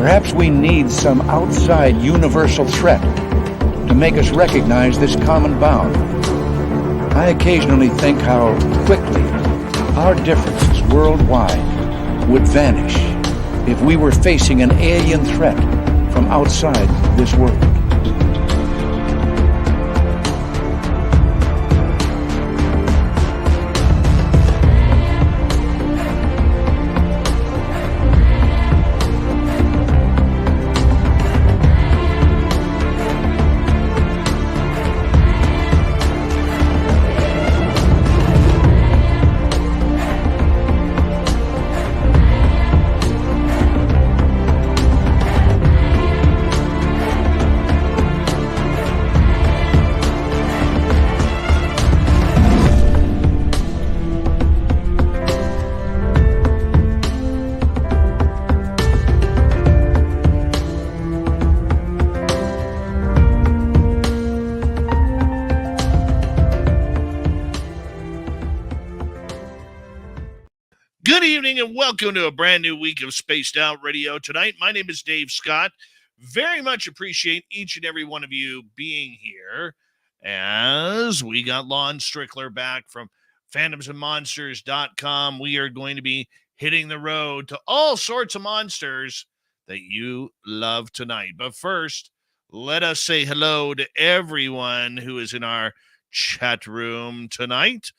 Perhaps we need some outside universal threat to make us recognize this common bound. I occasionally think how quickly our differences worldwide would vanish if we were facing an alien threat from outside this world. Good evening and welcome to a brand new week of Spaced Out Radio tonight. My name is Dave Scott. Very much appreciate each and every one of you being here as we got Lon Strickler back from phantomsandmonsters.com. We are going to be hitting the road to all sorts of monsters that you love tonight. But first, let us say hello to everyone who is in our chat room tonight.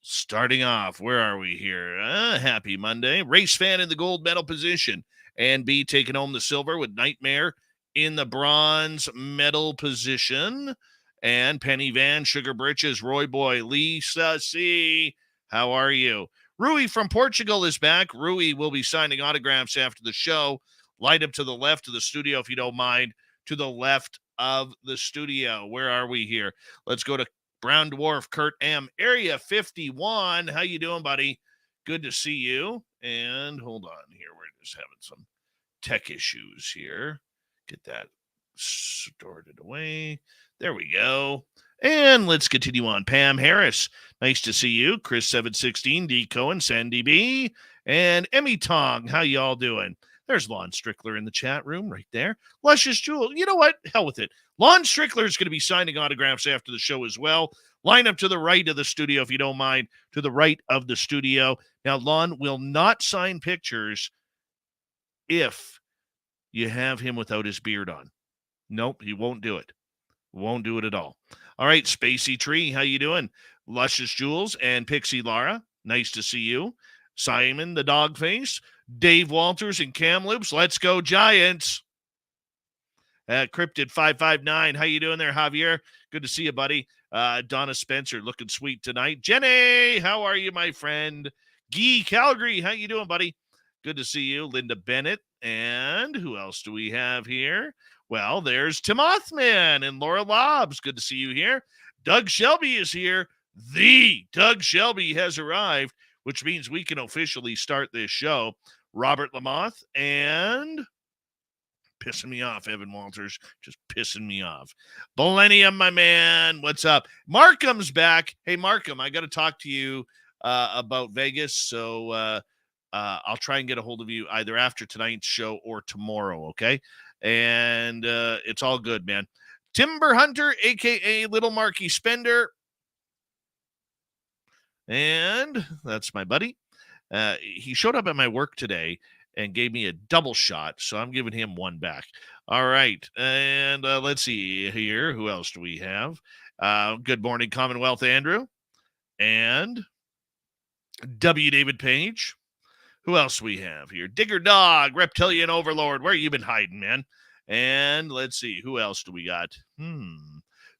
Starting off, where are we here? Happy Monday. Race fan in the gold medal position. And B taking home the silver with Nightmare in the bronze medal position. And Penny Van, Sugar Britches, Roy Boy, Lisa C. How are you? Rui from Portugal is back. Rui will be signing autographs after the show. Light up to the left of the studio, if you don't mind. To the left of the studio. Where are we here? Let's go to Brown Dwarf, Kurt M. Area 51. How you doing, buddy? Good to see you. And hold on here. We're just having some tech issues here. Get that sorted away. There we go. And let's continue on. Pam Harris. Nice to see you. Chris 716, D. Cohen, Sandy B. And Emmy Tong. How y'all doing? There's Lon Strickler in the chat room right there. Luscious Jewel. You know what? Hell with it. Lon Strickler is going to be signing autographs after the show as well. Line up to the right of the studio, if you don't mind. To the right of the studio. Now, Lon will not sign pictures if you have him without his beard on. Nope, he won't do it. Won't do it at all. All right, Spacey Tree, how you doing? Luscious Jules and Pixie Lara. Nice to see you. Simon, the dog face. Dave Walters and Kamloops. Let's go, Giants. Cryptid 559. How you doing there, Javier? Good to see you, buddy. Donna Spencer looking sweet tonight. Jenny, how are you, my friend? Guy Calgary, how you doing, buddy? Good to see you. Linda Bennett. And who else do we have here? Well, there's Tim Othman and Laura Lobbs. Good to see you here. Doug Shelby is here. The Doug Shelby has arrived, which means we can officially start this show. Robert Lamoth and pissing me off, Evan Walters, just pissing me off. Millennium, my man, what's up? Markham's back. Hey, Markham, I got to talk to you about Vegas, so I'll try and get a hold of you either after tonight's show or tomorrow, okay? And it's all good, man. Timber Hunter, a.k.a. Little Marky Spender, and that's my buddy. He showed up at my work today and gave me a double shot, so I'm giving him one back. All right, and let's see here. Who else do we have? Good morning, Commonwealth Andrew, and W. David Page. Who else we have here? Digger Dog, Reptilian Overlord. Where you been hiding, man? And let's see. Who else do we got?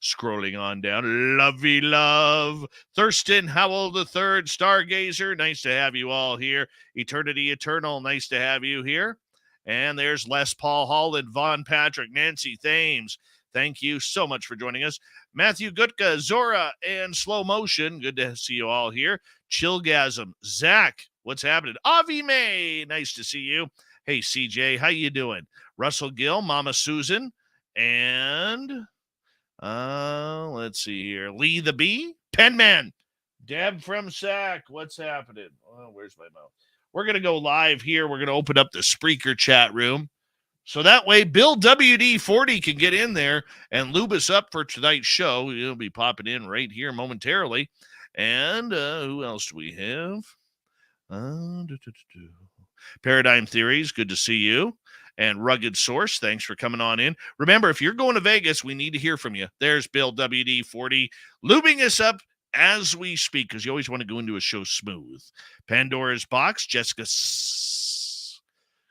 Scrolling on down. Lovey Love. Thurston Howell III, Stargazer. Nice to have you all here. Eternity Eternal. Nice to have you here. And there's Les Paul Holland, Von Patrick, Nancy Thames. Thank you so much for joining us. Matthew Gutka, Zora, and Slow Motion. Good to see you all here. Chillgasm. Zach. What's happening? Avi May, nice to see you. Hey, CJ, how you doing? Russell Gill, Mama Susan, and let's see here. Lee the Bee, Penman, Deb from Sac. What's happening? Oh, where's my mouth? We're going to go live here. We're going to open up the Spreaker chat room. So that way, Bill WD-40 can get in there and lube us up for tonight's show. He'll be popping in right here momentarily. And who else do we have? Paradigm Theories, good to see you. And Rugged Source, thanks for coming on in. Remember, if you're going to Vegas, we need to hear from you. There's Bill WD-40 lubing us up as we speak, because you always want to go into a show smooth. Pandora's Box, Jessica,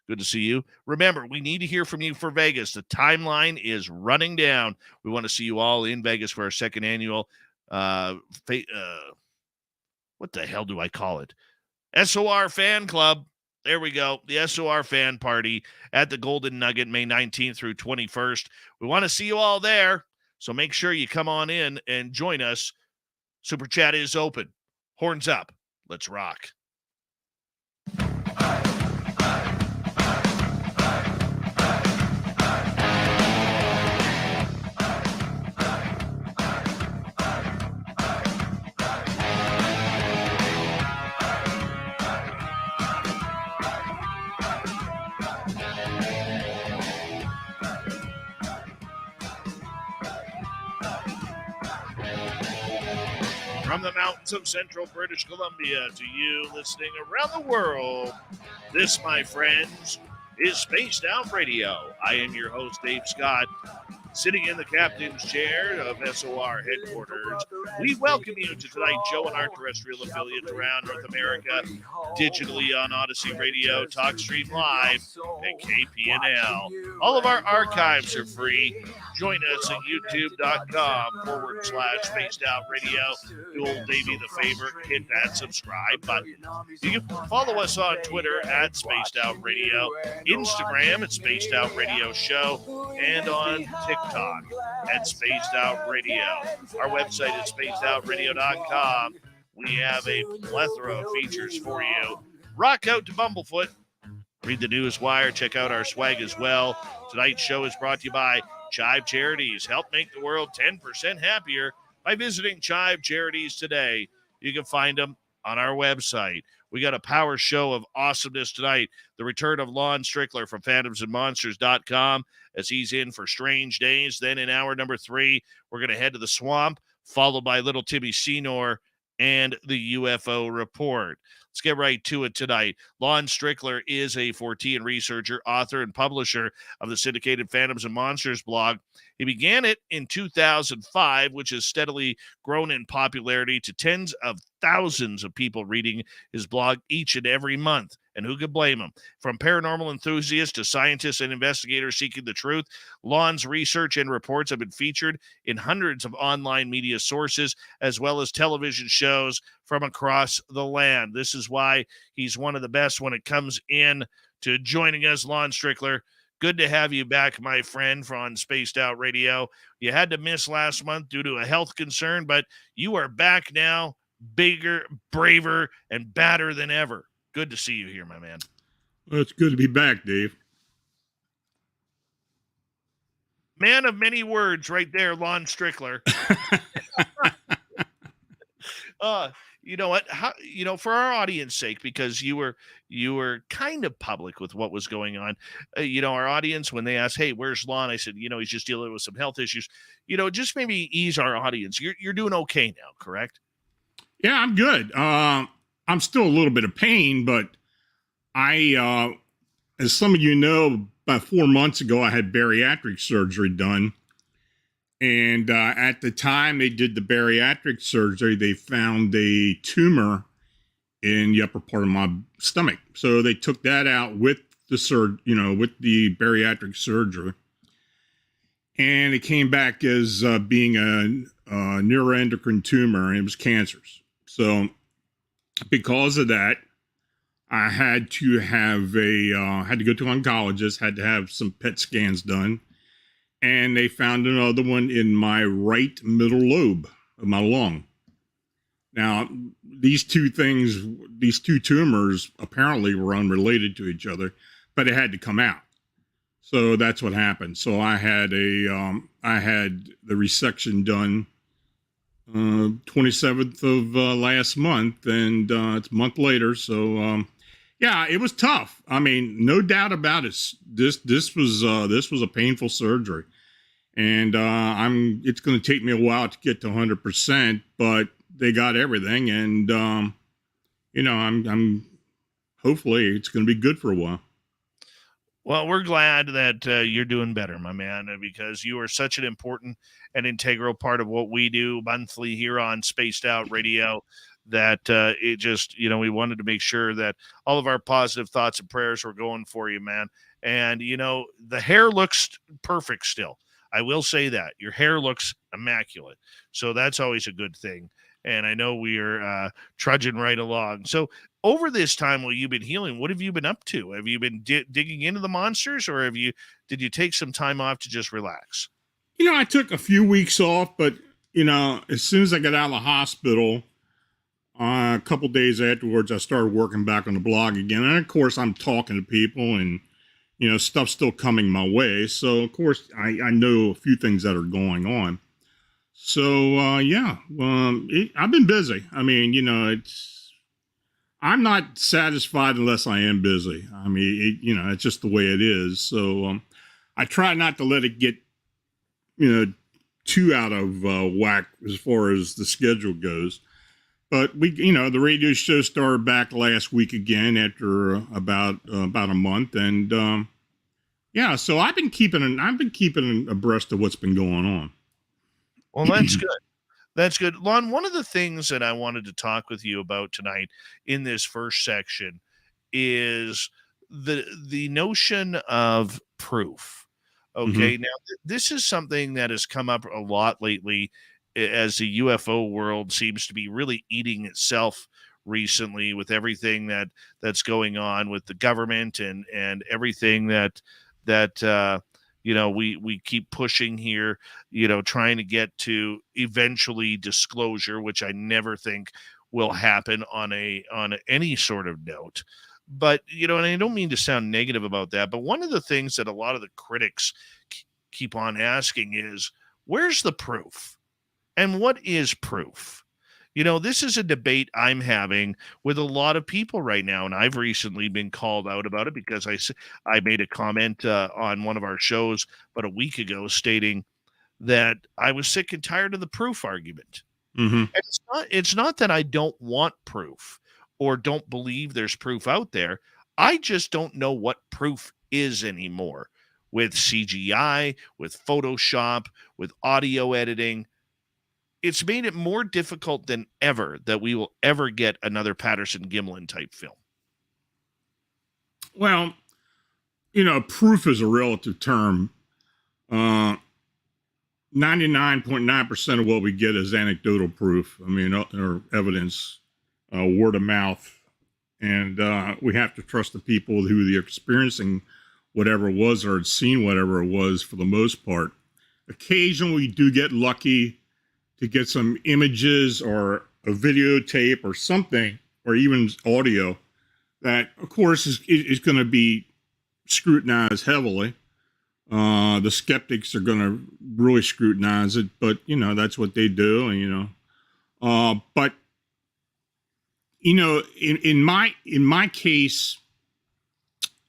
good to see you. Remember, we need to hear from you for Vegas. The timeline is running down. We want to see you all in Vegas for our second annual, what the hell do I call it? SOR Fan Club. There we go. The SOR Fan Party at the Golden Nugget, May 19th through 21st. We want to see you all there, so make sure you come on in and join us. Super Chat is open. Horns up. Let's rock. From the mountains of central British Columbia to you listening around the world, this, my friends, is Spaced Out Radio. I am your host, Dave Scott, sitting in the captain's chair of SOR headquarters. We welcome you to tonight's show on our terrestrial affiliates around North America, digitally on Odyssey Radio, TalkStream Live, and KPNL. All of our archives are free. Join us at youtube.com/Spaced Out Radio. Do old Davey the favor, hit that subscribe button. You can follow us on Twitter at Spaced Out Radio, Instagram at Spaced Out Radio Show, and on TikTok at Spaced Out Radio. Our website is spacedoutradio.com. We have a plethora of features for you. Rock out to Bumblefoot. Read the news wire. Check out our swag as well. Tonight's show is brought to you by Chive Charities. Help make the world 10% happier by visiting Chive Charities today. You can find them on our website. We got a power show of awesomeness tonight. The return of Lon Strickler from phantomsandmonsters.com as he's in for Strange Days. Then in hour number 3, we're going to head to the swamp, followed by Little Timmy Senor and the UFO Report. Let's get right to it tonight. Lon Strickler is a Fortean researcher, author, and publisher of the syndicated Phantoms and Monsters blog. He began it in 2005, which has steadily grown in popularity to tens of thousands of people reading his blog each and every month. And who could blame him? From paranormal enthusiasts to scientists and investigators seeking the truth, Lon's research and reports have been featured in hundreds of online media sources, as well as television shows from across the land. This is why he's one of the best when it comes in to joining us. Lon Strickler, good to have you back, my friend, on Spaced Out Radio. You had to miss last month due to a health concern, but you are back now, bigger, braver, and badder than ever. Good to see you here, my man. Well, it's good to be back, Dave. Man of many words right there, Lon Strickler. You know what? For our audience sake, because you were kind of public with what was going on. Our audience, when they ask, "Hey, where's Lon?" I said, he's just dealing with some health issues. Just maybe ease our audience. You're doing okay now, correct? Yeah, I'm good. I'm still a little bit of pain, but I, as some of you know, about 4 months ago, I had bariatric surgery done. And at the time they did the bariatric surgery, they found a tumor in the upper part of my stomach. So they took that out with the with the bariatric surgery. And it came back as being a neuroendocrine tumor, and it was cancerous. So because of that, I had to have had to go to an oncologist, had to have some PET scans done. And they found another one in my right middle lobe of my lung. Now, these two tumors apparently were unrelated to each other, but it had to come out. So that's what happened. So I had the resection done 27th of last month, and it's a month later. So Yeah, it was tough. I mean, no doubt about it. This was a painful surgery, and it's going to take me a while to get to 100%, but they got everything, and I'm hopefully it's going to be good for a while. Well, we're glad that you're doing better, my man, because you are such an important and integral part of what we do monthly here on Spaced Out Radio. That it just, we wanted to make sure that all of our positive thoughts and prayers were going for you, man. And, the hair looks perfect still. I will say that your hair looks immaculate. So that's always a good thing. And I know we are trudging right along. So over this time while you've been healing, what have you been up to? Have you been digging into the monsters, or did you take some time off to just relax? I took a few weeks off, but as soon as I got out of the hospital, a couple days afterwards, I started working back on the blog again. And of course, I'm talking to people, and stuff's still coming my way. So of course, I know a few things that are going on. So I've been busy. I mean, I'm not satisfied unless I am busy. I mean, it's just the way it is. So I try not to let it get, too out of whack as far as the schedule goes. But the radio show started back last week again after about a month, and so I've been keeping abreast of what's been going on. Well, that's good. That's good. Lon, one of the things that I wanted to talk with you about tonight in this first section is the notion of proof. Okay. Mm-hmm. Now, this is something that has come up a lot lately as the UFO world seems to be really eating itself recently with everything that's going on with the government and everything that we keep pushing here, trying to get to eventually disclosure, which I never think will happen on any sort of note. But, and I don't mean to sound negative about that, but one of the things that a lot of the critics keep on asking is, where's the proof? And what is proof? This is a debate I'm having with a lot of people right now, and I've recently been called out about it because I made a comment on one of our shows about a week ago stating that I was sick and tired of the proof argument. Mm-hmm. And it's not that I don't want proof or don't believe there's proof out there. I just don't know what proof is anymore with CGI, with Photoshop, with audio editing. It's made it more difficult than ever that we will ever get another Patterson-Gimlin type film. Well, proof is a relative term. 99.9% of what we get is anecdotal proof. I mean, or evidence, word of mouth. And we have to trust the people who are experiencing whatever it was or had seen whatever it was for the most part. Occasionally, we do get lucky to get some images or a videotape or something, or even audio that, of course, is going to be scrutinized heavily. The skeptics are going to really scrutinize it, but, that's what they do. And, but, in my case,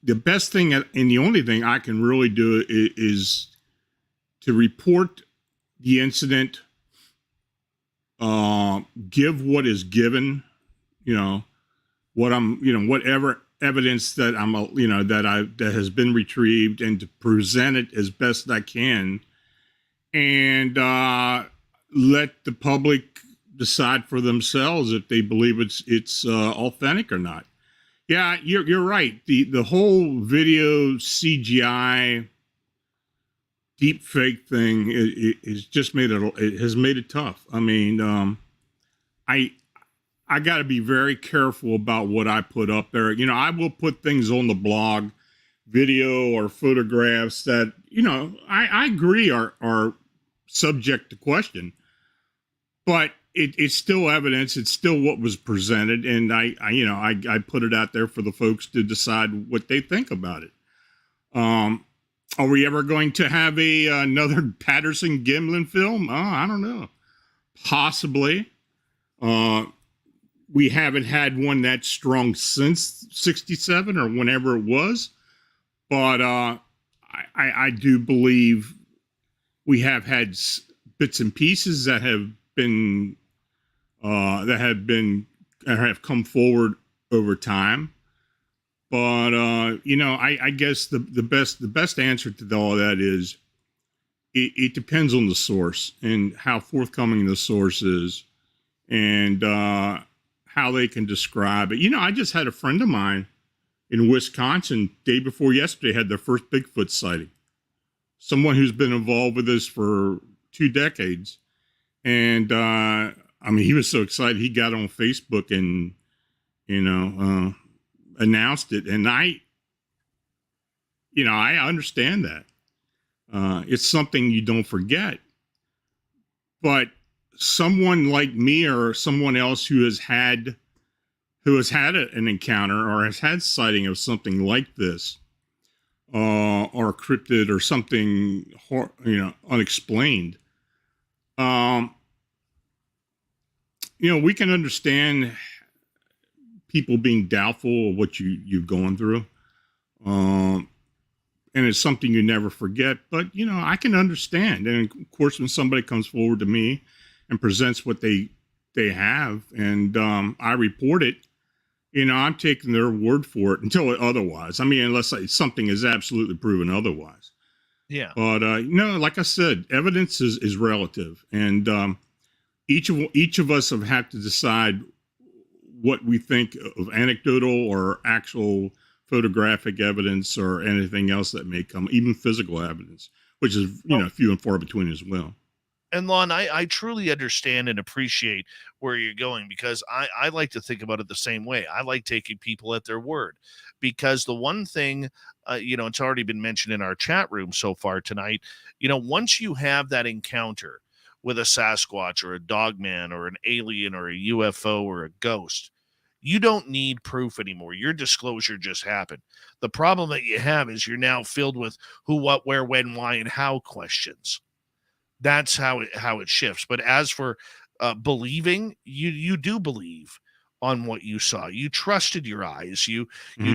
the best thing and the only thing I can really do is to report the incident, give what is given, whatever evidence that that has been retrieved, and to present it as best I can, and let the public decide for themselves if they believe it's authentic or not. Yeah, you're right. The whole video CGI deep fake thing is just it has made it tough. I mean, I got to be very careful about what I put up there. I will put things on the blog, video or photographs that, I agree are subject to question, but it's still evidence. It's still what was presented. And I put it out there for the folks to decide what they think about it. Are we ever going to have another Patterson-Gimlin film? I don't know. Possibly. we haven't had one that strong since 67 or whenever it was. But I do believe we have had bits and pieces that have come forward over time. But I guess the best answer to all that is it depends on the source and how forthcoming the source is, and how they can describe it. I just had a friend of mine in Wisconsin day before yesterday had their first Bigfoot sighting. Someone who's been involved with this for 2 decades, and he was so excited he got on Facebook and announced it, and I understand that. It's something you don't forget, but someone like me or someone else who has had an encounter or has had sighting of something like this, or a cryptid or something, unexplained, we can understand people being doubtful of what you've gone through. And it's something you never forget, but I can understand. And of course, when somebody comes forward to me and presents what they have, and I report it, I'm taking their word for it until otherwise. Unless something is absolutely proven otherwise. Yeah. But like I said, evidence is relative, and each of us have to decide what we think of anecdotal or actual photographic evidence or anything else that may come, even physical evidence, which is few and far between as well. And Lon, I truly understand and appreciate where you're going, because I like to think about it the same way. I like taking people at their word, because the one thing, it's already been mentioned in our chat room so far tonight, once you have that encounter with a Sasquatch or a dogman or an alien or a UFO or a ghost, you don't need proof anymore. Your disclosure just happened. The problem that you have is you're now filled with who, what, where, when, why, and how questions. That's how it shifts. But as for believing, you do believe on what you saw. You trusted your eyes. You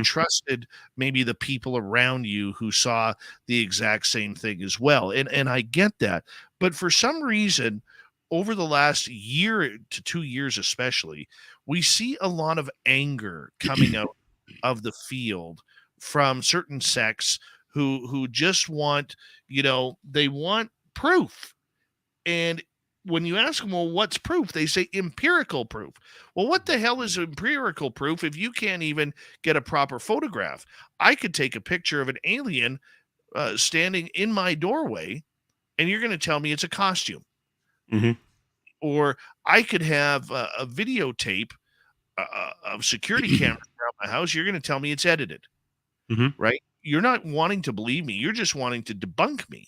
trusted maybe the people around you who saw the exact same thing as well. And I get that. But for some reason, over the last year to 2 years especially, we see a lot of anger coming out of the field from certain sects who just want, they want proof. And when you ask them, well, what's proof? They say empirical proof. Well, what the hell is empirical proof if you can't even get a proper photograph? I could take a picture of an alien standing in my doorway, and you're going to tell me it's a costume. Mm-hmm. Or I could have a videotape of security cameras around my house. You're going to tell me it's edited, right? You're not wanting to believe me. You're just wanting to debunk me.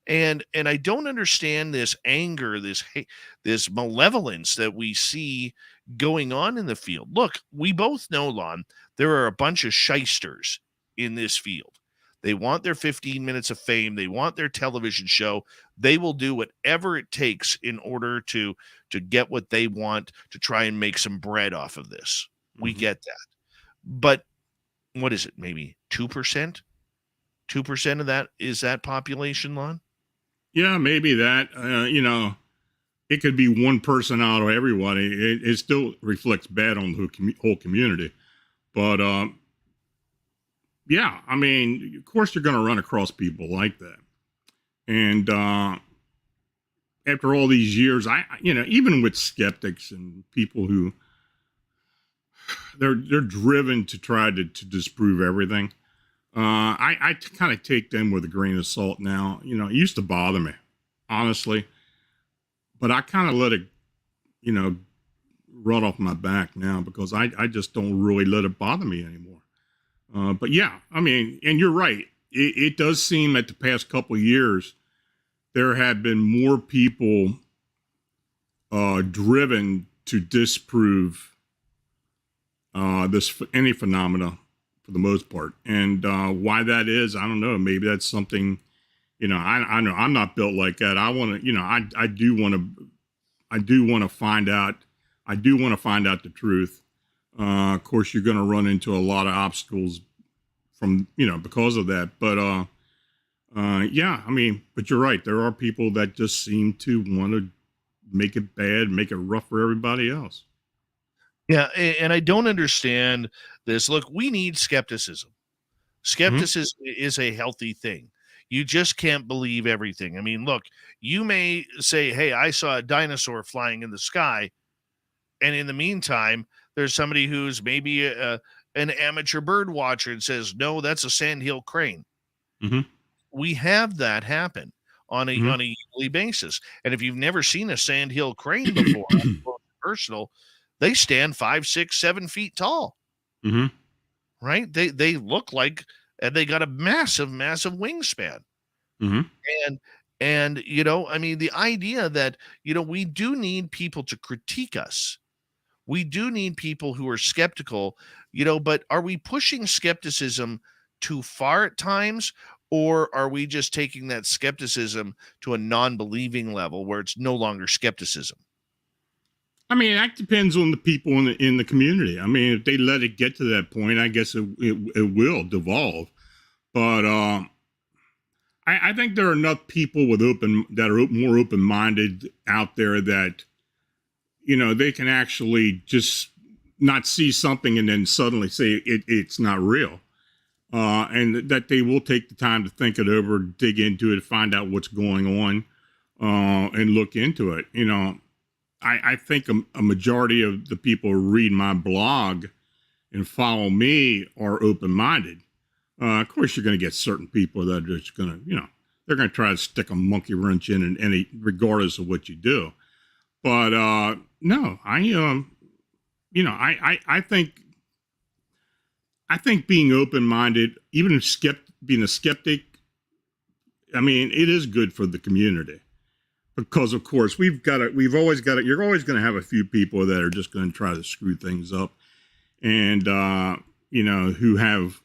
And I don't understand this anger, this hate, this malevolence that we see going on in the field. Look, we both know, Lon, there are a bunch of shysters in this field. They want their 15 minutes of fame. They want their television show. They will do whatever it takes in order to get what they want, to try and make some bread off of this. We get that. But what is it? Maybe 2%? 2% of that is that population, Lon? Yeah, maybe that. It could be one person out of everybody. It still reflects bad on the whole community. But yeah, of course you're going to run across people like that. And after all these years, even with skeptics and people who they're driven to try to disprove everything. I kind of take them with a grain of salt now. It used to bother me, honestly, but I kind of let it, run off my back now, because I just don't really let it bother me anymore. But yeah, and you're right. It does seem that the past couple of years, there have been more people driven to disprove any phenomena, for the most part. And why that is, I don't know. Maybe that's something, I know I'm not built like that. I want to, I do want to find out I do want to find out the truth. Of course, you're going to run into a lot of obstacles from, because of that. But yeah, I mean, but you're right. There are people that just seem to want to make it bad, make it rough for everybody else. Yeah, and I don't understand this. Look, we need skepticism. Skepticism is a healthy thing. You just can't believe everything. I mean, look, you may say, hey, I saw a dinosaur flying in the sky. And in the meantime, there's somebody who's maybe an amateur bird watcher and says, no, that's a sandhill crane. Mm-hmm. We have that happen on a yearly basis. And if you've never seen a sandhill crane before, personal, they stand 5, 6, 7 feet tall. Mm-hmm. Right? They look like, and they got a massive wingspan. Mm-hmm. And I mean, the idea that we do need people to critique us. We do need people who are skeptical, but are we pushing skepticism too far at times, or are we just taking that skepticism to a non-believing level where it's no longer skepticism? I mean, that depends on the people in the community. I mean, if they let it get to that point, I guess it will devolve. But I think there are enough people that are more open-minded out there that, they can actually just not see something and then suddenly say it's not real. And that they will take the time to think it over, dig into it, find out what's going on, and look into it. I think a majority of the people who read my blog and follow me are open-minded. Of course, you're going to get certain people that are just going to, they're going to try to stick a monkey wrench in any, regardless of what you do. But no, I think being open-minded, even being a skeptic, I mean, it is good for the community. Because of course you're always going to have a few people that are just going to try to screw things up, and who have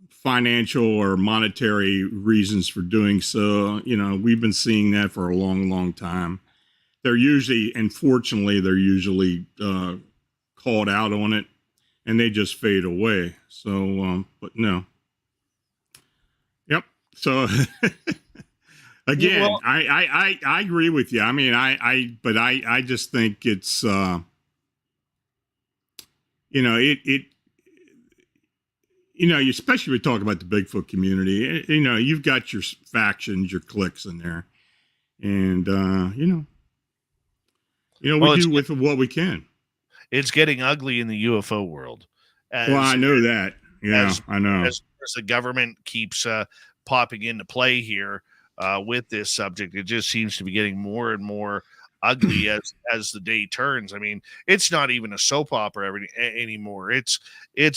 financial or monetary reasons for doing so. We've been seeing that for a long, long time. Unfortunately, they're usually called out on it, and they just fade away. So, but no. Yep. So. Again, yeah, well, I agree with you. I mean, I just think it's, especially we talk about the Bigfoot community, you've got your factions, your cliques in there, and, we do with what we can. It's getting ugly in the UFO world. Well, I know that. Yeah, I know. As the government keeps popping into play here, with this subject, it just seems to be getting more and more ugly as the day turns. I mean, it's not even a soap opera anymore. It's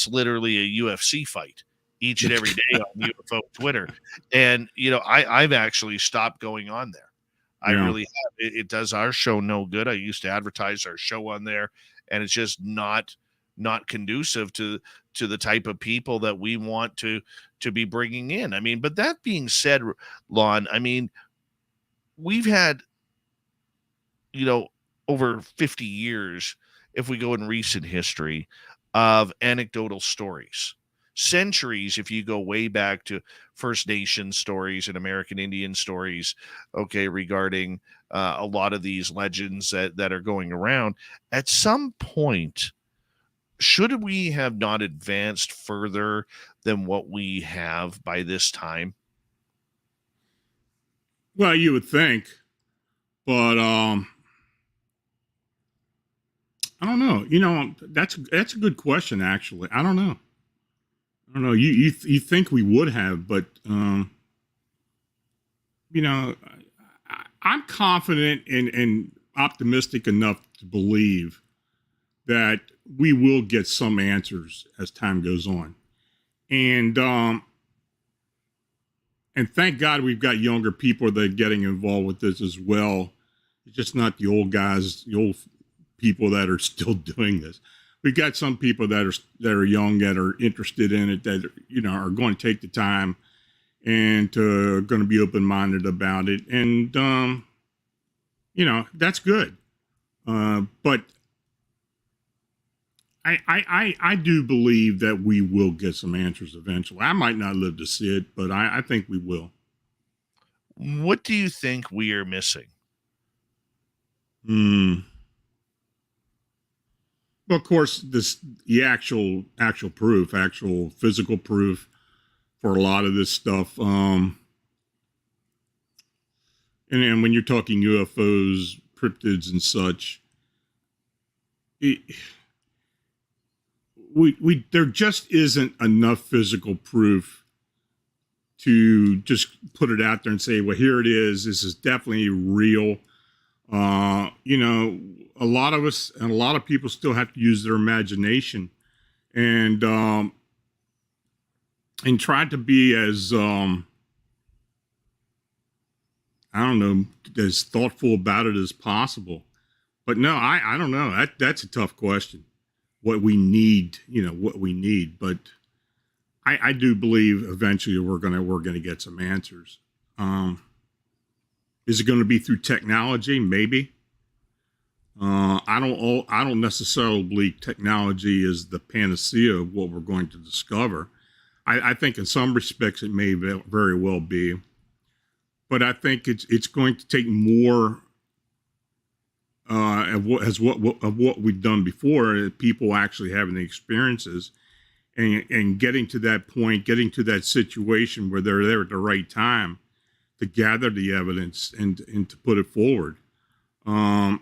literally a UFC fight each and every day on UFO Twitter. And I've actually stopped going on there. I really have. It does our show no good. I used to advertise our show on there, and it's just not conducive to the type of people that we want to be bringing in. I mean, but that being said, Lon, I mean, we've had, over 50 years, if we go in recent history, of anecdotal stories. Centuries, if you go way back to First Nations stories and American Indian stories, okay, regarding a lot of these legends that are going around. At some point, should we have not advanced further than what we have by this time? Well, you would think, but I don't know. That's a good question, actually. I don't know. You think we would have, but I'm confident and optimistic enough to believe that we will get some answers as time goes on. And thank God we've got younger people that are getting involved with this as well. It's just not the old guys, the old people that are still doing this. We've got some people that are young, that are interested in it, that, are going to take the time and going to be open-minded about it. And, that's good. But I do believe that we will get some answers eventually. I might not live to see it, but I think we will. What do you think we are missing? Well, of course, the actual proof, actual physical proof for a lot of this stuff. And when you're talking UFOs, cryptids, and such, there just isn't enough physical proof to just put it out there and say, well, here it is. This is definitely real. You know, a lot of us and a lot of people still have to use their imagination and try to be as, I don't know, as thoughtful about it as possible. But no, I don't know. That's a tough question. What we need, what we need. But I do believe eventually we're gonna get some answers. Is it going to be through technology? Maybe. I don't necessarily believe technology is the panacea of what we're going to discover. I think in some respects it may very well be, but I think it's going to take more of what we've done before. People actually having the experiences and getting to that point, getting to that situation where they're there at the right time to gather the evidence and to put it forward. I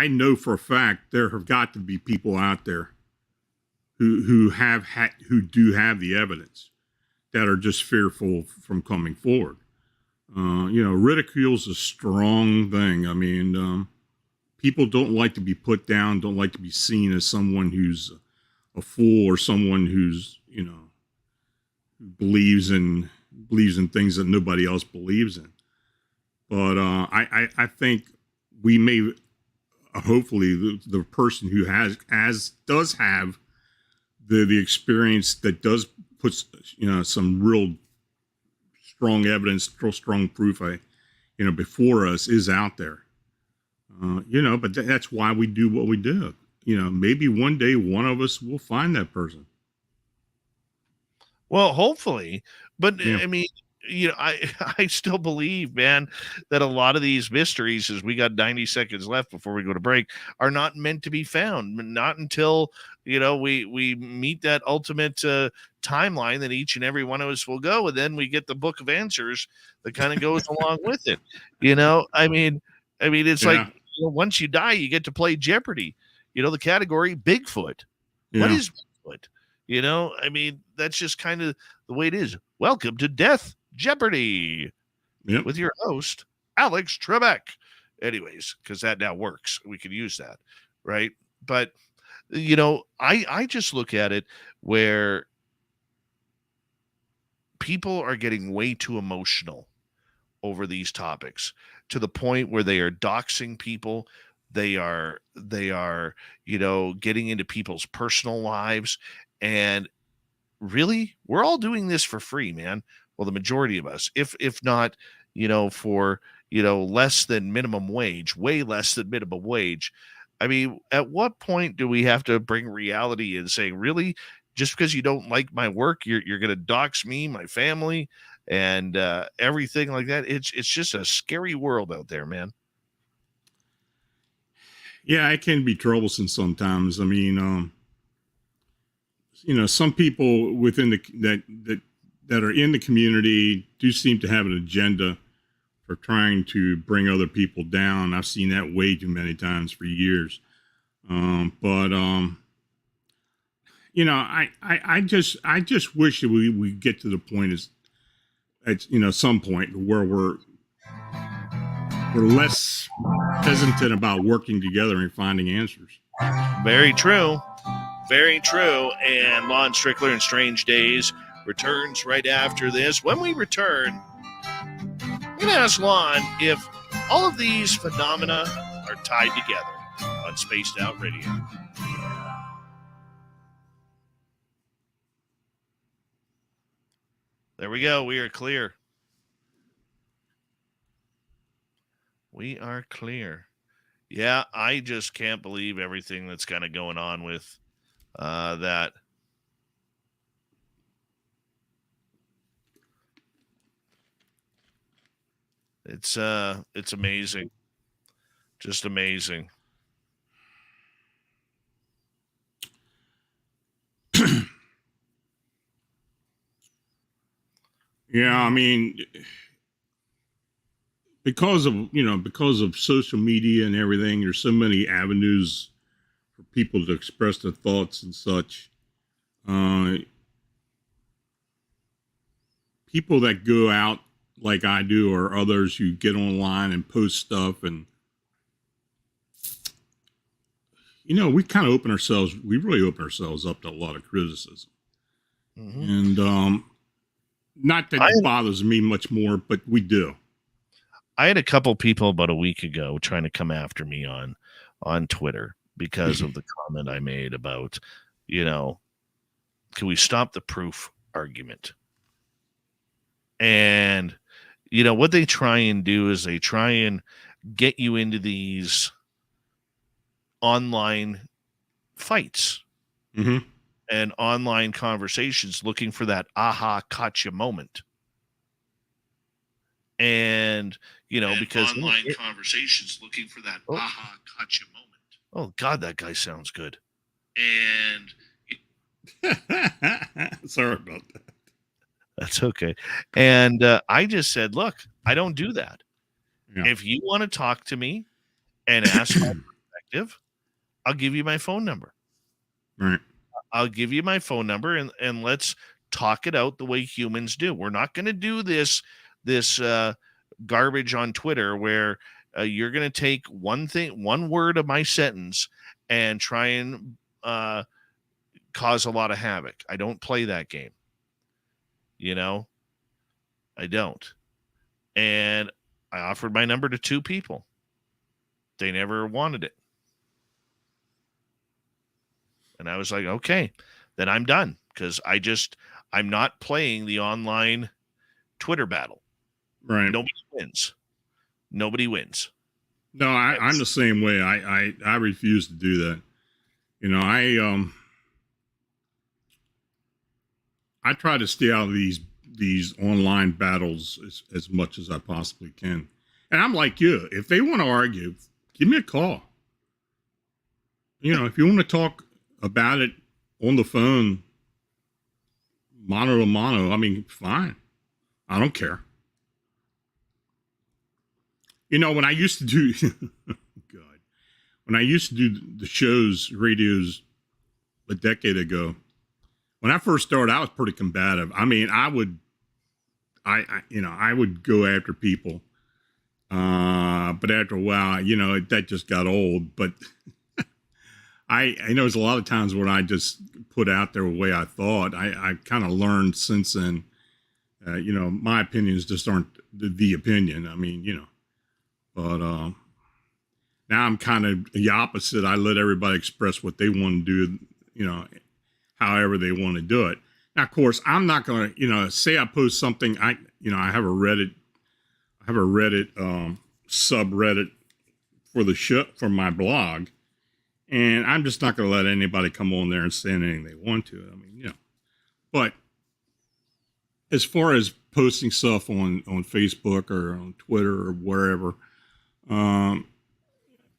know for a fact there have got to be people out there who do have the evidence that are just fearful from coming forward. Ridicule's a strong thing. I mean, people don't like to be put down, don't like to be seen as someone who's a fool or someone who's, believes in things that nobody else believes in. But I think we may, hopefully, the person who does have the experience that does put some real strong evidence, real strong proof, before us is out there. But that's why we do what we do. Maybe one day one of us will find that person. Well, hopefully, but Yeah. I mean, I still believe, man, that a lot of these mysteries, as we got 90 seconds left before we go to break, are not meant to be found. Not until, we meet that ultimate timeline that each and every one of us will go. And then we get the book of answers that kind of goes along with it. I mean, it's like, once you die, you get to play Jeopardy, the category Bigfoot. Yeah. What is Bigfoot? That's just kind of the way it is. Welcome to Death Jeopardy with your host, Alex Trebek. Anyways, because that now works. We could use that, right? But, I just look at it where people are getting way too emotional over these topics to the point where they are doxing people. They are, getting into people's personal lives. And really, we're all doing this for free, man. Well, the majority of us, if not, for, less than minimum wage, way less than minimum wage. I mean, at what point do we have to bring reality in, saying, really, just because you don't like my work, you're going to dox me, my family, and everything like that? It's just a scary world out there, man. Yeah, it can be troublesome sometimes. I mean, some people within that are in the community do seem to have an agenda for trying to bring other people down. I've seen that way too many times for years. I just wish that we get to the point at some point where we're less hesitant about working together and finding answers. Very true. Very true. And Lon Strickler and Strange Days returns right after this. When we return, I'm going to ask Lon if all of these phenomena are tied together on Spaced Out Radio. There we go. We are clear. We are clear. Yeah, I just can't believe everything that's kind of going on with that. It's amazing. Just amazing. Yeah, I mean, because of social media and everything, there's so many avenues for people to express their thoughts and such. People that go out like I do, or others who get online and post stuff, and we kind of we really open ourselves up to a lot of criticism. Mm-hmm. And not that it bothers me much more, but we do. I had a couple people about a week ago trying to come after me on Twitter because of the comment I made about, can we stop the proof argument? And what they try and do is they try and get you into these online fights and online conversations looking for that aha gotcha moment. And because online conversations looking for that aha gotcha moment. Oh God, that guy sounds good. And sorry about that. That's okay. And I just said, look, I don't do that. Yeah. If you want to talk to me and ask my perspective, I'll give you my phone number. Right. I'll give you my phone number and let's talk it out the way humans do. We're not going to do this garbage on Twitter where you're going to take one word of my sentence and try and cause a lot of havoc. I don't play that game. I don't. And I offered my number to 2 people. They never wanted it. And I was like, okay, then I'm done because I'm not playing the online Twitter battle. Right. Nobody wins. No, I'm the same way. I refuse to do that. I try to stay out of these online battles as much as I possibly can. And I'm like you. If they want to argue, give me a call. If you want to talk about it on the phone, mano to mano, I mean, fine. I don't care. When I used to do, God, when I used to do the radios a decade ago, when I first started, I was pretty combative. I mean, I would go after people. But after a while, that just got old. But I know there's a lot of times when I just put out there the way I thought. I kind of learned since then, my opinions just aren't the opinion. I mean, but now I'm kind of the opposite. I let everybody express what they want to do, however they want to do it. Now, of course, I'm not going to, say I post something, I have a Reddit subreddit for the show, for my blog, and I'm just not going to let anybody come on there and say anything they want to. I mean, but as far as posting stuff on Facebook or on Twitter or wherever,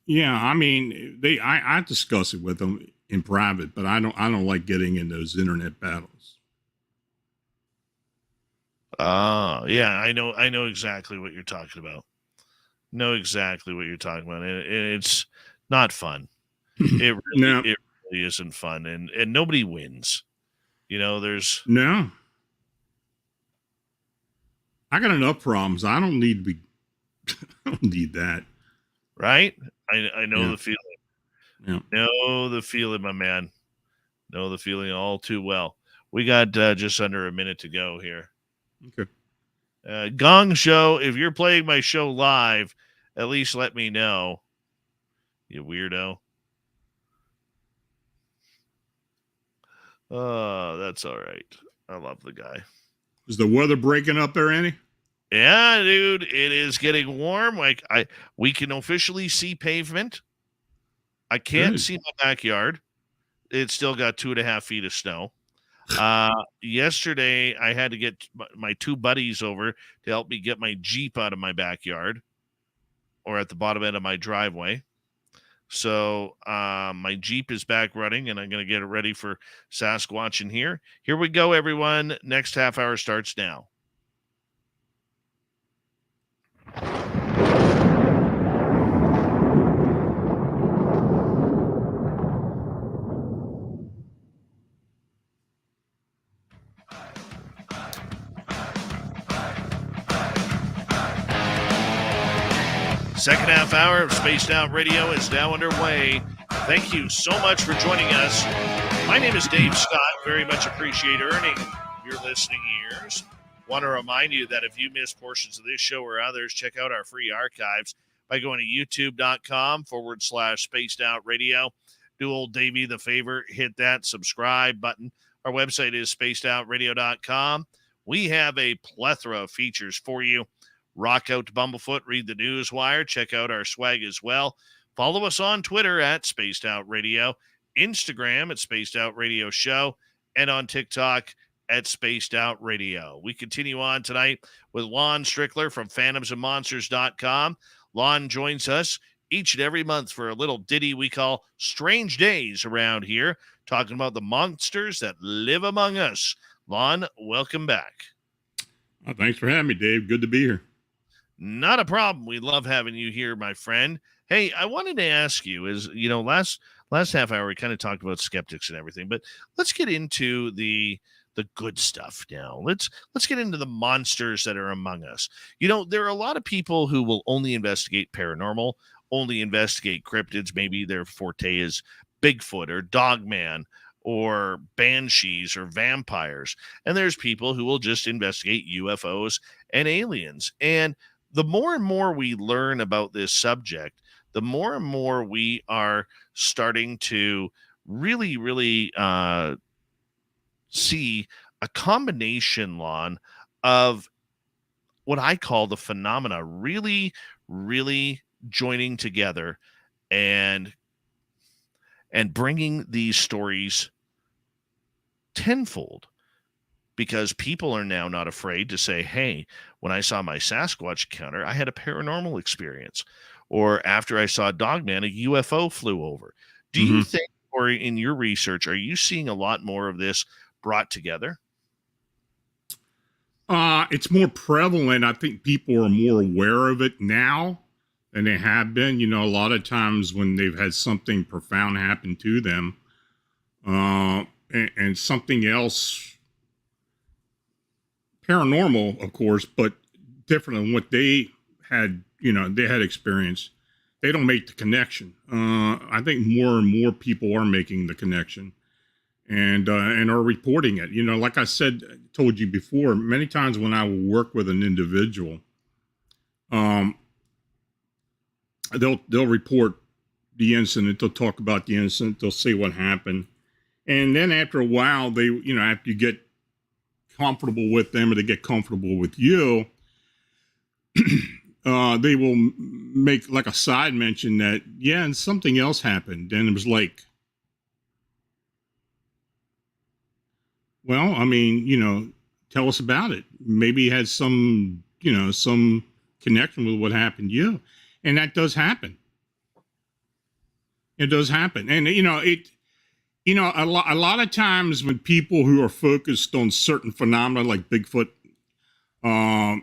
yeah, I mean, I discuss it with them in private, but I don't like getting in those internet battles. Yeah, I know exactly what you're talking about. It's not fun. It really isn't fun, and nobody wins. There's no. I got enough problems. I don't need to be. I don't need that. Right? I know the feeling. Yeah. Know the feeling, my man. Know the feeling all too well. We got just under a minute to go here. Okay. Gong Show, if you're playing my show live, at least let me know. You weirdo. Oh, that's all right. I love the guy. Is the weather breaking up there, Andy? Yeah, dude, it is getting warm. We can officially see pavement. I can't Good. see my backyard. It's still got 2.5 feet of snow. Yesterday I had to get my two buddies over to help me get my Jeep out of my backyard or at the bottom end of my driveway. So my Jeep is back running, and I'm going to get it ready for Sasquatch in here. Here we go, everyone. Next half hour starts now. Second half hour of Spaced Out Radio is now underway. Thank you so much for joining us. My name is Dave Scott. Very much appreciate earning your listening ears. Want to remind you that if you miss portions of this show or others, check out our free archives by going to youtube.com/Spaced Out Radio. Do old Davey the favor, hit that subscribe button. Our website is spacedoutradio.com. We have a plethora of features for you. Rock out to Bumblefoot, read the news wire, check out our swag as well. Follow us on Twitter at Spaced Out Radio, Instagram at Spaced Out Radio Show, and on TikTok at Spaced Out Radio. We continue on tonight with Lon Strickler from phantomsandmonsters.com. Lon joins us each and every month for a little ditty we call Strange Days around here, talking about the monsters that live among us. Lon, welcome back. Thanks for having me, Dave. Good to be here. Not a problem. We love having you here, my friend. Hey, I wanted to ask you, last half hour we kind of talked about skeptics and everything, but let's get into the good stuff now. Let's get into the monsters that are among us. There are a lot of people who will only investigate paranormal, only investigate cryptids. Maybe their forte is Bigfoot or Dogman or banshees or vampires. And there's people who will just investigate UFOs and aliens. And the more and more we learn about this subject, the more and more we are starting to really, really see a combination, Lon, of what I call the phenomena really, really joining together and bringing these stories tenfold. Because people are now not afraid to say, hey, when I saw my Sasquatch encounter, I had a paranormal experience. Or after I saw Dogman, a UFO flew over. Do you think, or in your research, are you seeing a lot more of this brought together? It's more prevalent. I think people are more aware of it now than they have been. A lot of times when they've had something profound happen to them, and something else paranormal, of course, but different than what they had, they had experienced. They don't make the connection. I think more and more people are making the connection and are reporting it. Like I told you before, many times when I will work with an individual, they'll report the incident. They'll talk about the incident. They'll say what happened. And then after a while, they, after you get comfortable with them or they get comfortable with you, they will make like a side mention that, and something else happened. And it was like, well, I mean, tell us about it. Maybe it had some connection with what happened to you. And that does happen. It does happen. And, a lot of times when people who are focused on certain phenomena like Bigfoot,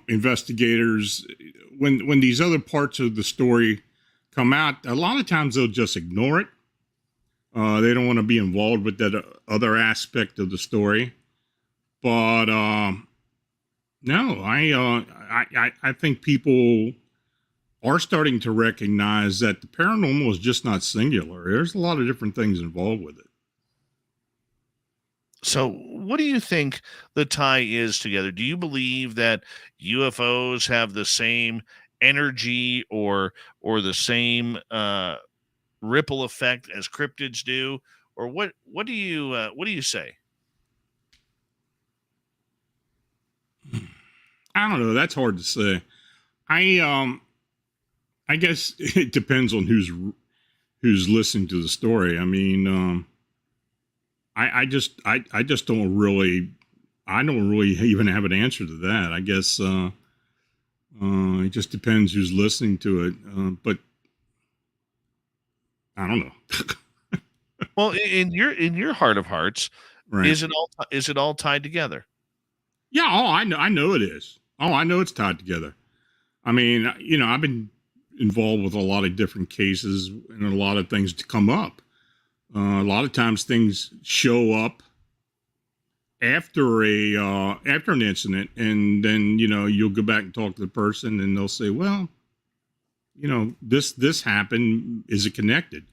investigators, when these other parts of the story come out, a lot of times they'll just ignore it. They don't want to be involved with that other aspect of the story. But no, I think people are starting to recognize that the paranormal is just not singular. There's a lot of different things involved with it. So what do you think the tie is together? Do you believe that UFOs have the same energy or the same ripple effect as cryptids do? Or what do you say? I don't know. That's hard to say. I guess it depends on who's listening to the story. I mean, I just don't really, I don't really even have an answer to that. I guess it just depends who's listening to it. But I don't know. Well, in your heart of hearts, Right. is it all tied together? Yeah. Oh, I know it is. Oh, I know it's tied together. I mean, I've been involved with a lot of different cases and a lot of things to come up. A lot of times things show up after after an incident, and then you'll go back and talk to the person, and they'll say, "Well, this happened. Is it connected?"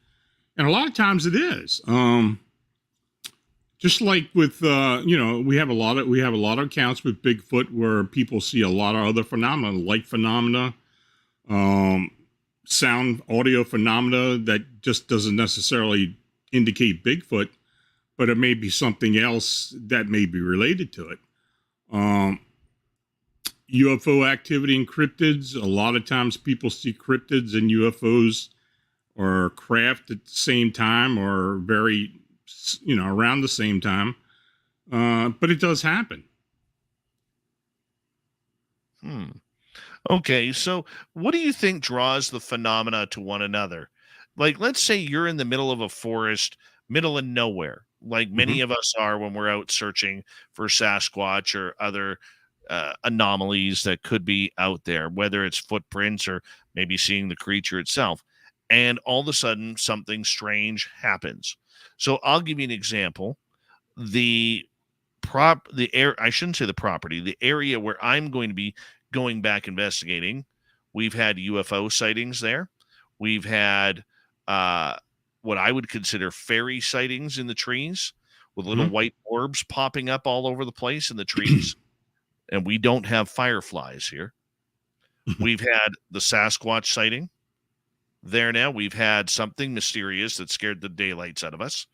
And a lot of times it is. Just like with we have a lot of accounts with Bigfoot where people see a lot of other phenomena, light phenomena, sound, audio phenomena that just doesn't necessarily indicate Bigfoot, but it may be something else that may be related to it. UFO activity in cryptids. A lot of times people see cryptids and UFOs or craft at the same time or very, around the same time. But it does happen. Okay, so what do you think draws the phenomena to one another? Like, let's say you're in the middle of a forest, middle of nowhere, like many of us are when we're out searching for Sasquatch or other anomalies that could be out there, whether it's footprints or maybe seeing the creature itself. And all of a sudden, something strange happens. So I'll give you an example. The I shouldn't say the property, the area where I'm going to be going back investigating, we've had UFO sightings there. We've had what I would consider fairy sightings in the trees with little white orbs popping up all over the place in the trees. And we don't have fireflies here. We've had the Sasquatch sighting there now. We've had something mysterious that scared the daylights out of us.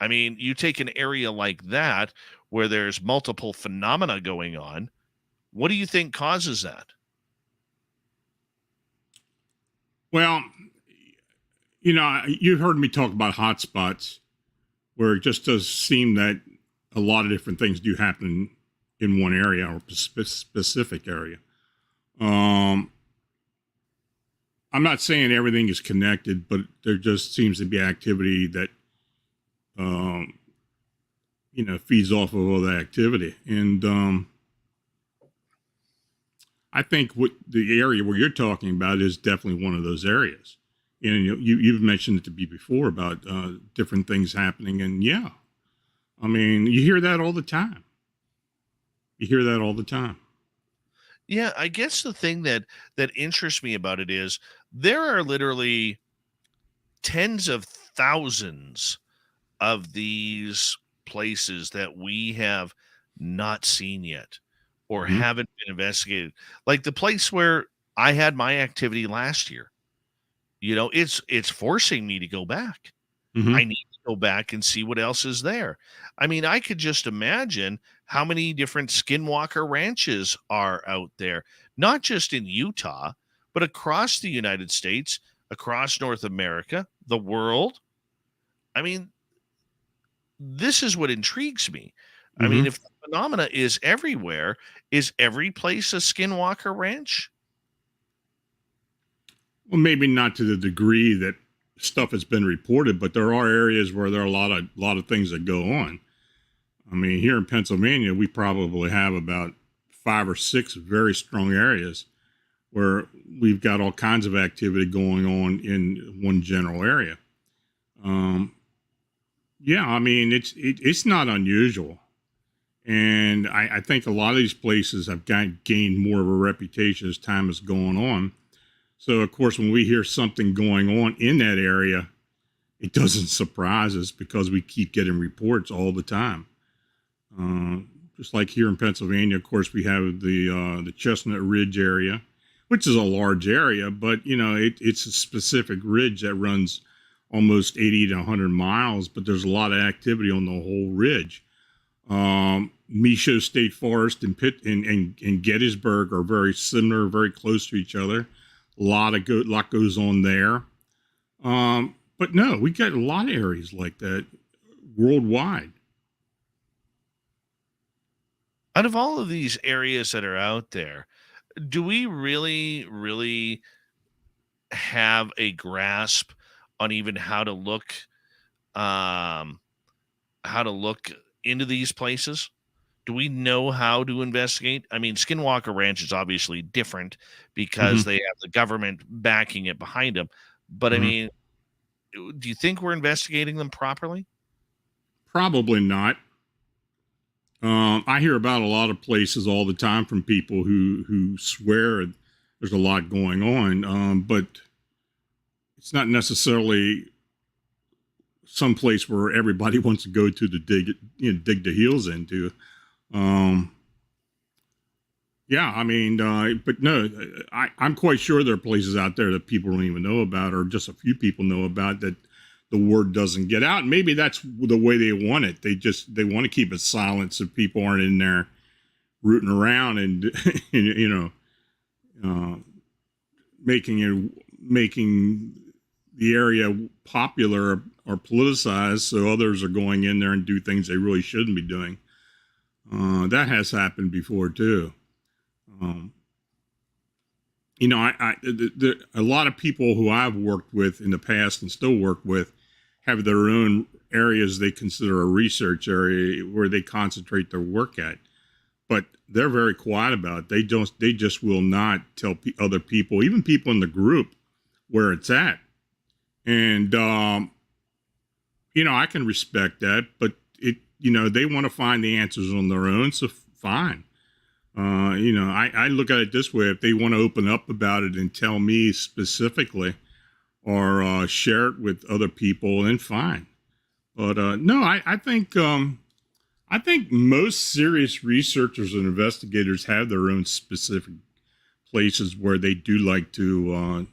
I mean, you take an area like that where there's multiple phenomena going on. What do you think causes that? Well, you've heard me talk about hotspots where it just does seem that a lot of different things do happen in one area or specific area. I'm not saying everything is connected, but there just seems to be activity that, feeds off of all the activity. And I think what the area where you're talking about is definitely one of those areas. And you've mentioned it to me before about different things happening. And yeah, I mean, you hear that all the time. Yeah, I guess the thing that interests me about it is there are literally tens of thousands of these places that we have not seen yet or haven't been investigated. Like the place where I had my activity last year. It's forcing me to go back. I need to go back and see what else is there. I mean, I could just imagine how many different skinwalker ranches are out there, not just in Utah, but across the United States, across North America, the world. I mean, this is what intrigues me. I mean, if the phenomena is everywhere, is every place a skinwalker ranch? Well, maybe not to the degree that stuff has been reported, but there are areas where there are a lot of things that go on. I mean, here in Pennsylvania, we probably have about 5 or 6 very strong areas where we've got all kinds of activity going on in one general area. Yeah, I mean, it's not unusual. And I think a lot of these places have gained more of a reputation as time has gone on. So, of course, when we hear something going on in that area, it doesn't surprise us because we keep getting reports all the time. Just like here in Pennsylvania, of course, we have the Chestnut Ridge area, which is a large area, but, it's a specific ridge that runs almost 80 to 100 miles, but there's a lot of activity on the whole ridge. Micho State Forest and and Gettysburg are very similar, very close to each other. A lot goes on there. But no, we got a lot of areas like that worldwide. Out of all of these areas that are out there, do we really have a grasp on even how to look into these places? Do we know how to investigate? I mean, Skinwalker Ranch is obviously different because they have the government backing it behind them. But I mean, do you think we're investigating them properly? Probably not. I hear about a lot of places all the time from people who swear there's a lot going on, but it's not necessarily some place where everybody wants to go to dig their heels into. Yeah, I mean, but no, I'm quite sure there are places out there that people don't even know about, or just a few people know about, that the word doesn't get out. And maybe that's the way they want it. They want to keep it silent so people aren't in there rooting around and making the area popular or politicized, so others are going in there and do things they really shouldn't be doing. That has happened before too. A lot of people who I've worked with in the past and still work with have their own areas they consider a research area where they concentrate their work at, but they're very quiet about it. They just will not tell other people, even people in the group, where it's at. And, I can respect that, but they want to find the answers on their own. So fine. I look at it this way: if they want to open up about it and tell me specifically, or share it with other people, then fine. But no, I think most serious researchers and investigators have their own specific places where they do like to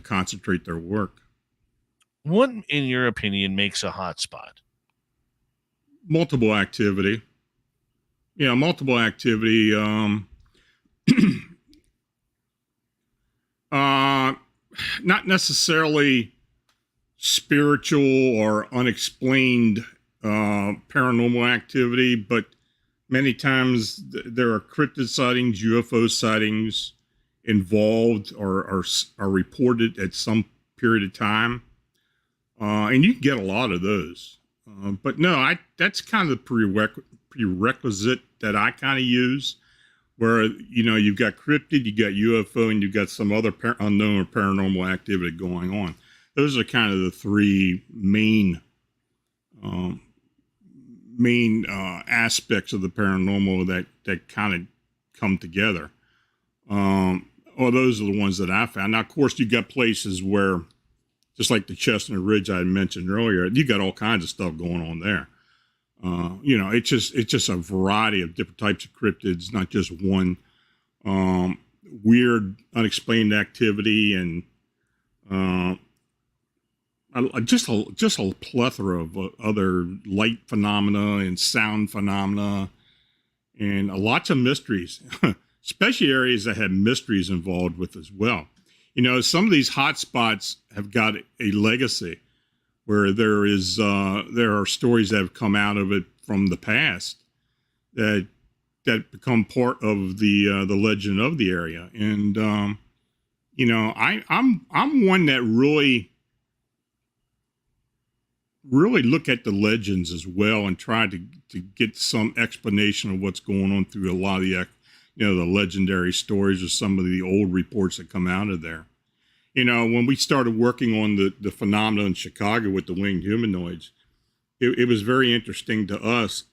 concentrate their work. What, in your opinion, makes a hot spot? Multiple activity. Yeah, multiple activity. Not necessarily spiritual or unexplained paranormal activity, but many times there are cryptid sightings, UFO sightings involved or are reported at some period of time. And you can get a lot of those. But no, that's kind of the prerequisite that I kind of use, where, you've got cryptid, you got UFO, and you've got some other unknown or paranormal activity going on. Those are kind of the three main aspects of the paranormal that kind of come together. Or those are the ones that I found. Now, of course, you got places where, just like the Chestnut Ridge I mentioned earlier, you got all kinds of stuff going on there. It's just a variety of different types of cryptids, not just one. Weird, unexplained activity, and just a plethora of other light phenomena and sound phenomena, and lots of mysteries, especially areas that have mysteries involved with as well. Some of these hot spots have got a legacy, where there are stories that have come out of it from the past that become part of the legend of the area. And I'm one that really look at the legends as well and try to get some explanation of what's going on through a lot of the legendary stories or some of the old reports that come out of there. When we started working on the phenomena in Chicago with the winged humanoids, it was very interesting to us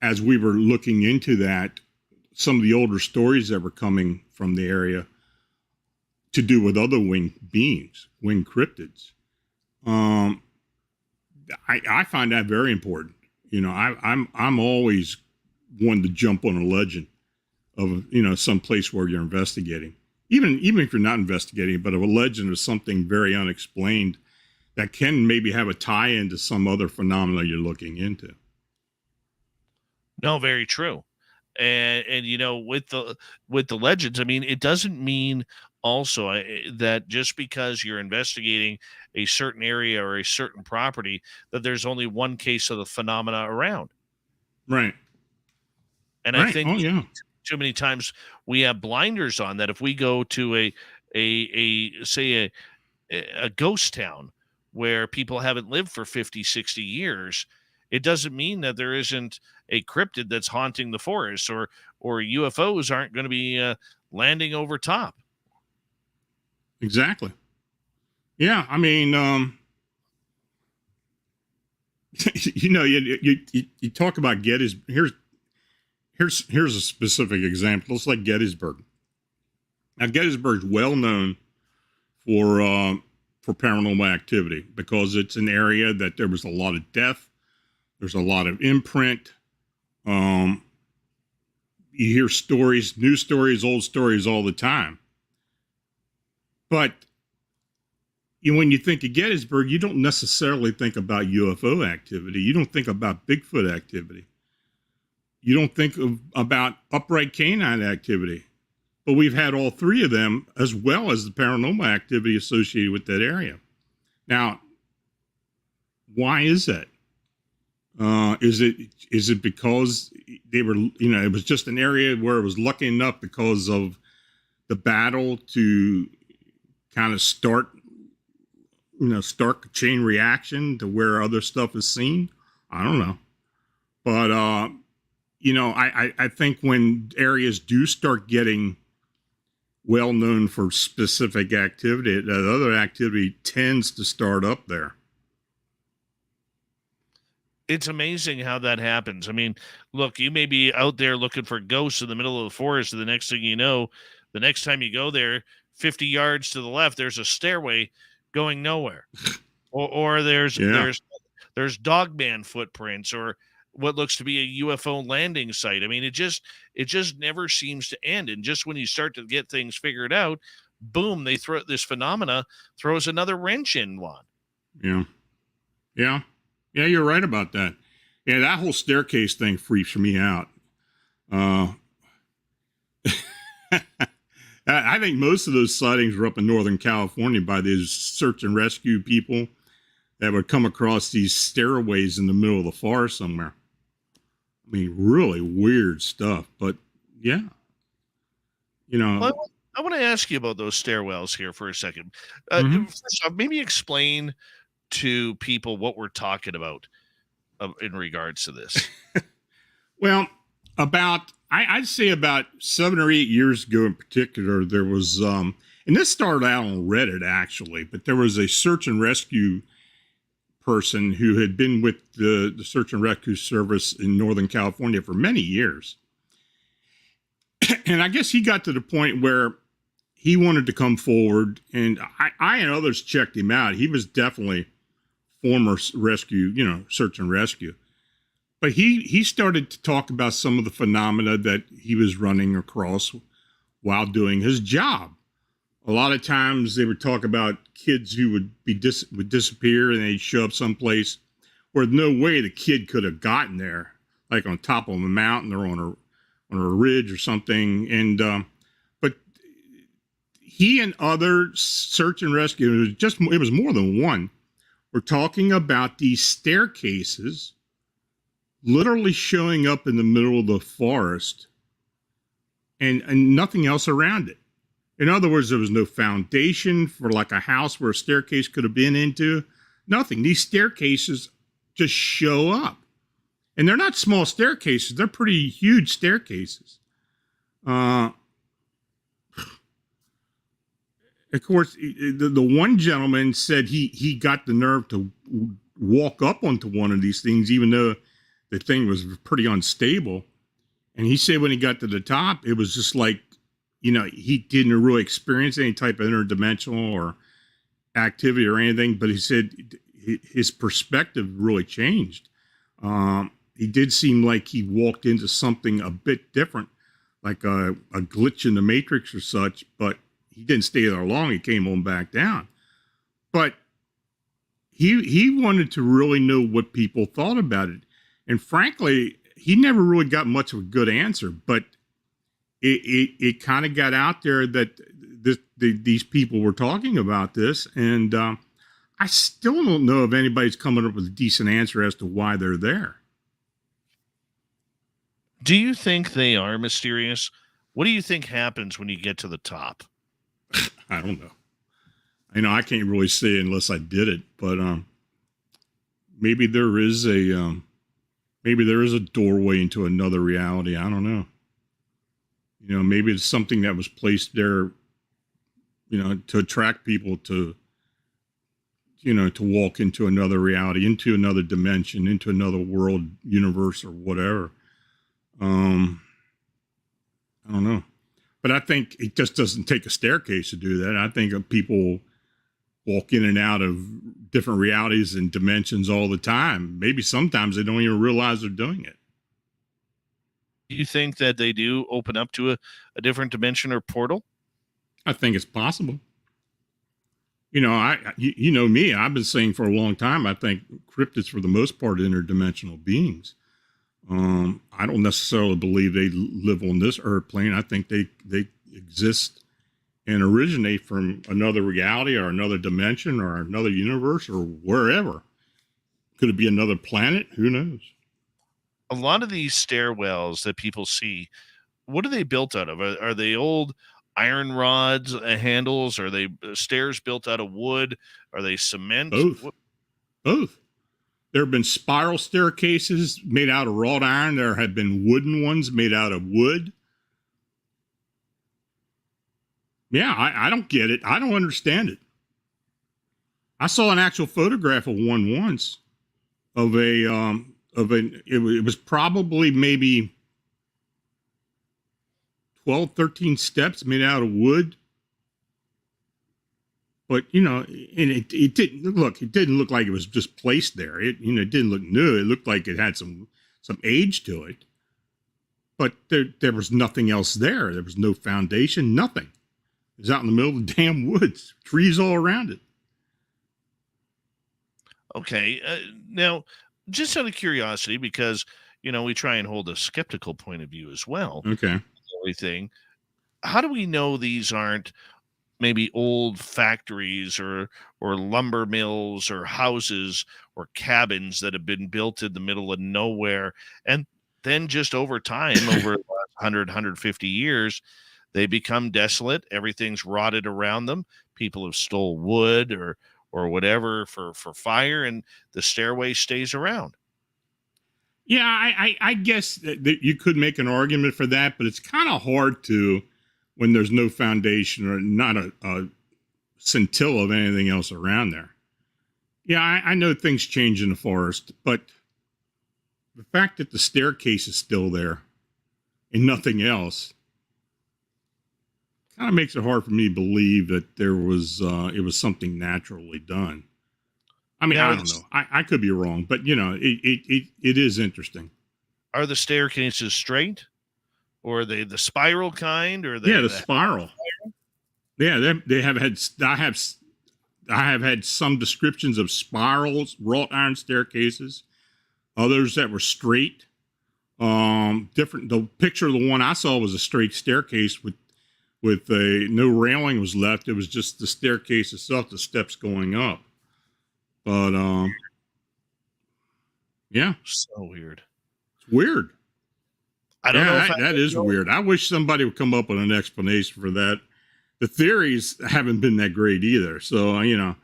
as we were looking into that, some of the older stories that were coming from the area to do with other winged beings, winged cryptids. I find that very important. I'm always one to jump on a legend of, some place where you're investigating. Even if you're not investigating, but of a legend of something very unexplained that can maybe have a tie-in to some other phenomena you're looking into. No, very true. And you know, with the legends, I mean, it doesn't mean also that just because you're investigating a certain area or a certain property that there's only one case of the phenomena around. Right. And I Right. think Oh yeah. too many times we have blinders on that. If we go to a say a ghost town where people haven't lived for 50, 60 years, it doesn't mean that there isn't a cryptid that's haunting the forest, or UFOs aren't going to be landing over top. Exactly. Yeah. I mean, you know, you talk about Gettysburg. Here's a specific example. It's like Gettysburg. Now, Gettysburg is well known for paranormal activity because it's an area that there was a lot of death. There's a lot of imprint. You hear stories, new stories, old stories all the time. But when you think of Gettysburg, you don't necessarily think about UFO activity. You don't think about Bigfoot activity. You don't think about upright canine activity. But we've had all three of them, as well as the paranormal activity associated with that area. Now, why is that? Is it because they were, you know, it was just an area where it was lucky enough because of the battle to kind of start a chain reaction to where other stuff is seen? I don't know. But, you know, I think when areas do start getting well known for specific activity, that other activity tends to start up there. It's amazing how that happens. I mean, look, you may be out there looking for ghosts in the middle of the forest, and the next thing you know, the next time you go there, 50 yards to the left, there's a stairway going nowhere. or there's dogman footprints, or what looks to be a UFO landing site. I mean, it just never seems to end. And just when you start to get things figured out, boom, they throw this phenomena, throws another wrench in one. Yeah. Yeah. Yeah, you're right about that. Yeah, that whole staircase thing freaks me out. I think most of those sightings were up in Northern California by these search and rescue people that would come across these stairways in the middle of the forest somewhere. I mean, really weird stuff, but yeah, you know. Well, I want to ask you about those stairwells here for a second. First off, maybe explain to people what we're talking about in regards to this. Well, I'd say about 7 or 8 years ago in particular, there was, and this started out on Reddit actually, but there was a search and rescue person who had been with the search and rescue service in Northern California for many years. And I guess he got to the point where he wanted to come forward, and I and others checked him out. He was definitely former rescue, you know, search and rescue. But he started to talk about some of the phenomena that he was running across while doing his job. A lot of times they would talk about kids who would disappear, and they'd show up someplace where no way the kid could have gotten there, like on top of a mountain or on a ridge or something. And but he and other search and rescue, it was more than one, were talking about these staircases literally showing up in the middle of the forest and nothing else around it. In other words, there was no foundation for like a house where a staircase could have been into. Nothing. These staircases just show up. And they're not small staircases. They're pretty huge staircases. Of course, the one gentleman said he got the nerve to walk up onto one of these things, even though the thing was pretty unstable. And he said when he got to the top, it was just like, you know, he didn't really experience any type of interdimensional or activity or anything, but he said his perspective really changed. He did seem like he walked into something a bit different, like a glitch in the matrix or such, but he didn't stay there long. He came on back down. But he wanted to really know what people thought about it. And frankly, he never really got much of a good answer, but it kind of got out there that these people were talking about this, and I still don't know if anybody's coming up with a decent answer as to why they're there. Do you think they are mysterious? What do you think happens when you get to the top? I don't know. I can't really say unless I did it, but maybe there is a doorway into another reality. I don't know. Maybe it's something that was placed there, to attract people to walk into another reality, into another dimension, into another world, universe, or whatever. I don't know. But I think it just doesn't take a staircase to do that. I think people walk in and out of different realities and dimensions all the time. Maybe sometimes they don't even realize they're doing it. Do you think that they do open up to a different dimension or portal? I think it's possible. You know me, I've been saying for a long time, I think cryptids, for the most part, are interdimensional beings. I don't necessarily believe they live on this earth plane. I think they exist and originate from another reality or another dimension or another universe or wherever. Could it be another planet? Who knows? A lot of these stairwells that people see, what are they built out of? Are they old iron rods, handles? Are they stairs built out of wood? Are they cement? Both. There have been spiral staircases made out of wrought iron. There have been wooden ones made out of wood. Yeah, I don't get it. I don't understand it. I saw an actual photograph of one once it was probably maybe 12, 13 steps made out of wood. But, and it didn't look like it was just placed there. It didn't look new. It looked like it had some age to it. But there was nothing else there. There was no foundation, nothing. It was out in the middle of the damn woods, trees all around it. Okay. Now, just out of curiosity, because, we try and hold a skeptical point of view as well. Okay. Everything. How do we know these aren't maybe old factories or lumber mills or houses or cabins that have been built in the middle of nowhere? And then just over time, over the last 100, 150 years, they become desolate. Everything's rotted around them. People have stole wood or whatever for fire, and the stairway stays around. Yeah, I guess that you could make an argument for that, but it's kind of hard to when there's no foundation or not a scintilla of anything else around there. Yeah, I know things change in the forest, but the fact that the staircase is still there and nothing else kind of makes it hard for me to believe that it was something naturally done. I mean, I don't know. I could be wrong, but it is interesting. Are the staircases straight, or are they the spiral kind, or are they the spiral? Yeah, they have had. I have had some descriptions of spirals, wrought iron staircases. Others that were straight. Different. The picture of the one I saw was a straight staircase with no railing was left. It was just the staircase itself, the steps going up. But yeah, so weird. It's weird. I don't know. That is weird. I wish somebody would come up with an explanation for that. The theories haven't been that great either. So the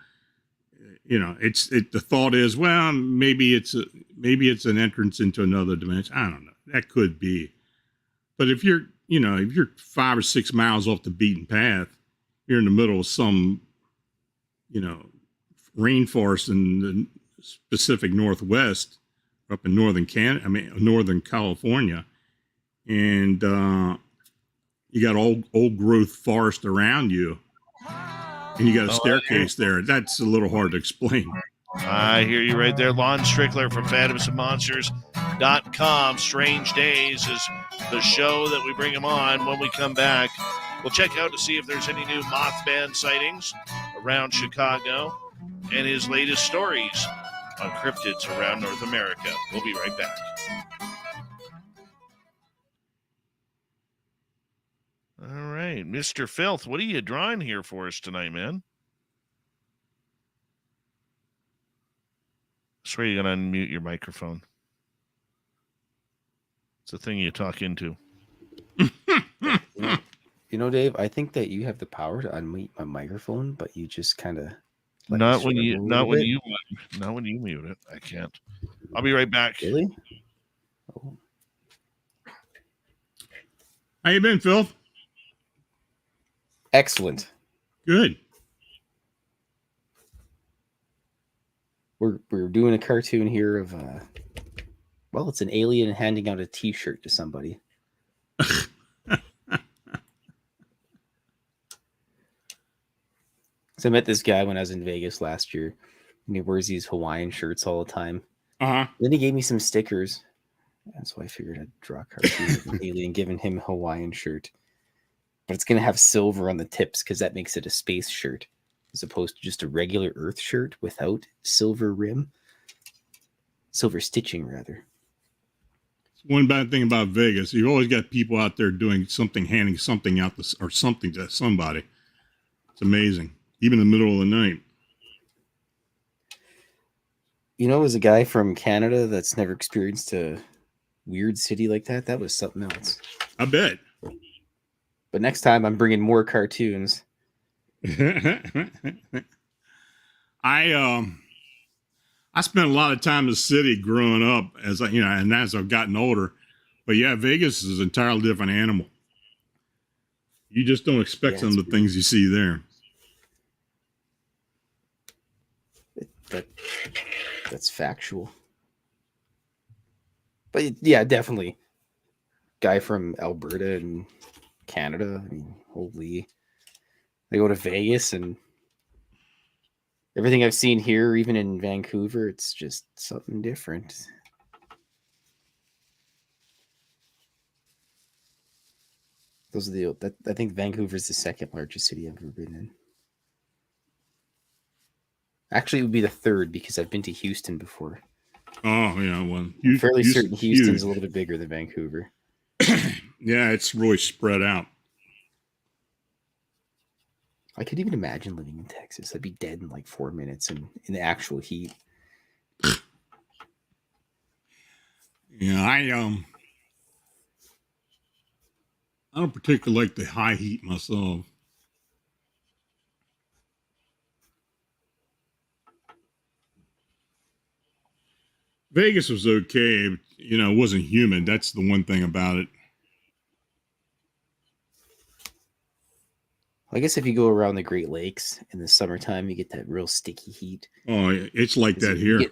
thought is, well, maybe it's an entrance into another dimension. I don't know. That could be. But if you're 5 or 6 miles off the beaten path, you're in the middle of some, rainforest in the Pacific Northwest, up in northern California, and you got old growth forest around you, and you got a staircase there. That's a little hard to explain. I hear you right there. Lon Strickler from phantomsandmonsters.com. Strange Days is the show that we bring him on. When we come back, we'll check out to see if there's any new Mothman sightings around Chicago and his latest stories on cryptids around North America. We'll be right back. right, Mr. Filth, what are you drawing here for us tonight, man? I swear you're gonna unmute your microphone. It's the thing you talk into. You know, Dave, I think that you have the power to unmute my microphone, but you just kind of Not when you mute it. I can't. I'll be right back. Really? Oh. How you been, Phil? Excellent. Good. We're doing a cartoon here of well, it's an alien handing out a T-shirt to somebody. So I met this guy when I was in Vegas last year, and he wears these Hawaiian shirts all the time. Uh-huh. Then he gave me some stickers, and so I figured I'd draw a cartoon of an alien giving him a Hawaiian shirt. But it's going to have silver on the tips because that makes it a space shirt, as opposed to just a regular Earth shirt without silver rim. Silver stitching, rather. One bad thing about Vegas, you've always got people out there doing something, handing something out or something to somebody. It's amazing. Even in the middle of the night. You know, as a guy from Canada that's never experienced a weird city like that, that was something else. I bet. But next time I'm bringing more cartoons. I spent a lot of time in the city growing up and as I've gotten older. But yeah, Vegas is an entirely different animal. You just don't expect some of the things you see there. That's factual. But yeah, definitely. Guy from Alberta and Canada. I mean, holy. They go to Vegas and everything I've seen here, even in Vancouver, it's just something different. Those are I think Vancouver's the second largest city I've ever been in. Actually, it would be the third because I've been to Houston before. Oh, yeah. Well, I'm fairly certain Houston's a little bit bigger than Vancouver. Yeah, it's really spread out. I could even imagine living in Texas. I'd be dead in like 4 minutes in the actual heat. Yeah, I don't particularly like the high heat myself. Vegas was okay. It wasn't humid. That's the one thing about it. I guess if you go around the Great Lakes in the summertime, you get that real sticky heat. Oh, it's like that here.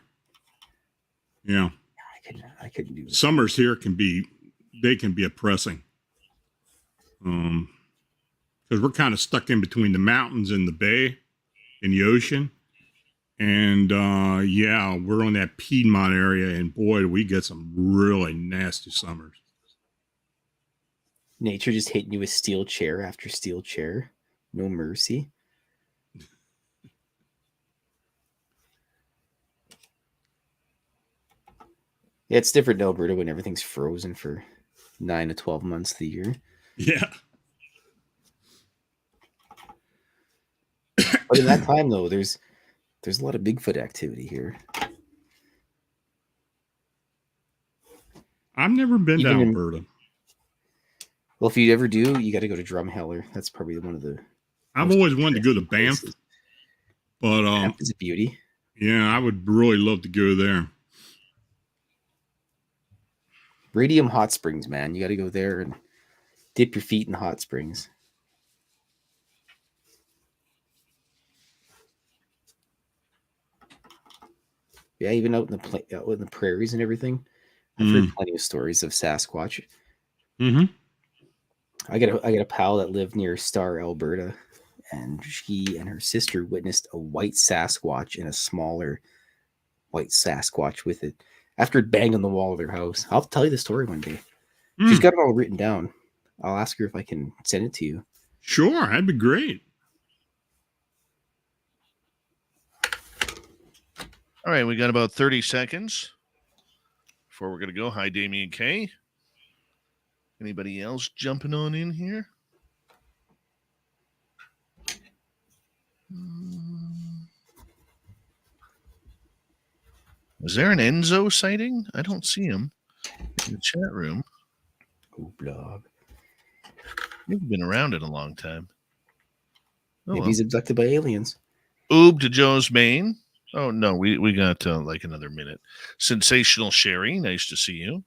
Yeah. I couldn't do it. Summers here can be oppressing. Because we're kind of stuck in between the mountains and the bay and the ocean. And yeah, we're on that Piedmont area, and boy, do we get some really nasty summers. Nature just hitting you with steel chair after steel chair. No mercy. Yeah, it's different in Alberta when everything's frozen for 9 to 12 months of the year. Yeah. But in that time, though, there's a lot of Bigfoot activity here. I've never been to Alberta. Well, if you ever do, you got to go to Drumheller. That's probably one of the. I've always wanted to go to Banff, but Banff is a beauty. Yeah, I would really love to go there. Radium Hot Springs, man. You got to go there and dip your feet in hot springs. Yeah, even out in the prairies and everything. I've heard plenty of stories of Sasquatch. Mm-hmm. I got a pal that lived near Star, Alberta, and she and her sister witnessed a white Sasquatch and a smaller white Sasquatch with it after it banged on the wall of their house. I'll tell you the story one day. She's got it all written down. I'll ask her if I can send it to you. Sure, that'd be great. All right, we got about 30 seconds before we're going to go. Hi, Damien K. Anybody else jumping on in here? Is there an Enzo sighting? I don't see him in the chat room. Oh, blog. You've been around it a long time. Oh, Maybe well. he's abducted by aliens. Oob to Joe's Maine. Oh, no, we got like another minute. Sensational Sherry, nice to see you.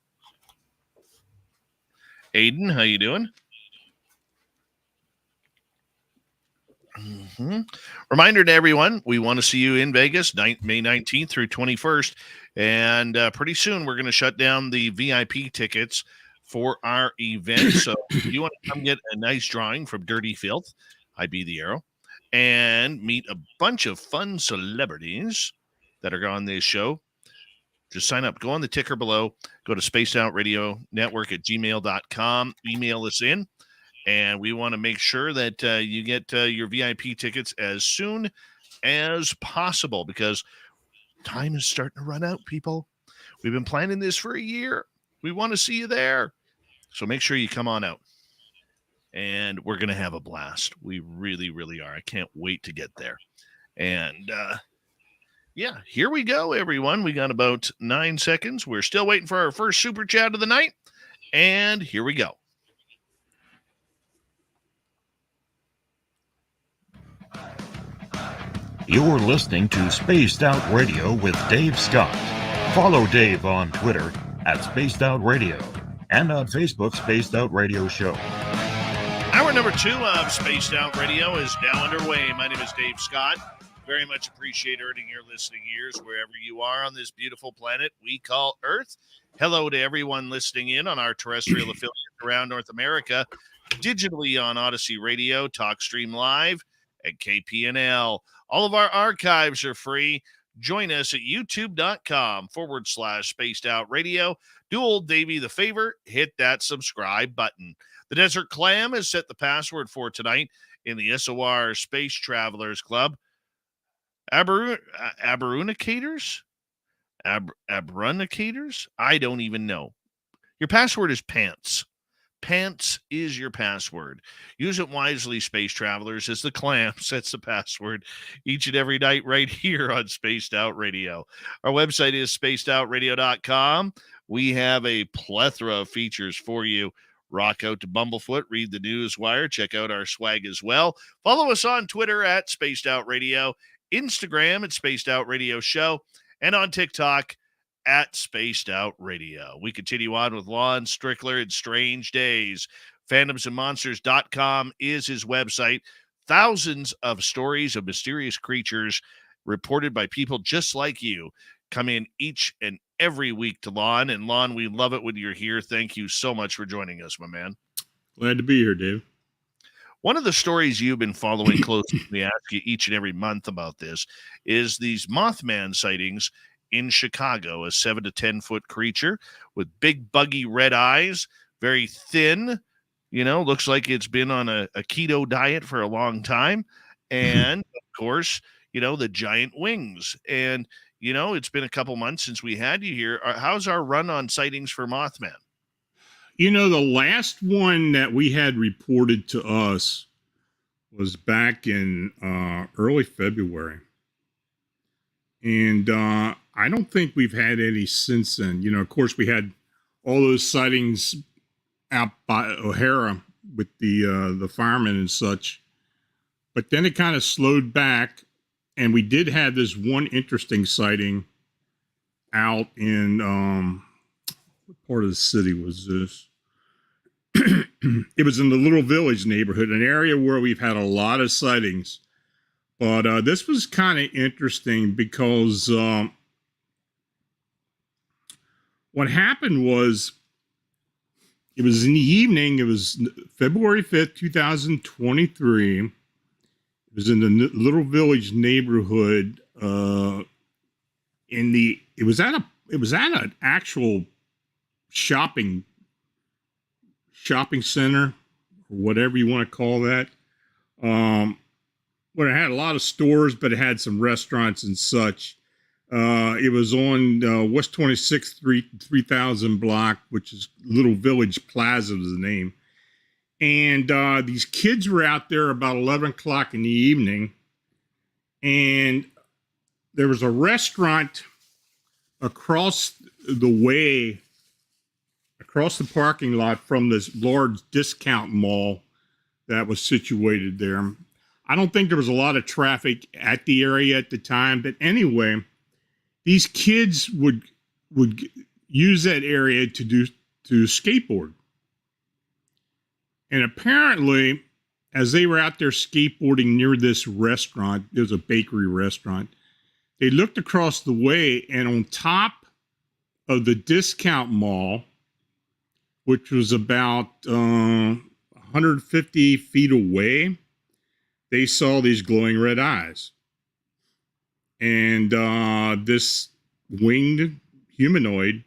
Aiden, how you doing? Mm-hmm. Reminder to everyone, we want to see you in Vegas, May 19th through 21st. And pretty soon we're going to shut down the VIP tickets for our event. So if you want to come get a nice drawing from Dirty Filth, I'd be the arrow, and meet a bunch of fun celebrities that are on this show, just sign up. Go on the ticker below. Go to spacedoutradio.network@gmail.com. Email us in. And we want to make sure that you get your VIP tickets as soon as possible, because time is starting to run out, people. We've been planning this for a year. We want to see you there. So make sure you come on out. And we're going to have a blast. We really, really are. I can't wait to get there. And yeah, here we go, everyone. We got about 9 seconds. We're still waiting for our first super chat of the night. And here we go. You're listening to Spaced Out Radio with Dave Scott. Follow Dave on Twitter @Spaced Out Radio and on Facebook, Spaced Out Radio Show. Hour number 2 of Spaced Out Radio is now underway. My name is Dave Scott. Very much appreciate earning your listening ears wherever you are on this beautiful planet we call Earth. Hello to everyone listening in on our terrestrial affiliates around North America, digitally on Odyssey Radio, TalkStream Live, and KPNL. All of our archives are free. Join us at youtube.com/Spaced Out Radio. Do old Davey the favor, hit that subscribe button. The Desert Clam has set the password for tonight in the SOR Space Travelers Club. Aberunicators? Abrunicators? I don't even know. Your password is pants. Pants is your password. Use it wisely, space travelers, as the clam sets the password each and every night right here on Spaced Out Radio. Our website is spacedoutradio.com. We have a plethora of features for you. Rock out to Bumblefoot, read the news wire, check out our swag as well. Follow us on Twitter @SpacedOutRadio, Instagram @SpacedOutRadioShow, and on TikTok @SpacedOutRadio. We continue on with Lon Strickler and Strange Days. Phantomsandmonsters.com is his website. Thousands of stories of mysterious creatures reported by people just like you come in each and every week to Lon. And Lon, we love it when you're here. Thank you so much for joining us, my man. Glad to be here, Dave. One of the stories you've been following closely, we ask you each and every month about this, is these Mothman sightings in Chicago, a 7 to 10 foot creature with big buggy red eyes, very thin, looks like it's been on a keto diet for a long time. And of course, the giant wings. And, it's been a couple months since we had you here. How's our run on sightings for Mothman? The last one that we had reported to us was back in early February. And I don't think we've had any since then. Of course, we had all those sightings out by O'Hara with the firemen and such. But then it kind of slowed back. And we did have this one interesting sighting out in, what part of the city was this? It was in the Little Village neighborhood, an area where we've had a lot of sightings. But this was kind of interesting because what happened was, it was in the evening. It was February 5th, 2023. It was in the Little Village neighborhood. It was at an actual shopping center, or whatever you want to call that. Where it had a lot of stores, but it had some restaurants and such. It was on West 26th Street, 3000 block, which is Little Village Plaza is the name. And these kids were out there about 11 o'clock in the evening. And there was a restaurant across the way, across the parking lot from this large discount mall that was situated there. I don't think there was a lot of traffic at the area at the time, but anyway, these kids would use that area to skateboard. And apparently, as they were out there skateboarding near this restaurant, there was a bakery restaurant, they looked across the way, and on top of the discount mall, which was about 150 feet away, they saw these glowing red eyes. And this winged humanoid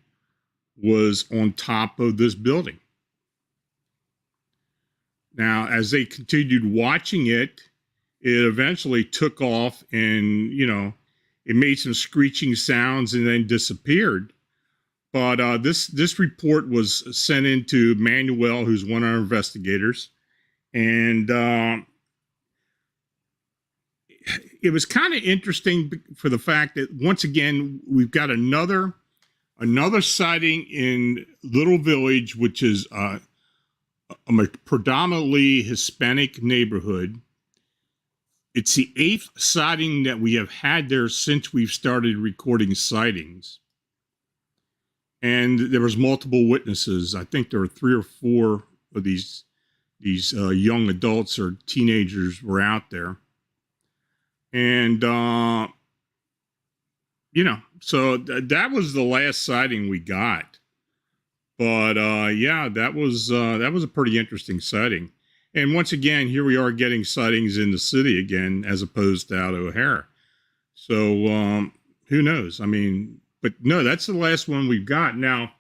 was on top of this building. Now, as they continued watching it, it eventually took off and, it made some screeching sounds and then disappeared. But this report was sent in to Manuel, who's one of our investigators. And it was kind of interesting for the fact that, once again, we've got another sighting in Little Village, which is a predominantly Hispanic neighborhood. It's the 8th sighting that we have had there since we've started recording sightings. And there was multiple witnesses. I think there were 3 or 4 of these young adults or teenagers were out there. And, so that was the last sighting we got. But, that was a pretty interesting sighting. And once again, here we are getting sightings in the city again, as opposed to out of O'Hara. So, who knows? I mean, but no, that's the last one we've got. Now,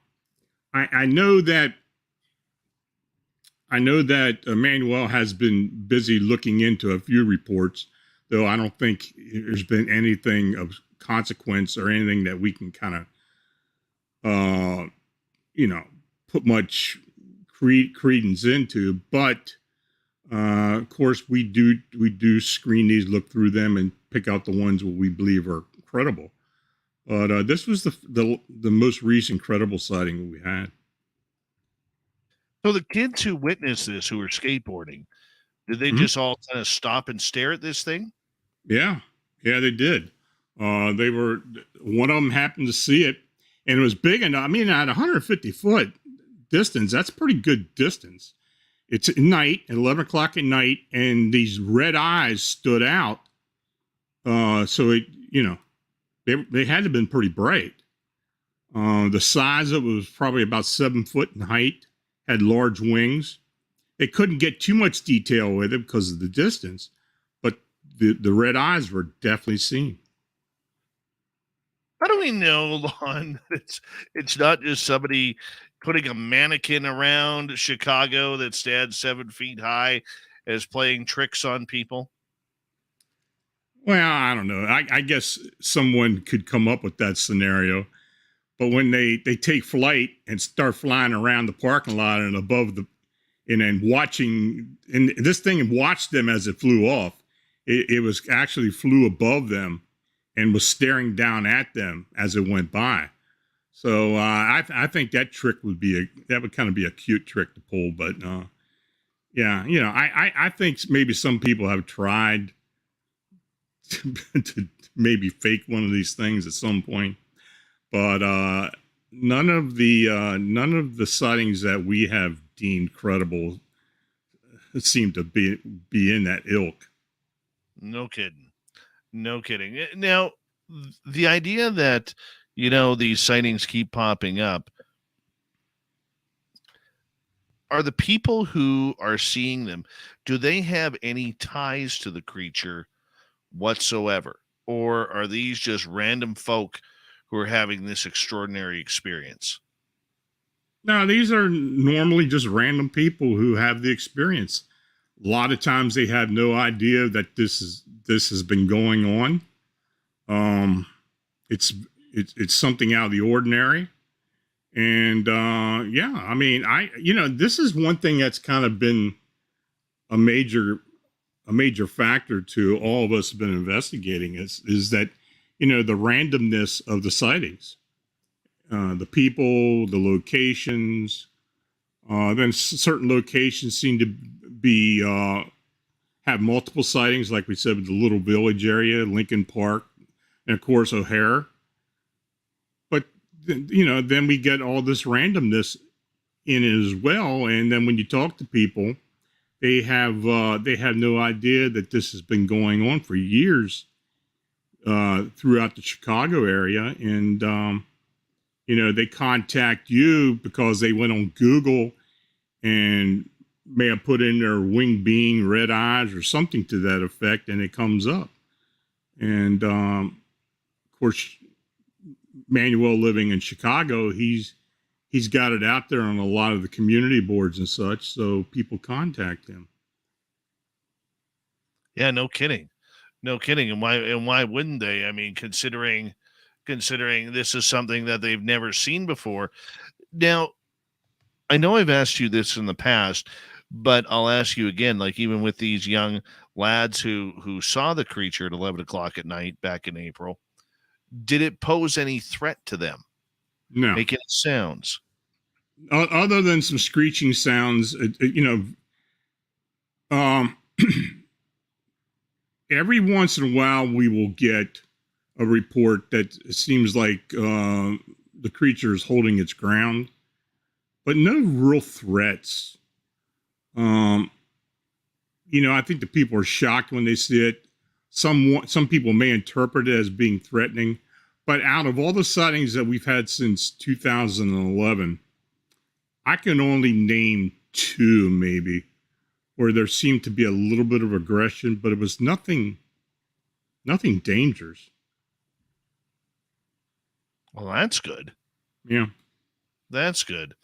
I know that Emmanuel has been busy looking into a few reports, though I don't think there's been anything of consequence or anything that we can kind of, put much credence into. But of course, we do screen these, look through them, and pick out the ones what we believe are credible. But this was the most recent credible sighting we had. So the kids who witnessed this, who were skateboarding, did they just all kind of stop and stare at this thing? Yeah, they did. One of them happened to see it, and it was big enough. I mean, at 150 foot distance, that's pretty good distance. It's at night, at 11 o'clock at night, and these red eyes stood out. So it, they had to have been pretty bright. The size of it was probably about 7 foot in height, had large wings. They couldn't get too much detail with it because of the distance, but the red eyes were definitely seen. How do we know, Lon, it's not just somebody putting a mannequin around Chicago that stands 7 feet high as playing tricks on people? Well, I don't know. I guess someone could come up with that scenario. But when they take flight and start flying around the parking lot and above and then watching, and this thing watched them as it flew off, it was actually flew above them and was staring down at them as it went by. So I think that trick would kind of be a cute trick to pull. But I think maybe some people have tried to maybe fake one of these things at some point. But none of the sightings that we have deemed credible seem to be in that ilk. No kidding. Now, the idea that, these sightings keep popping up, are the people who are seeing them, do they have any ties to the creature whatsoever? Or are these just random folk who are having this extraordinary experience? No, these are normally just random people who have the experience. A lot of times they have no idea that this has been going on. It's something out of the ordinary. And this is one thing that's kind of been a major factor to all of us have been investigating is that, the randomness of the sightings. the people, the locations. Then certain locations seem to be have multiple sightings, like we said, with the Little Village area, Lincoln Park, and of course O'Hare. But then we get all this randomness in it as well. And then when you talk to people, they have no idea that this has been going on for years throughout the Chicago area. And they contact you because they went on Google and may have put in their winged being, red eyes, or something to that effect, and it comes up. And of course, Manuel, living in Chicago, he's got it out there on a lot of the community boards and such, so people contact him. Yeah, no kidding. And why wouldn't they? I mean, considering this is something that they've never seen before. Now, I know I've asked you this in the past, but I'll ask you again, like even with these young lads who saw the creature at 11 o'clock at night back in April, did it pose any threat to them? No. Make any sounds? Other than some screeching sounds, every once in a while we will get a report that it seems like the creature is holding its ground, but no real threats. I think the people are shocked when they see it. Some people may interpret it as being threatening, but out of all the sightings that we've had since 2011, I can only name 2 maybe where there seemed to be a little bit of aggression, but it was nothing dangerous. Well, that's good. Yeah. That's good.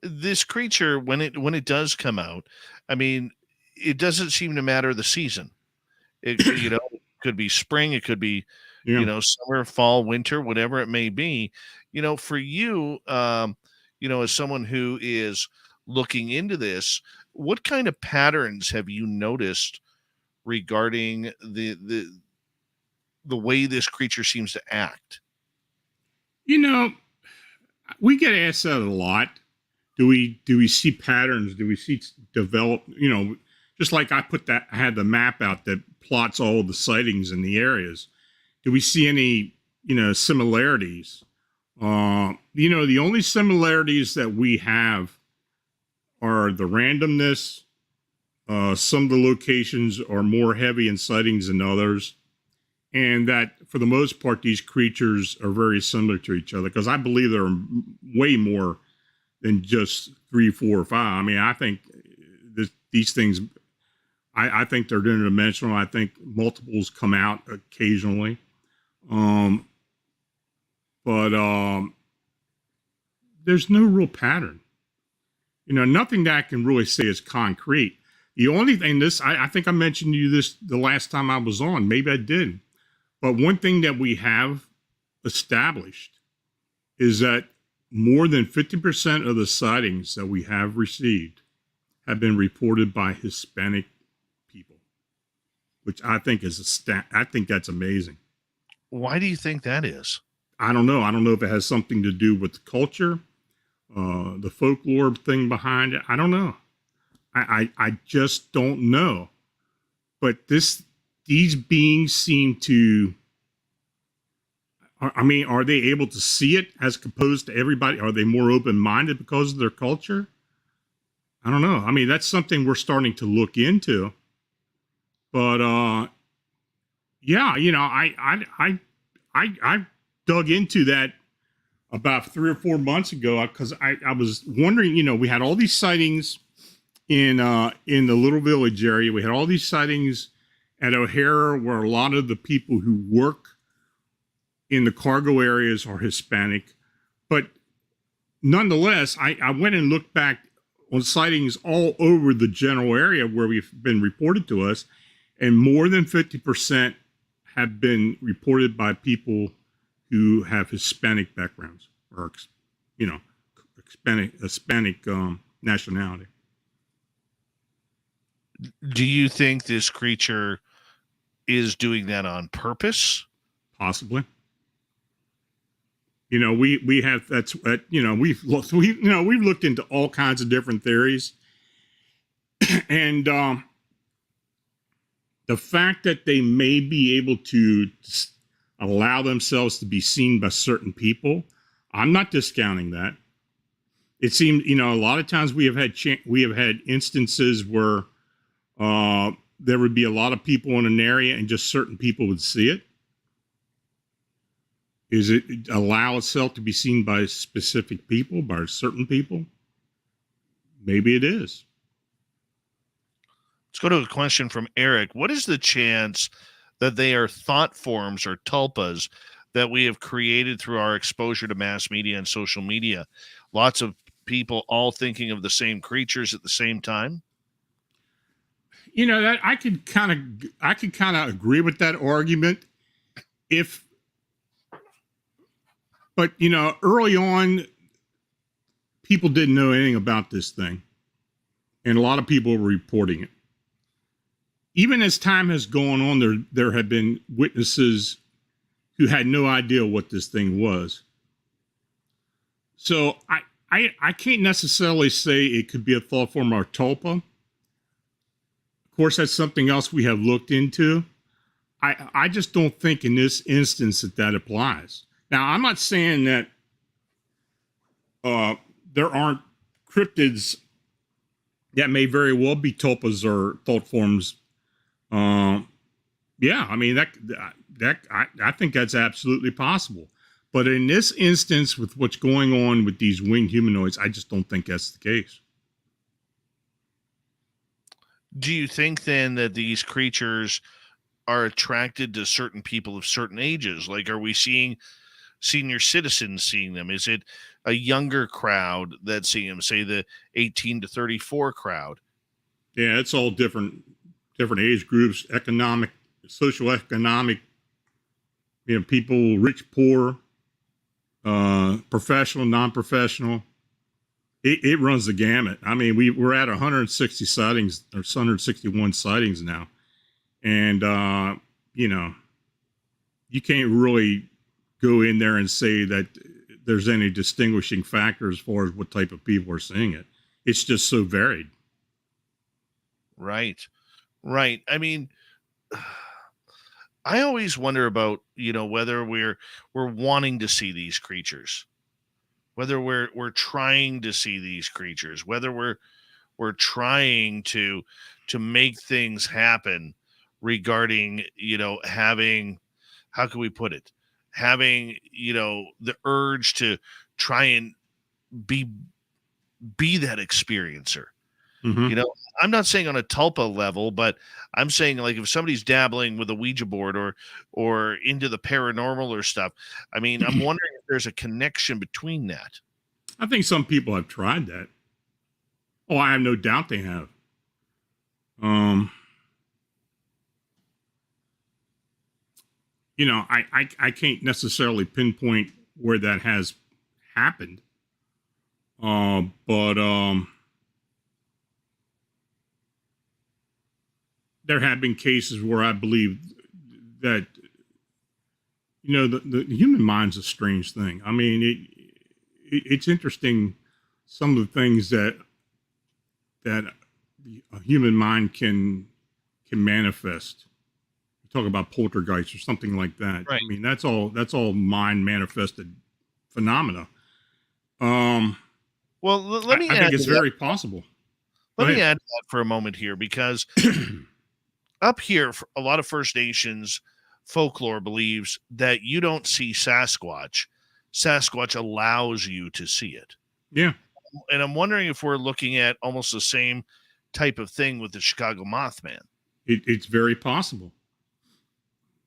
This creature, when it does come out, I mean, it doesn't seem to matter the season. It it could be spring, it could be summer, fall, winter, whatever it may be. For you, as someone who is looking into this, what kind of patterns have you noticed regarding the way this creature seems to act? We get asked that a lot. Do we see patterns? Do we see develop? Just like I had the map out that plots all the sightings in the areas. Do we see any similarities? The only similarities that we have are the randomness. Some of the locations are more heavy in sightings than others. And that, for the most part, these creatures are very similar to each other, because I believe there are way more than just 3, 4, or 5. I mean, I think these things, I think they're interdimensional. I think multiples come out occasionally. But there's no real pattern. Nothing that I can really say is concrete. The only thing, I think I mentioned to you this the last time I was on. Maybe I did. But one thing that we have established is that more than 50% of the sightings that we have received have been reported by Hispanic people, which I think is I think that's amazing. Why do you think that is? I don't know. I don't know if it has something to do with the culture, the folklore thing behind it. I don't know. I just don't know. But these beings seem to, are they able to see it as opposed to everybody? Are they more open-minded because of their culture? I don't know. I mean, that's something we're starting to look into. But, yeah, I dug into that about 3 or 4 months ago because I was wondering, we had all these sightings in the Little Village area. We had all these sightings at O'Hare, where a lot of the people who work in the cargo areas are Hispanic. But nonetheless, I went and looked back on sightings all over the general area where we've been reported to us, and more than 50% have been reported by people who have Hispanic backgrounds or, Hispanic nationality. Do you think this creature is doing that on purpose? Possibly. You know, we have that's you know we've looked into all kinds of different theories, and the fact that they may be able to allow themselves to be seen by certain people, I'm not discounting that. It seemed, you know, a lot of times we have had instances where there would be a lot of people in an area and just certain people would see it. Is it allow itself to be seen by specific people, by certain people? Maybe it is. Let's go to a question from Eric. What is the chance that they are thought forms or tulpas that we have created through our exposure to mass media and social media? Lots of people all thinking of the same creatures at the same time. You know, that I could kind of agree with that argument but you know, early on people didn't know anything about this thing, and a lot of people were reporting it. Even as time has gone on, there have been witnesses who had no idea what this thing was. So I can't necessarily say it could be a thought form or tulpa. Of course, that's something else we have looked into. I just don't think in this instance that applies. Now, I'm not saying that there aren't cryptids that may very well be tulpas or thought forms. Yeah, I mean I think that's absolutely possible. But in this instance, with what's going on with these winged humanoids, I just don't think that's the case. Do you think then that these creatures are attracted to certain people of certain ages? Like, are we seeing senior citizens seeing them? Is it a younger crowd that's seeing them, say the 18 to 34 crowd? Yeah, it's all different age groups, socioeconomic, you know, people, rich, poor, professional, non-professional. It runs the gamut. I mean, we're at 160 sightings or 161 sightings now. And, you know, you can't really go in there and say that there's any distinguishing factor as far as what type of people are seeing it. It's just so varied. Right. I mean, I always wonder about, you know, whether we're wanting to see these creatures, whether we're trying to see these creatures, whether we're trying to make things happen regarding, you know, having, how can we put it? Having, you know, the urge to try and be that experiencer. Mm-hmm. You know, I'm not saying on a tulpa level, but I'm saying like if somebody's dabbling with a Ouija board or into the paranormal or stuff, I mean, I'm wondering if there's a connection between that. I think some people have tried that. Oh, I have no doubt they have. You know, I can't necessarily pinpoint where that has happened. But there have been cases where I believe that, you know, the human mind's a strange thing. I mean, it's interesting, some of the things that a human mind can manifest. Talk about poltergeist or something like that. Right. I mean, that's all mind manifested phenomena. Well, let me I think it's very possible. Let me add to that for a moment here, because up here, a lot of First Nations folklore believes that you don't see Sasquatch. Sasquatch allows you to see it. Yeah. And I'm wondering if we're looking at almost the same type of thing with the Chicago Mothman. It's very possible.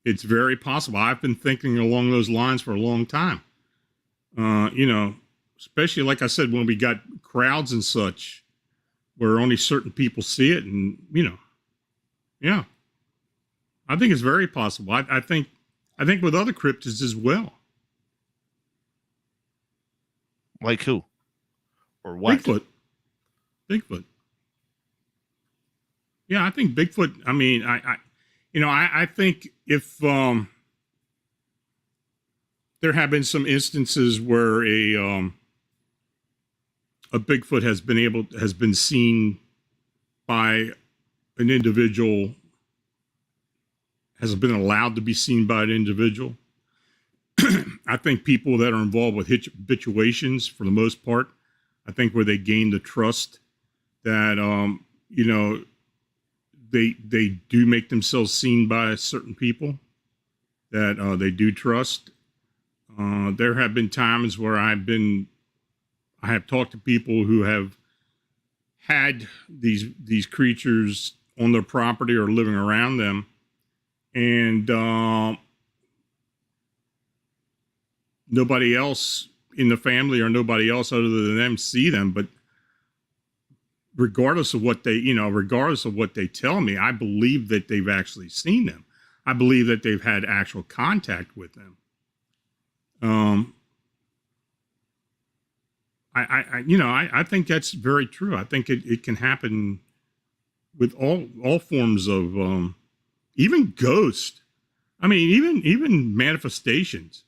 It's very possible. I've been thinking along those lines for a long time. You know, especially like I said, when we got crowds and such, where only certain people see it, and you know, yeah, I think it's very possible. I think with other cryptids as well. Like who? Or what? Bigfoot. Yeah, I think Bigfoot. I mean, I think if there have been some instances where a Bigfoot has been seen by an individual, has been allowed to be seen by an individual. I think people that are involved with habituations, for the most part, I think where they gain the trust that, they do make themselves seen by certain people that they do trust. There have been times where I have talked to people who have had these creatures on their property or living around them, and nobody else in the family or nobody else other than them see them. But regardless of what they tell me, I believe that they've actually seen them. I believe that they've had actual contact with them. I think that's very true. I think it can happen with all forms of, even ghosts. I mean, even manifestations.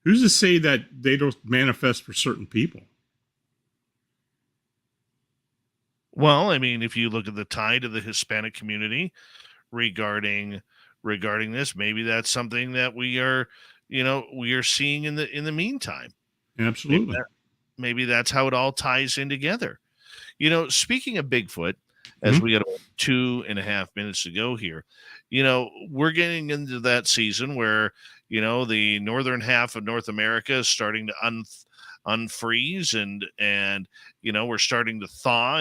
Who's to say that they don't manifest for certain people? Well, I mean, if you look at the tide of the Hispanic community regarding this, maybe that's something that we are seeing in the meantime. Absolutely. Maybe that's how it all ties in together. Speaking of Bigfoot, as we got 2.5 minutes to go here, we're getting into that season where, the northern half of North America is starting to unfreeze and we're starting to thaw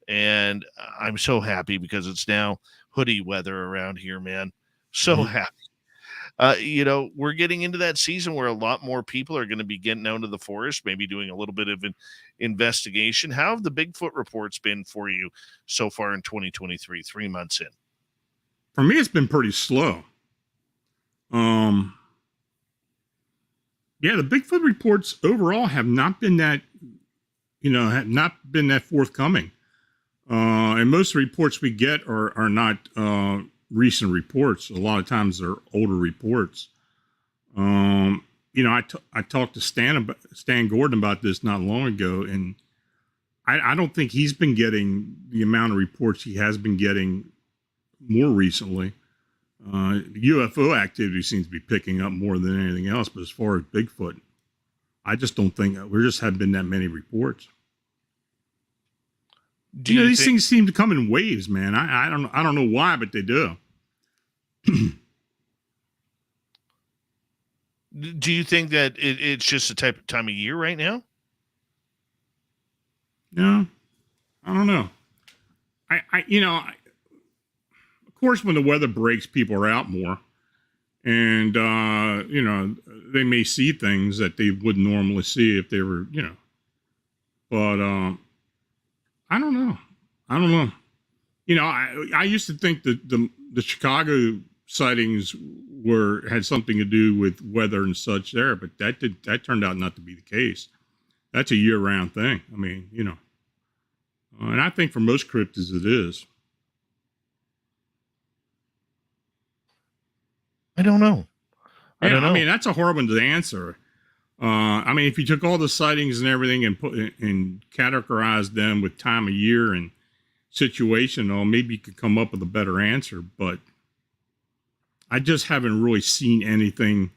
and I'm so happy because it's now hoodie weather around here, man. So happy. We're getting into that season where a lot more people are going to be getting out of the forest, maybe doing a little bit of an investigation. How have the Bigfoot reports been for you so far in 2023, 3 months in? For me, it's been pretty slow. The Bigfoot reports overall have not been that forthcoming. And most of the reports we get are not recent reports. A lot of times they're older reports. I talked to Stan Gordon about this not long ago, and I don't think he's been getting the amount of reports he has been getting more recently. UFO activity seems to be picking up more than anything else, but as far as Bigfoot, I just don't think there just haven't been that many reports. These things seem to come in waves, man. I don't know why, but they do. Do you think that it's just the type of time of year right now? No, I don't know. Of course, when the weather breaks, people are out more, and they may see things that they wouldn't normally see if they were, But I don't know. I used to think that the Chicago sightings had something to do with weather and such there, but that turned out not to be the case. That's a year-round thing. I mean, and I think for most cryptids it is. I don't know. I don't know. I mean, that's a hard one to answer. If you took all the sightings and everything and categorized them with time of year and situation, maybe you could come up with a better answer. But I just haven't really seen anything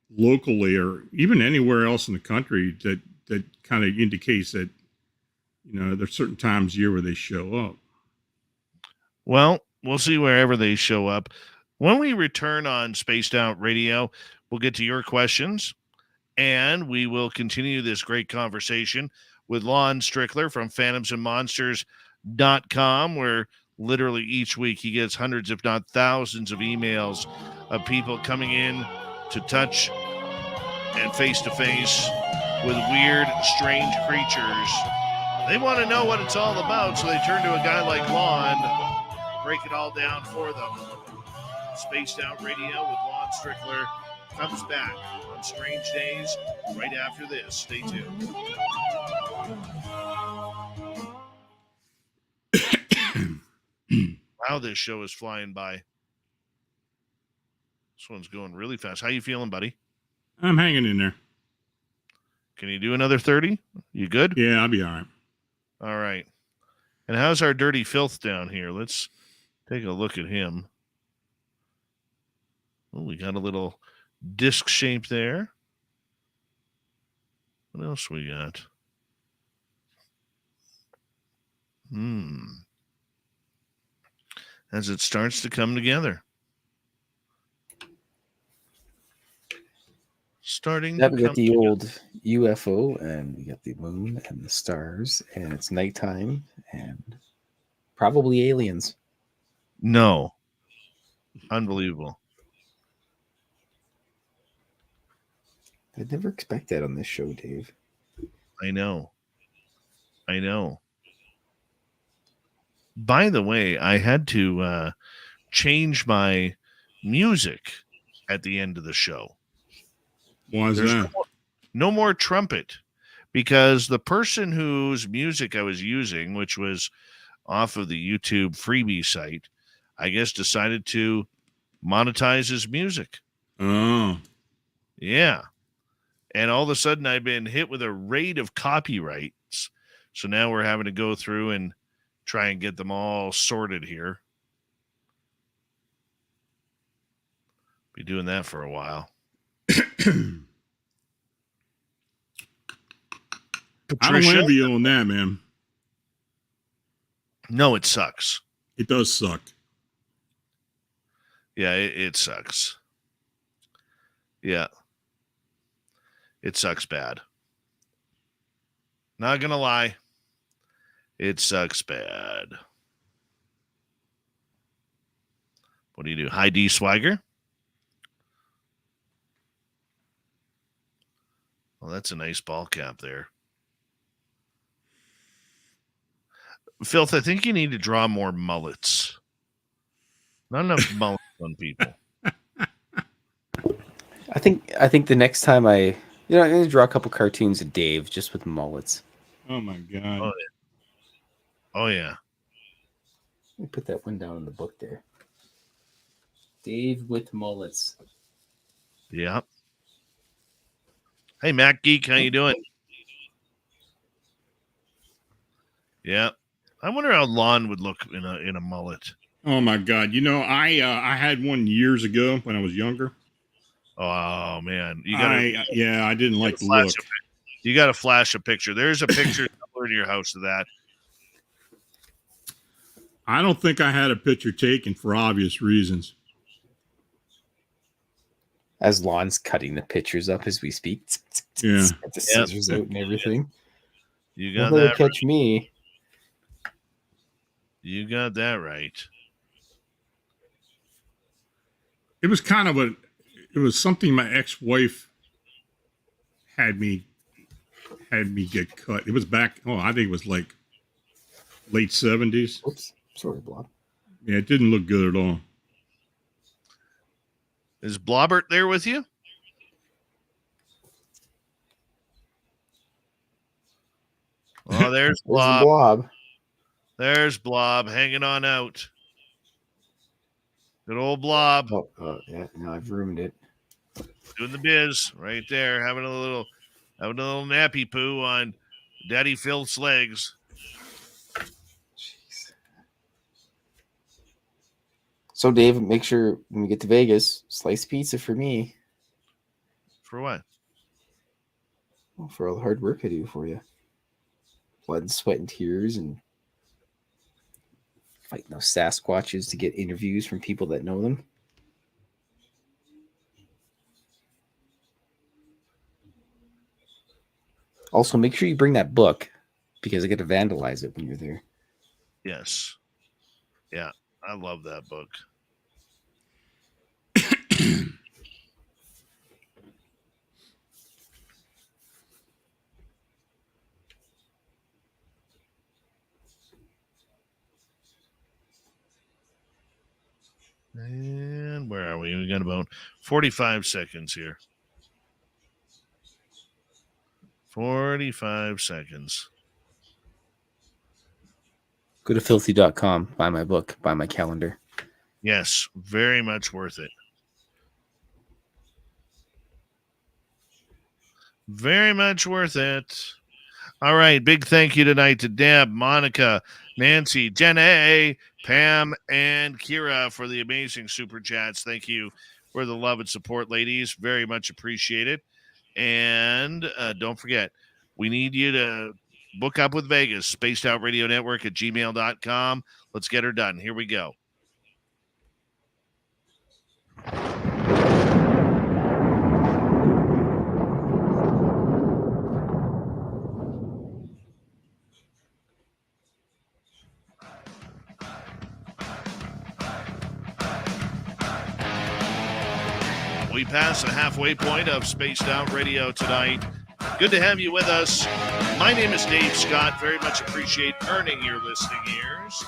locally or even anywhere else in the country that kind of indicates that, there's certain times of year where they show up. Well, we'll see wherever they show up. When we return on Spaced Out Radio, we'll get to your questions, and we will continue this great conversation with Lon Strickler from phantomsandmonsters.com, where literally each week he gets hundreds, if not thousands, of emails of people coming in to touch and face-to-face with weird, strange creatures. They want to know what it's all about, so they turn to a guy like Lon to break it all down for them. Spaced Out Radio with Lon Strickler comes back on Strange Days right after this. Stay tuned. Wow, this show is flying by. This one's going really fast. How you feeling, buddy? I'm hanging in there. Can you do another 30? You good? Yeah, I'll be all right. All right. And how's our dirty filth down here? Let's take a look at him. Oh, we got a little disc shape there. What else we got? As it starts to come together. Starting Yeah, to we come got the together. old UFO, and we got the moon and the stars, and it's nighttime, and probably aliens. No. Unbelievable. I'd never expect that on this show, Dave. I know. By the way, I had to change my music at the end of the show. Why is There's that? no more trumpet, because the person whose music I was using, which was off of the YouTube freebie site, I guess decided to monetize his music. Oh. Yeah. And all of a sudden I've been hit with a raid of copyrights. So now we're having to go through and try and get them all sorted here. Be doing that for a while. I don't envy you on that, man. No, it sucks. It does suck. Yeah, it sucks. Yeah. It sucks bad. Not gonna lie. It sucks bad. What do you do? High D swagger? Well, that's a nice ball cap there. Filth, I think you need to draw more mullets. Not enough mullets on people. I think the next time I'm going to draw a couple cartoons of Dave just with mullets. Oh my god. Oh, yeah. Oh, yeah. Let me put that one down in the book there. Dave with mullets. Yeah. Hey, Mac Geek, how you doing? Yeah. I wonder how Lon would look in a mullet. Oh my god. You know, I had one years ago when I was younger. Oh man, I didn't like the flash look. You got to flash a picture. There's a picture somewhere in your house of that. I don't think I had a picture taken for obvious reasons. As Lon's cutting the pictures up as we speak. Yeah. Get the scissors out and everything. You got Nobody that. catch me. You got that right. It was kind of it was something my ex-wife had me get cut. It was back, I think it was like late 70s. Oops. Sorry, Blob. Yeah, it didn't look good at all. Is Blobbert there with you? Oh, there's Blob. Blob. There's Blob hanging on out. Good old Blob. Oh, yeah. No, I've ruined it. Doing the biz right there, having a little nappy poo on Daddy Phil's legs. Jeez. So, Dave, make sure when we get to Vegas, slice pizza for me. For what? Well, for all the hard work I do for you. Blood and sweat and tears and fighting those Sasquatches to get interviews from people that know them. Also, make sure you bring that book because I got to vandalize it when you're there. Yes. Yeah, I love that book. And where are we? We got about 45 seconds here. 45 seconds. Go to filthy.com, buy my book, buy my calendar. Yes, very much worth it. Very much worth it. All right. Big thank you tonight to Deb, Monica, Nancy, Jenna, Pam, and Kira for the amazing super chats. Thank you for the love and support, ladies. Very much appreciated. And don't forget, we need you to book up with Vegas, Spaced Out Radio Network at gmail.com. Let's get her done. Here we go. We pass the halfway point of Spaced Out Radio tonight. Good to have you with us. My name is Dave Scott. Very much appreciate earning your listening ears.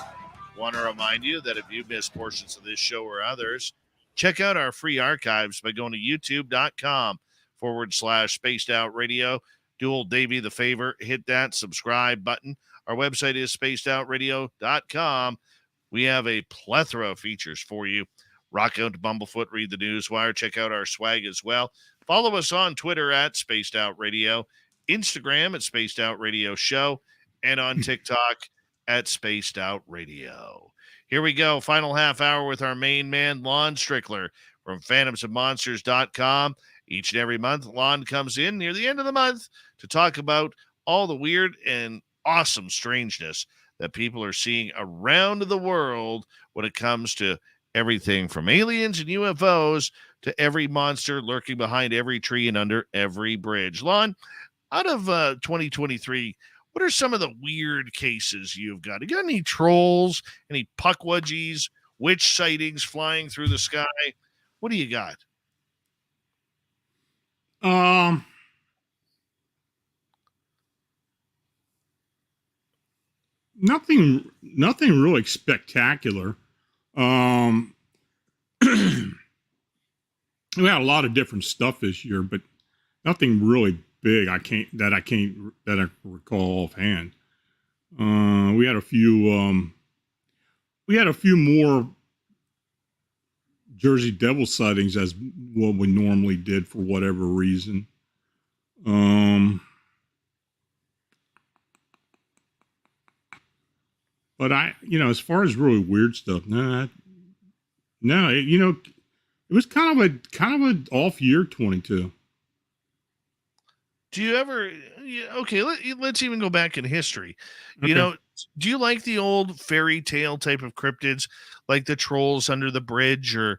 Want to remind you that if you missed portions of this show or others, check out our free archives by going to youtube.com/Spaced Out Radio. Do old Davey the favor, hit that subscribe button. Our website is spacedoutradio.com. We have a plethora of features for you. Rock out to Bumblefoot, read the Newswire, check out our swag as well. Follow us on Twitter at Spaced Out Radio, Instagram at Spaced Out Radio Show, and on TikTok at Spaced Out Radio. Here we go. Final half hour with our main man, Lon Strickler from phantomsofmonsters.com. Each and every month, Lon comes in near the end of the month to talk about all the weird and awesome strangeness that people are seeing around the world when it comes to everything from aliens and UFOs to every monster lurking behind every tree and under every bridge. Lon, out of 2023, what are some of the weird cases you've got? You got any trolls, any puckwudgies, witch sightings flying through the sky? What do you got? Nothing really spectacular. We had a lot of different stuff this year, but nothing really big. I can't recall offhand. We had a few more Jersey Devil sightings as what we normally did for whatever reason. But as far as really weird stuff, it was kind of an off year, 22. Do you ever? Okay, let's even go back in history. Okay. Do you like the old fairy tale type of cryptids, like the trolls under the bridge, or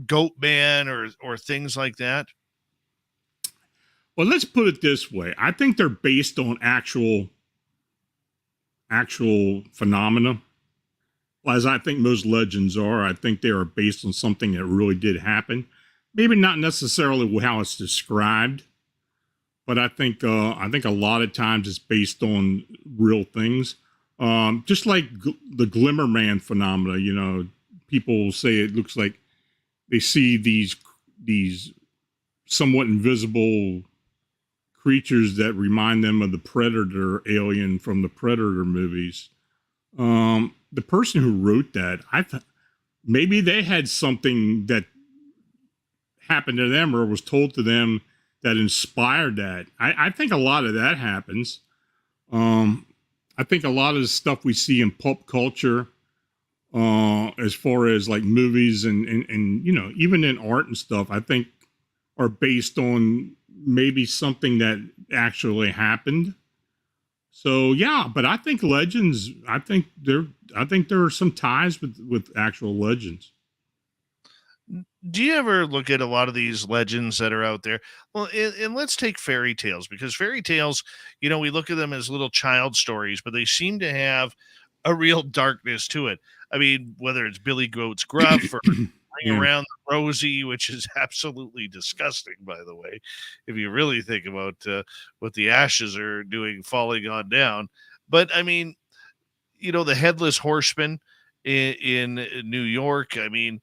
Goat Man, or things like that? Well, let's put it this way. I think they're based on actual phenomena, as I think most legends are. I think they are based on something that really did happen. Maybe not necessarily how it's described, but I think a lot of times it's based on real things. Just like the Glimmer Man phenomena. People say it looks like they see these somewhat invisible creatures that remind them of the Predator alien from the Predator movies. The person who wrote that, maybe they had something that happened to them or was told to them that inspired that. I think a lot of that happens. I think a lot of the stuff we see in pop culture, as far as like movies and even in art and stuff, I think are based on maybe something that actually happened. So yeah, but I think legends, I think there are some ties with actual legends. Do you ever look at a lot of these legends that are out there? Well, and let's take fairy tales, because fairy tales, we look at them as little child stories, but they seem to have a real darkness to it. I mean, whether it's Billy Goat's Gruff or Ring Around the Rosie, which is absolutely disgusting, by the way, if you really think about what the ashes are doing falling on down. But I mean, the Headless Horseman in New York. I mean,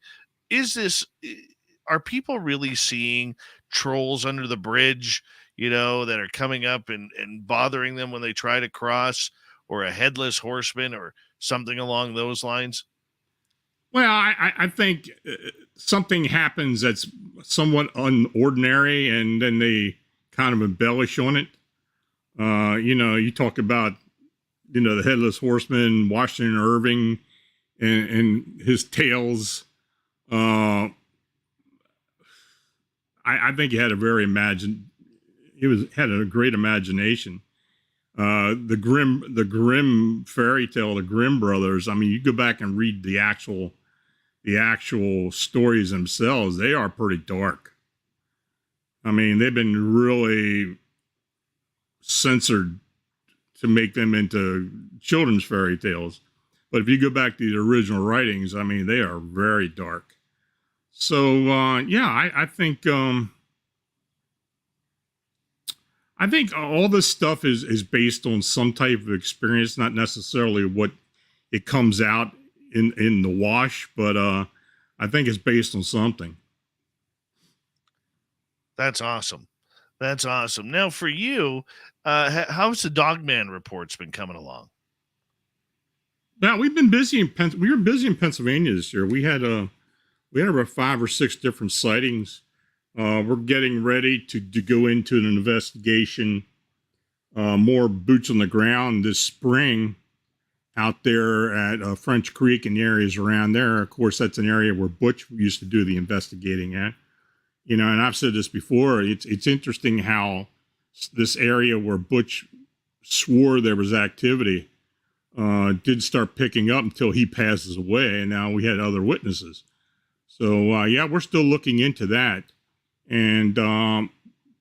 are people really seeing trolls under the bridge, that are coming up and bothering them when they try to cross, or a headless horseman or something along those lines? Well, I think something happens that's somewhat unordinary, and then they kind of embellish on it. You talk about, the Headless Horseman, Washington Irving, and his tales. I think he had a had a great imagination. The Grimm fairy tale, the Grimm brothers. I mean, you go back and read the actual stories themselves. They are pretty dark. I mean, they've been really censored to make them into children's fairy tales. But if you go back to the original writings, I mean, they are very dark. So, I think all this stuff is based on some type of experience, not necessarily what it comes out in the wash, but I think it's based on something. That's awesome. That's awesome. Now, for you, how's the Dogman reports been coming along? Now, we've been busy we were busy in Pennsylvania this year. We had about 5 or 6 different sightings. We're getting ready to go into an investigation, more boots on the ground this spring out there at French Creek and the areas around there. Of course, that's an area where Butch used to do the investigating at. And I've said this before, it's interesting how this area where Butch swore there was activity did start picking up until he passes away, and now we had other witnesses. So, we're still looking into that. And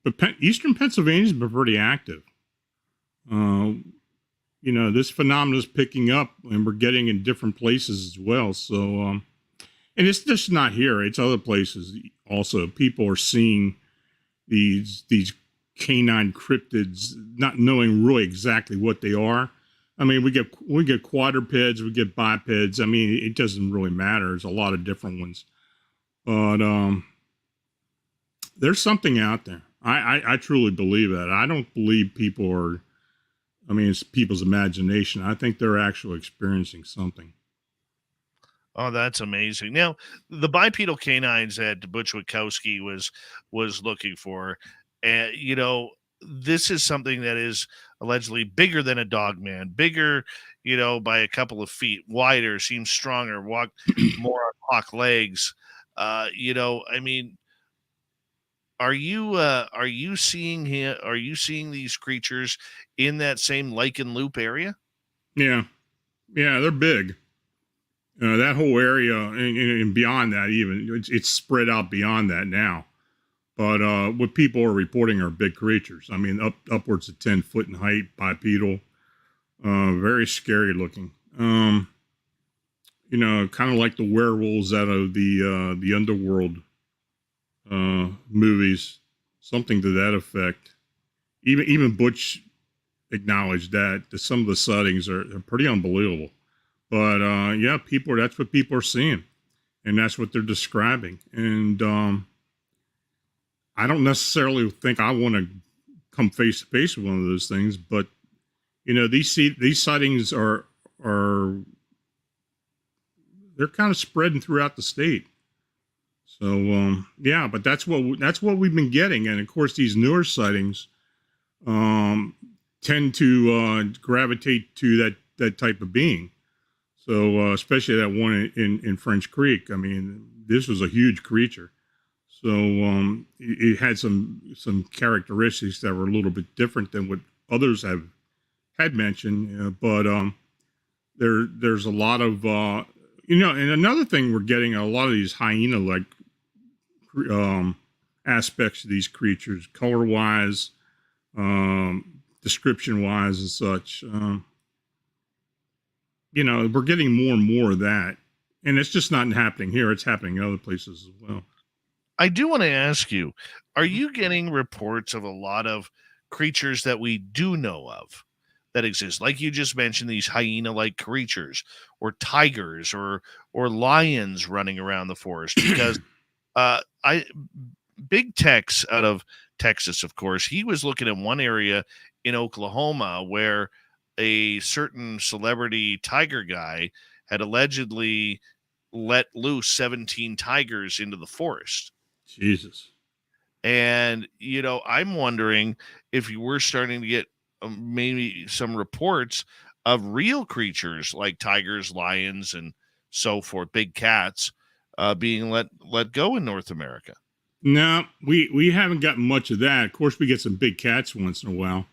but Eastern Pennsylvania's been pretty active. This phenomenon is picking up, and we're getting in different places as well. So, and it's just not here; it's other places also. People are seeing these canine cryptids, not knowing really exactly what they are. I mean, we get quadrupeds, we get bipeds. I mean, it doesn't really matter. There's a lot of different ones, but there's something out there. I truly believe that. I don't believe people are. I mean, it's people's imagination. I think they're actually experiencing something. Oh, that's amazing. Now, the bipedal canines that Butch Witkowski was looking for, this is something that is allegedly bigger than a dog man, bigger, by a couple of feet, wider, seems stronger, walk more on hawk legs. I mean, are you seeing him? Are you seeing these creatures in that same lichen loop area? Yeah, they're big. That whole area and beyond that, even it's spread out beyond that now. But what people are reporting are big creatures. I mean, upwards of 10 foot in height, bipedal, very scary looking. Kind of like the werewolves out of the Underworld movies, something to that effect. Even Butch acknowledged that some of the sightings are pretty unbelievable. But that's what people are seeing, and that's what they're describing. And I don't necessarily think I want to come face to face with one of those things, but these sightings are they're kind of spreading throughout the state. So but that's what we've been getting, and of course these newer sightings tend to gravitate to that type of being. So especially that one in French Creek. I mean, this was a huge creature. So it had some characteristics that were a little bit different than what others had mentioned. But there's a lot of and another thing, we're getting a lot of these hyena-like aspects of these creatures, color-wise, description-wise, and such. We're getting more and more of that, and it's just not happening here. It's happening in other places as well. I do want to ask you, are you getting reports of a lot of creatures that we do know of that exist? Like you just mentioned, these hyena-like creatures or tigers or lions running around the forest, because Big Tex out of Texas, of course, he was looking at one area in Oklahoma where a certain celebrity tiger guy had allegedly let loose 17 tigers into the forest. Jesus. And, I'm wondering if you were starting to get maybe some reports of real creatures like tigers, lions, and so forth, big cats, being let go in North America. No, we haven't gotten much of that. Of course, we get some big cats once in a while.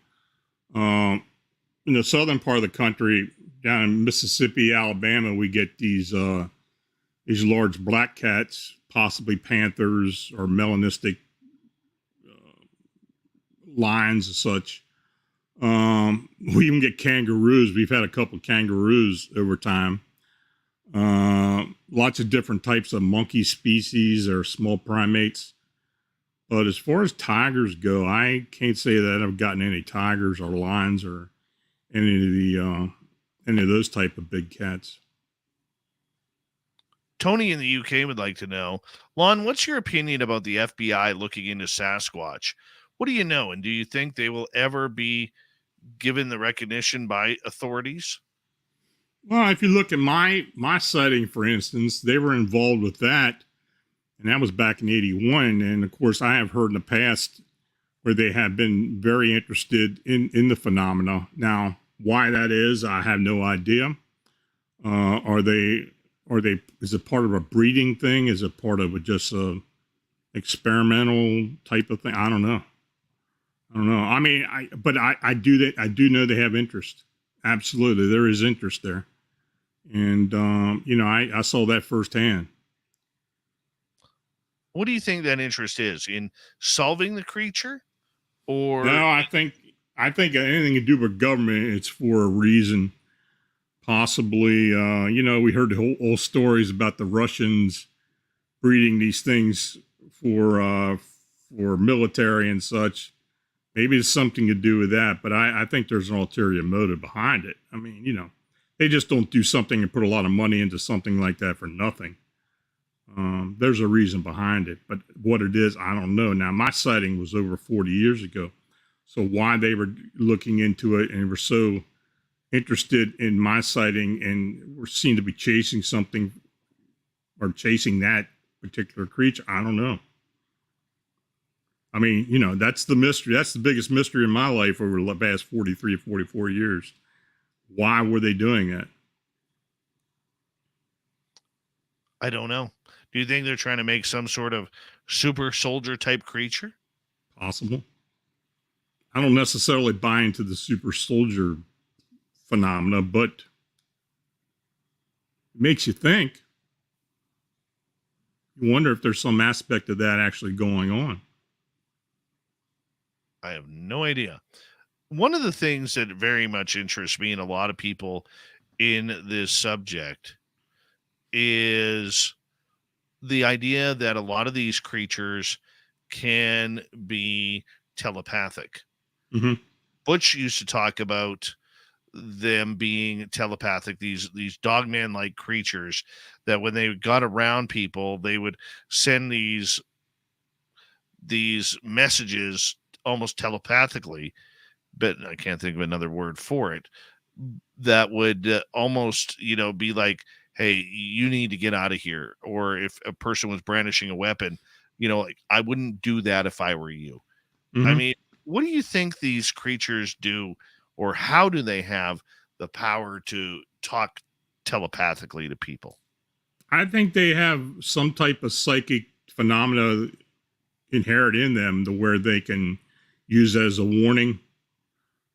In the southern part of the country, down in Mississippi, Alabama, we get these large black cats, possibly panthers or melanistic lions and such. We even get kangaroos. We've had a couple kangaroos over time. Lots of different types of monkey species or small primates. But as far as tigers go, I can't say that I've gotten any tigers or lions or any of those type of big cats. Tony in the UK would like to know, Lon, what's your opinion about the FBI looking into Sasquatch? What do you know? And do you think they will ever be given the recognition by authorities? Well, if you look at my sighting, for instance, they were involved with that. And that was back in 81. And of course, I have heard in the past where they have been very interested in the phenomena. Now, why that is, I have no idea. Is it part of a breeding thing? Is it part of just a experimental type of thing? I don't know. I mean, I do know they have interest. Absolutely. There is interest there. And, I saw that firsthand. What do you think that interest is in solving the creature? Or no, I think anything to do with government, it's for a reason. Possibly, we heard the whole stories about the Russians breeding these things for military and such. Maybe it's something to do with that, but I think there's an ulterior motive behind it. I mean, they just don't do something and put a lot of money into something like that for nothing. There's a reason behind it, but what it is, I don't know. Now, my sighting was over 40 years ago. So why they were looking into it and were so interested in my sighting and were seen to be chasing something or chasing that particular creature, I don't know. I mean, that's the mystery. That's the biggest mystery in my life over the past 43, 44 years. Why were they doing that? I don't know. Do you think they're trying to make some sort of super soldier type creature? Possible. I don't necessarily buy into the super soldier phenomena, but it makes you think. You wonder if there's some aspect of that actually going on. I have no idea. One of the things that very much interests me and a lot of people in this subject is the idea that a lot of these creatures can be telepathic. Mm-hmm. Butch used to talk about them being telepathic, these dogman-like creatures that when they got around people, they would send these messages almost telepathically, but I can't think of another word for it, that would almost, be like, hey, you need to get out of here. Or if a person was brandishing a weapon, like, I wouldn't do that if I were you. Mm-hmm. I mean, what do you think these creatures do, or how do they have the power to talk telepathically to people? I think they have some type of psychic phenomena inherent in them to where they can use as a warning.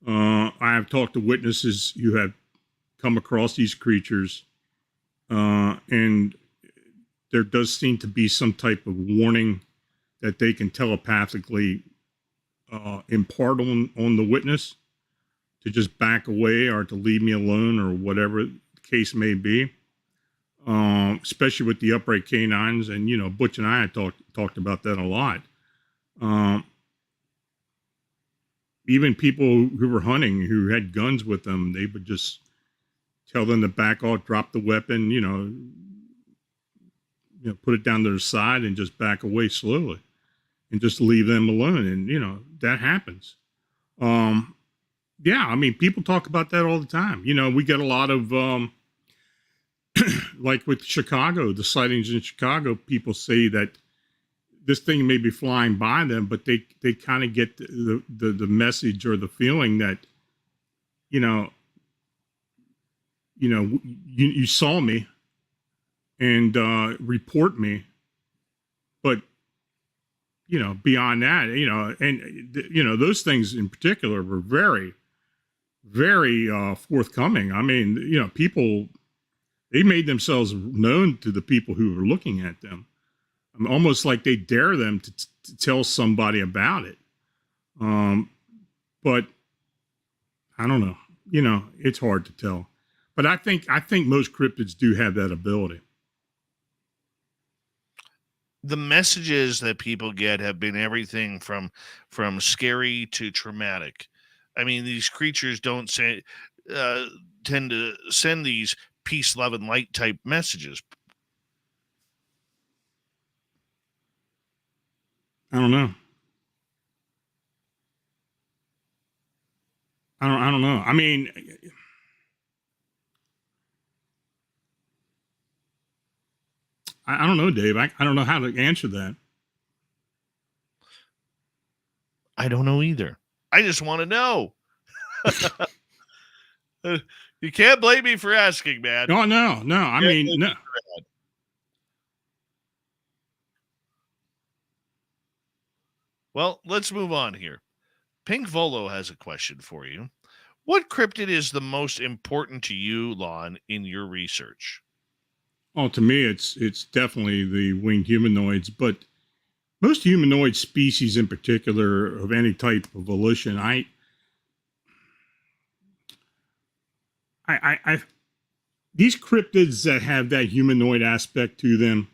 I have talked to witnesses who have come across these creatures, and there does seem to be some type of warning that they can telepathically impart on the witness to just back away or to leave me alone or whatever the case may be. Especially with the upright canines, and Butch and I had talked about that a lot. Even people who were hunting, who had guns with them, they would just tell them to back off, drop the weapon, put it down to their side and just back away slowly and just leave them alone. And, that happens. Yeah, I mean, people talk about that all the time. We get a lot of, like with Chicago, the sightings in Chicago, people say that this thing may be flying by them, but they kind of get the message or the feeling that, you know, you saw me and report me, but beyond that, and those things in particular were very, very forthcoming. I mean, people, they made themselves known to the people who were looking at them. Almost like they dare them to tell somebody about it. But I don't know. It's hard to tell. But I think most cryptids do have that ability. The messages that people get have been everything from scary to traumatic. I mean, these creatures don't tend to send these peace, love, and light type messages. I don't know. I don't know. I mean, I don't know, Dave. I don't know how to answer that. I don't know either. I just want to know. You can't blame me for asking, man. Oh, no. I mean, no. Well, let's move on here. Pink Volo has a question for you. What cryptid is the most important to you, Lon, in your research? Oh, to me, it's definitely the winged humanoids, but most humanoid species in particular of any type of volition, these cryptids that have that humanoid aspect to them,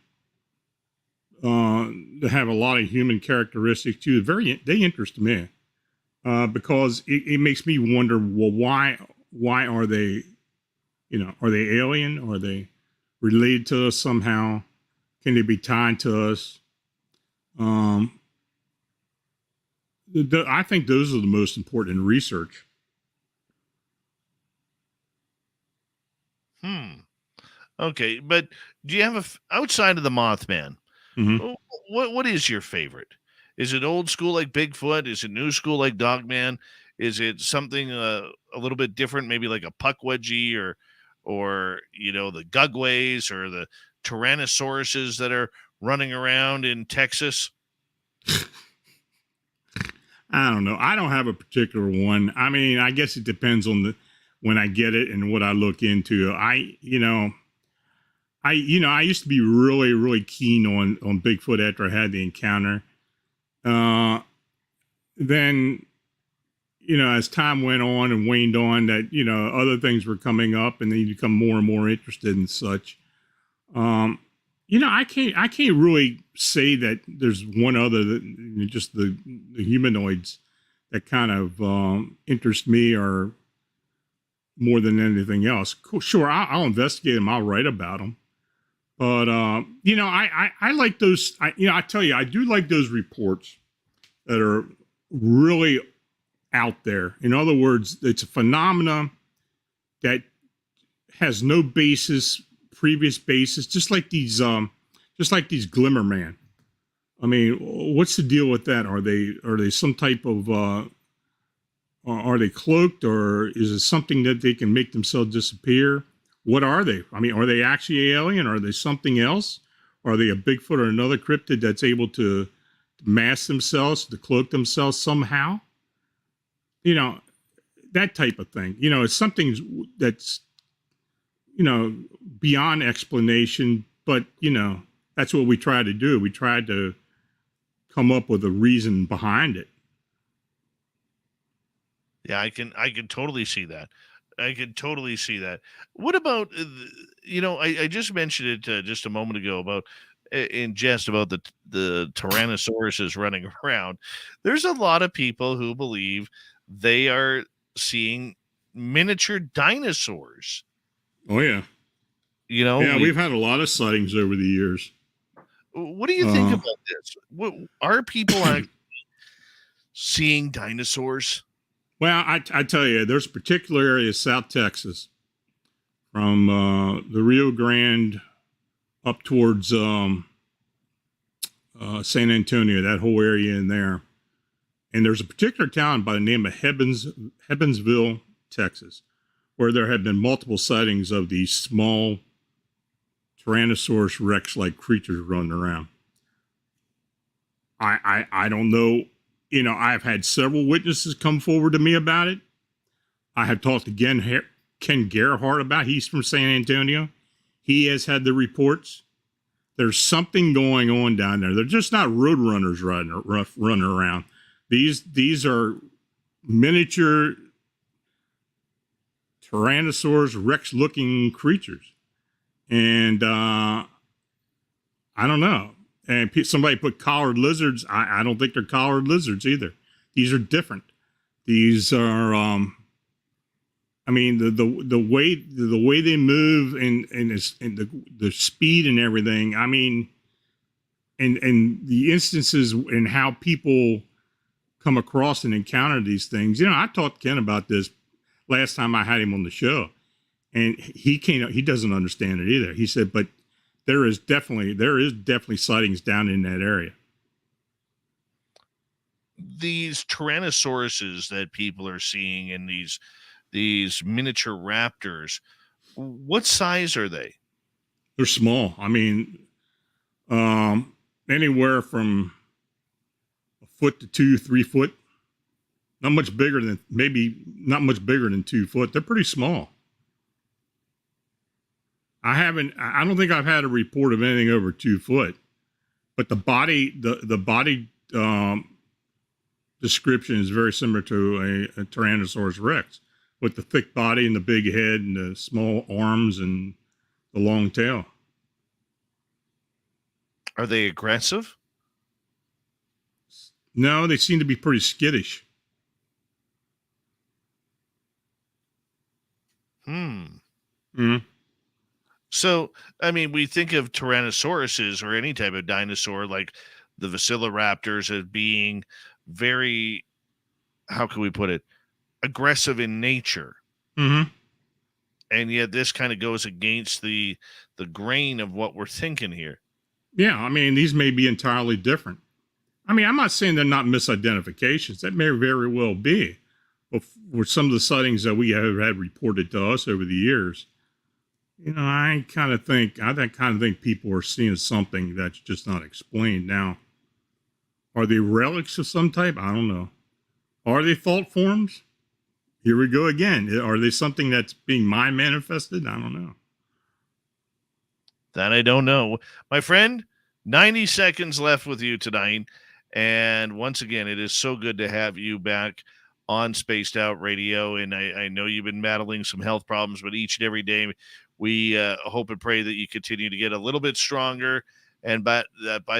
that have a lot of human characteristics too, they interest me, because it makes me wonder, well, why are they, are they alien? Are they related to us somehow? Can they be tied to us? I think those are the most important in research. Okay, but do you have outside of the Mothman? Mm-hmm. What is your favorite? Is it old school like Bigfoot? Is it new school like Dogman? Is it something a little bit different, maybe like a Puckwudgie or the Gugways or the Tyrannosauruses that are running around in Texas? I don't know. I don't have a particular one. I mean, I guess it depends on when I get it and what I look into. I used to be really, really keen on Bigfoot after I had the encounter. Then, as time went on and waned on, that, other things were coming up, and then you become more and more interested in such. I can't really say that there's one other than just the humanoids that kind of interest me or more than anything else. Cool, sure, I'll investigate them. I'll write about them. But, I like those. I tell you, I do like those reports that are really out there. In other words, it's a phenomenon that has no previous basis, just like these Glimmer Man. I mean, what's the deal with that? Are they some type of, are they cloaked, or is it something that they can make themselves disappear? What are they? I mean, are they actually alien? Are they something else? Are they a Bigfoot or another cryptid that's able to mask themselves, to cloak themselves somehow? That type of thing. It's something that's, beyond explanation, but, that's what we try to do. We try to come up with a reason behind it. Yeah, I can totally see that. I can totally see that. What about, I just mentioned it just a moment ago about, in jest, about the Tyrannosauruses running around. There's a lot of people who believe they are seeing miniature dinosaurs. Oh, yeah. We've had a lot of sightings over the years. What do you think about this? Are people actually seeing dinosaurs? Well, I tell you, there's a particular area, South Texas, from the Rio Grande up towards San Antonio, that whole area in there. And there's a particular town by the name of Hebbinsville, Texas, where there have been multiple sightings of these small Tyrannosaurus Rex-like creatures running around. I don't know. You know, I've had several witnesses come forward to me about it. I have talked to Ken Gerhardt about it. He's from San Antonio. He has had the reports. There's something going on down there. They're just not road runners running around. These are miniature Tyrannosaurus Rex looking creatures. And I don't know. And somebody put collared lizards. I don't think they're collared lizards either. These are different. These are, I mean, the way they move and the speed and everything. I mean, and the instances in how people come across and encounter these things. You know, I talked to Ken about this last time I had him on the show, and he doesn't understand it either. He said, but there is definitely sightings down in that area. These Tyrannosauruses that people are seeing and these miniature raptors, what size are they? They're small. I mean, anywhere from a foot to 3 foot. Not much bigger than 2 foot. They're pretty small. I don't think I've had a report of anything over 2 foot, but the body description is very similar to a Tyrannosaurus Rex, with the thick body and the big head and the small arms and the long tail. Are they aggressive? No, they seem to be pretty skittish. So, I mean, we think of Tyrannosauruses or any type of dinosaur like the Velociraptors as being very, how can we put it, aggressive in nature. Mm-hmm. And yet this kind of goes against the grain of what we're thinking here. Yeah, I mean, these may be entirely different. I mean, I'm not saying they're not misidentifications. That may very well be. But for some of the sightings that we have had reported to us over the years, you know, I kind of think people are seeing something that's just not explained. Now, are they relics of some type? I don't know. Are they thought forms? Here we go again. Are they something that's being mind manifested? I don't know. That I don't know. My friend, 90 seconds left with you tonight. And once again, it is so good to have you back on Spaced Out Radio. And I know you've been battling some health problems, but each and every day we hope and pray that you continue to get a little bit stronger. And by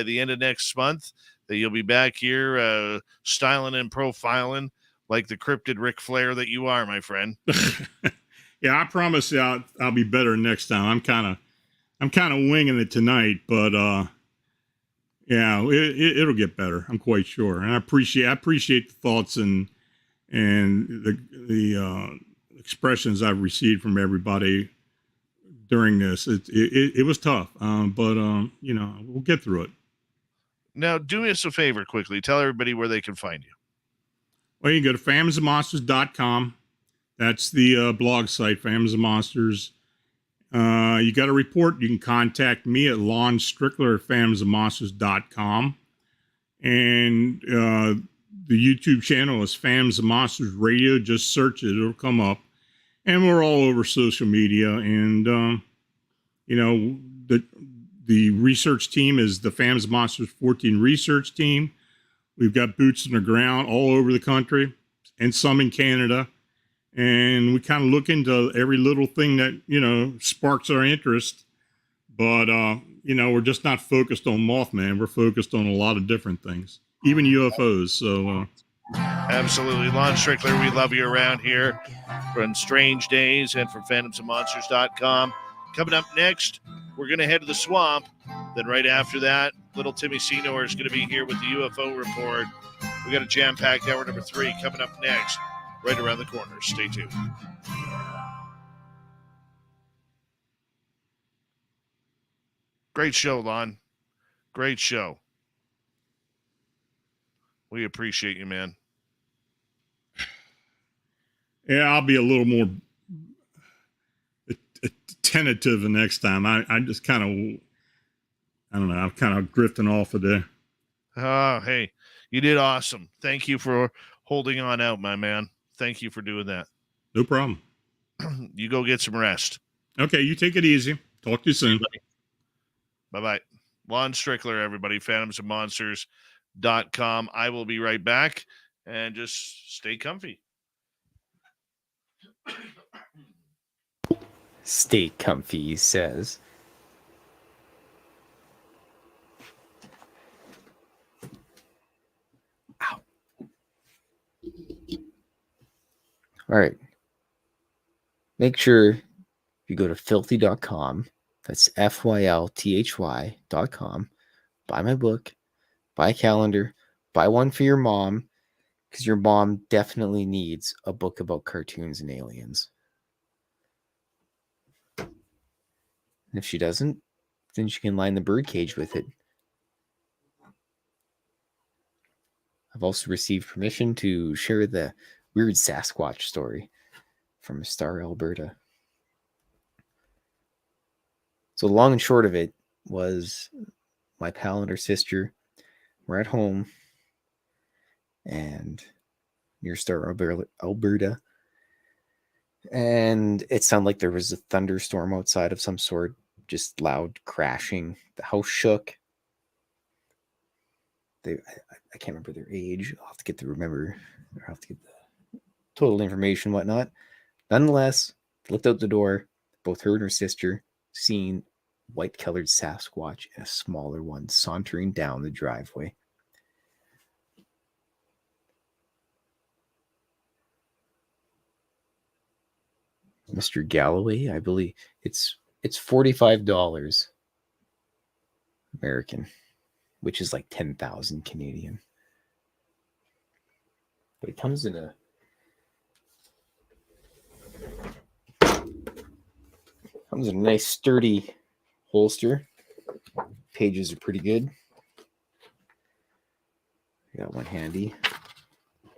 the end of next month, that you'll be back here styling and profiling like the cryptid Ric Flair that you are, my friend. Yeah, I promise you I'll be better next time. I'm kind of winging it tonight, but yeah, it'll get better. I'm quite sure. And I appreciate the thoughts and the expressions I've received from everybody during this. It was tough, but you know, we'll get through it. Now, do us a favor quickly. Tell everybody where they can find you. Well, you can go to phantomsandmonsters.com. That's the blog site, Phantoms and Monsters. You got a report, you can contact me at Lon Strickler at phantomsandmonsters.com. And the YouTube channel is Phantoms and Monsters Radio. Just search it, it'll come up. And we're all over social media. And, you know, the research team is the Phantoms and Monsters Fortean research team. We've got boots on the ground all over the country and some in Canada. And we kind of look into every little thing that, you know, sparks our interest. But, you know, we're just not focused on Mothman. We're focused on a lot of different things, even UFOs. So, absolutely. Lon Strickler, we love you around here from Strange Days and from phantomsandmonsters.com. Coming up next, we're going to head to the swamp. Then right after that, little Timmy Senor is going to be here with the UFO report. We got a jam-packed hour number 3 coming up next, right around the corner. Stay tuned. Great show, Lon. Great show. We appreciate you, man. Yeah, I'll be a little more tentative the next time. I just kind of, I don't know, I'm kind of drifting off of there. Oh, hey, you did awesome. Thank you for holding on out, my man. Thank you for doing that. No problem. You go get some rest. Okay, you take it easy. Talk to you soon. Bye-bye. Lon Strickler, everybody, phantomsandmonsters.com. I will be right back, and just stay comfy. Stay comfy, he says. Ow. All right. Make sure you go to filthy.com. That's FYLTHY.com. Buy my book, buy a calendar, buy one for your mom, because your mom definitely needs a book about cartoons and aliens. And if she doesn't, then she can line the birdcage with it. I've also received permission to share the weird Sasquatch story from Star, Alberta. So the long and short of it was my pal and her sister were at home and near Star, Alberta. And it sounded like there was a thunderstorm outside of some sort, just loud crashing. The house shook. I can't remember their age. I'll have to get the total information, whatnot. Nonetheless, looked out the door. Both her and her sister seen white-colored Sasquatch and a smaller one sauntering down the driveway. Mr. Galloway, I believe it's $45 American, which is like 10,000 Canadian. But it comes in a nice sturdy holster. Pages are pretty good. I got one handy. A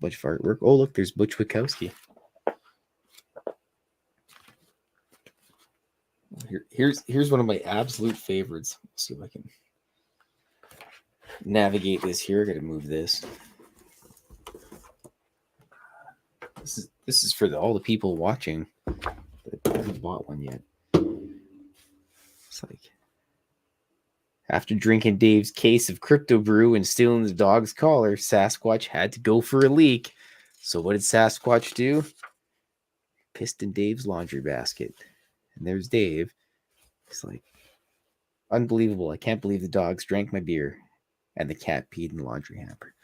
bunch of artwork. Oh, look, there's Butch Witkowski. Here's one of my absolute favorites. Let's see if I can navigate this here. I gotta move this. This is for all the people watching that haven't bought one yet. It's like, after drinking Dave's case of crypto brew and stealing the dog's collar, Sasquatch had to go for a leak. So what did Sasquatch do? Pissed in Dave's laundry basket. And there's Dave. He's like, unbelievable. I can't believe the dogs drank my beer. And the cat peed in the laundry hamper.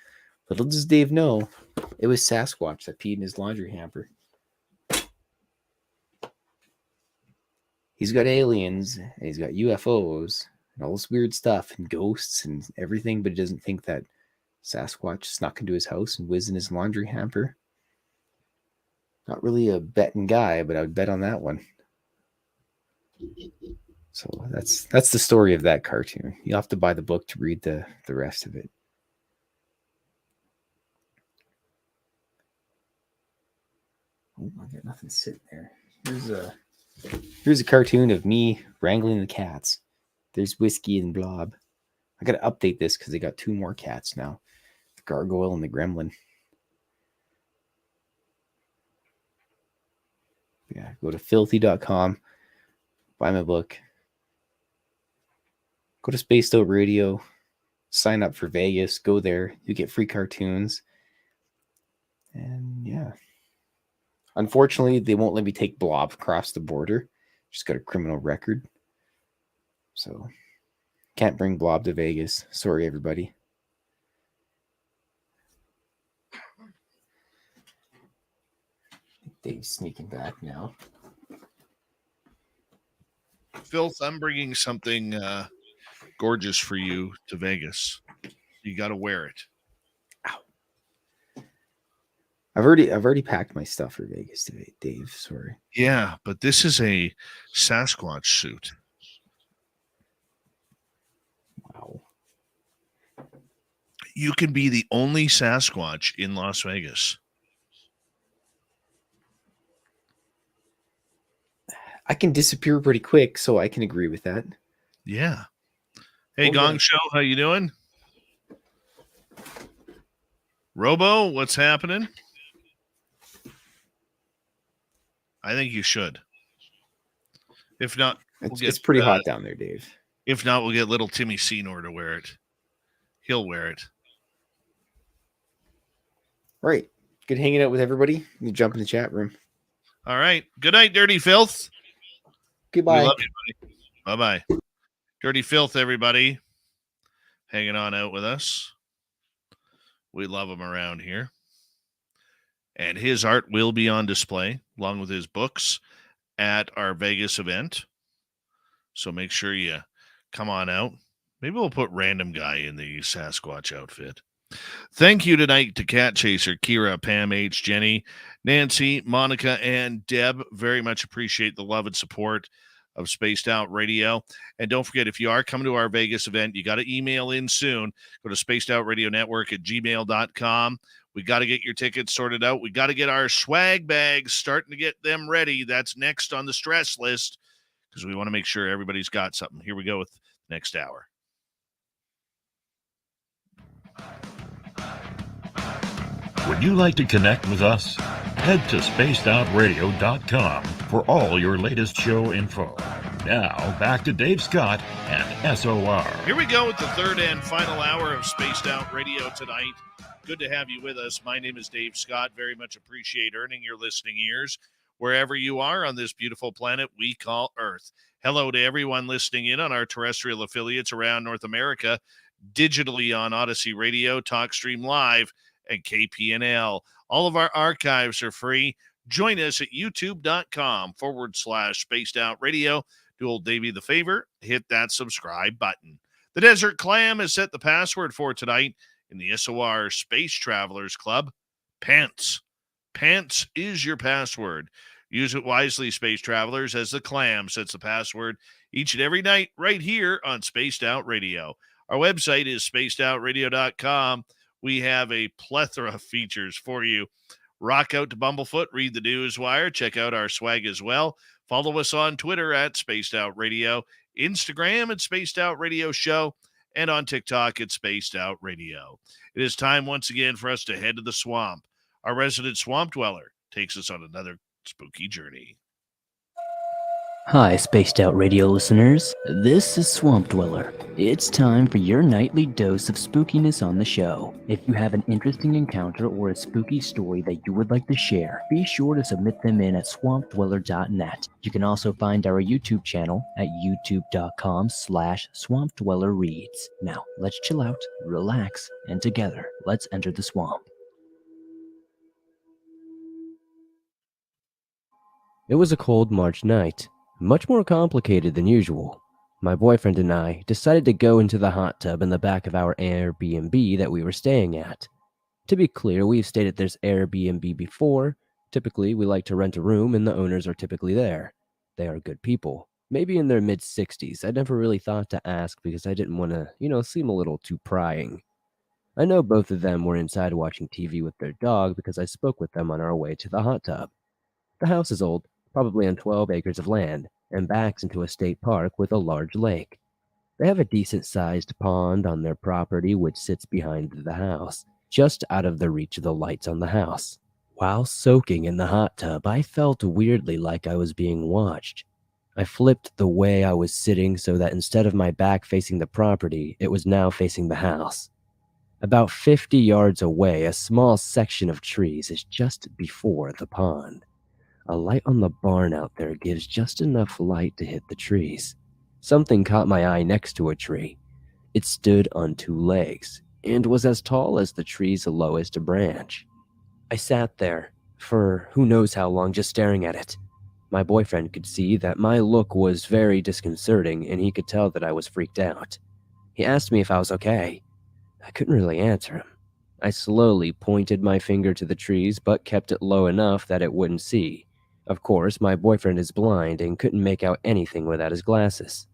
Little does Dave know, it was Sasquatch that peed in his laundry hamper. He's got aliens, and he's got UFOs, and all this weird stuff, and ghosts, and everything, but he doesn't think that Sasquatch snuck into his house and whizzed in his laundry hamper. Not really a betting guy, but I would bet on that one. So that's the story of that cartoon. You'll have to buy the book to read the rest of it. Oh, I got nothing sitting there. Here's a cartoon of me wrangling the cats. There's Whiskey and Blob. I got to update this because they got 2 more cats now. The Gargoyle and the Gremlin. Yeah, go to filthy.com. Buy my book. Go to Spaced Out Radio. Sign up for Vegas. Go there. You get free cartoons. And yeah. Unfortunately, they won't let me take Blob across the border. Just got a criminal record. So, can't bring Blob to Vegas. Sorry, everybody. Dave's sneaking back now. Filth, I'm bringing something gorgeous for you to Vegas. You got to wear it. I've already packed my stuff for Vegas today, Dave. Sorry. Yeah, but this is a Sasquatch suit. Wow. You can be the only Sasquatch in Las Vegas. I can disappear pretty quick, so I can agree with that. Yeah. Hey, Oh, Gong yeah. Show, how you doing? Robo, what's happening? I think you should. If not, It's pretty hot down there, Dave. If not, we'll get little Timmy Senor to wear it. He'll wear it. All right. Good hanging out with everybody. You jump in the chat room. All right. Good night, Dirty Filth. Goodbye. We love you, buddy. Bye-bye. Dirty Filth, everybody. Hanging on out with us. We love him around here. And his art will be on display, along with his books, at our Vegas event. So make sure you come on out. Maybe we'll put random guy in the Sasquatch outfit. Thank you tonight to Cat Chaser, Kira, Pam H, Jenny, Nancy, Monica, and Deb. Very much appreciate the love and support of Spaced Out Radio. And don't forget, if you are coming to our Vegas event, you got to email in soon. Go to spacedoutradio@gmail.com. We got to get your tickets sorted out. We got to get our swag bags, starting to get them ready. That's next on the stress list, because we want to make sure everybody's got something. Here we go with next hour. Would you like to connect with us? Head to spacedoutradio.com for all your latest show info. Now, back to Dave Scott and SOR. Here we go with the third and final hour of Spaced Out Radio tonight. Good to have you with us. My name is Dave Scott. Very much appreciate earning your listening ears wherever you are on this beautiful planet we call Earth. Hello to everyone listening in on our terrestrial affiliates around North America, digitally on Odyssey Radio, TalkStream Live, and KPNL. All of our archives are free. Join us at youtube.com/Spaced Out Radio. Do old Davey the favor, hit that subscribe button. The Desert Clam has set the password for tonight in the SOR Space Travelers Club. Pants. Pants is your password. Use it wisely, Space Travelers, as the Clam sets the password each and every night right here on Spaced Out Radio. Our website is spacedoutradio.com. We have a plethora of features for you. Rock out to Bumblefoot, read the news wire, check out our swag as well. Follow us on Twitter at Spaced Out Radio, Instagram at Spaced Out Radio Show, and on TikTok at Spaced Out Radio. It is time once again for us to head to the swamp. Our resident swamp dweller takes us on another spooky journey. Hi, Spaced Out Radio listeners. This is Swamp Dweller. It's time for your nightly dose of spookiness on the show. If you have an interesting encounter or a spooky story that you would like to share, be sure to submit them in at swampdweller.net. You can also find our YouTube channel at youtube.com/swampdwellerreads. Now, let's chill out, relax, and together, let's enter the swamp. It was a cold March night. Much more complicated than usual. My boyfriend and I decided to go into the hot tub in the back of our Airbnb that we were staying at. To be clear, we've stayed at this Airbnb before. Typically, we like to rent a room and the owners are typically there. They are good people, maybe in their mid-60s. I never really thought to ask because I didn't want to, seem a little too prying. I know both of them were inside watching TV with their dog because I spoke with them on our way to the hot tub. The house is old, probably on 12 acres of land, and backs into a state park with a large lake. They have a decent-sized pond on their property which sits behind the house, just out of the reach of the lights on the house. While soaking in the hot tub, I felt weirdly like I was being watched. I flipped the way I was sitting so that instead of my back facing the property, it was now facing the house. About 50 yards away, a small section of trees is just before the pond. A light on the barn out there gives just enough light to hit the trees. Something caught my eye next to a tree. It stood on two legs and was as tall as the tree's lowest branch. I sat there for who knows how long just staring at it. My boyfriend could see that my look was very disconcerting and he could tell that I was freaked out. He asked me if I was okay. I couldn't really answer him. I slowly pointed my finger to the trees but kept it low enough that it wouldn't see. Of course, my boyfriend is blind and couldn't make out anything without his glasses.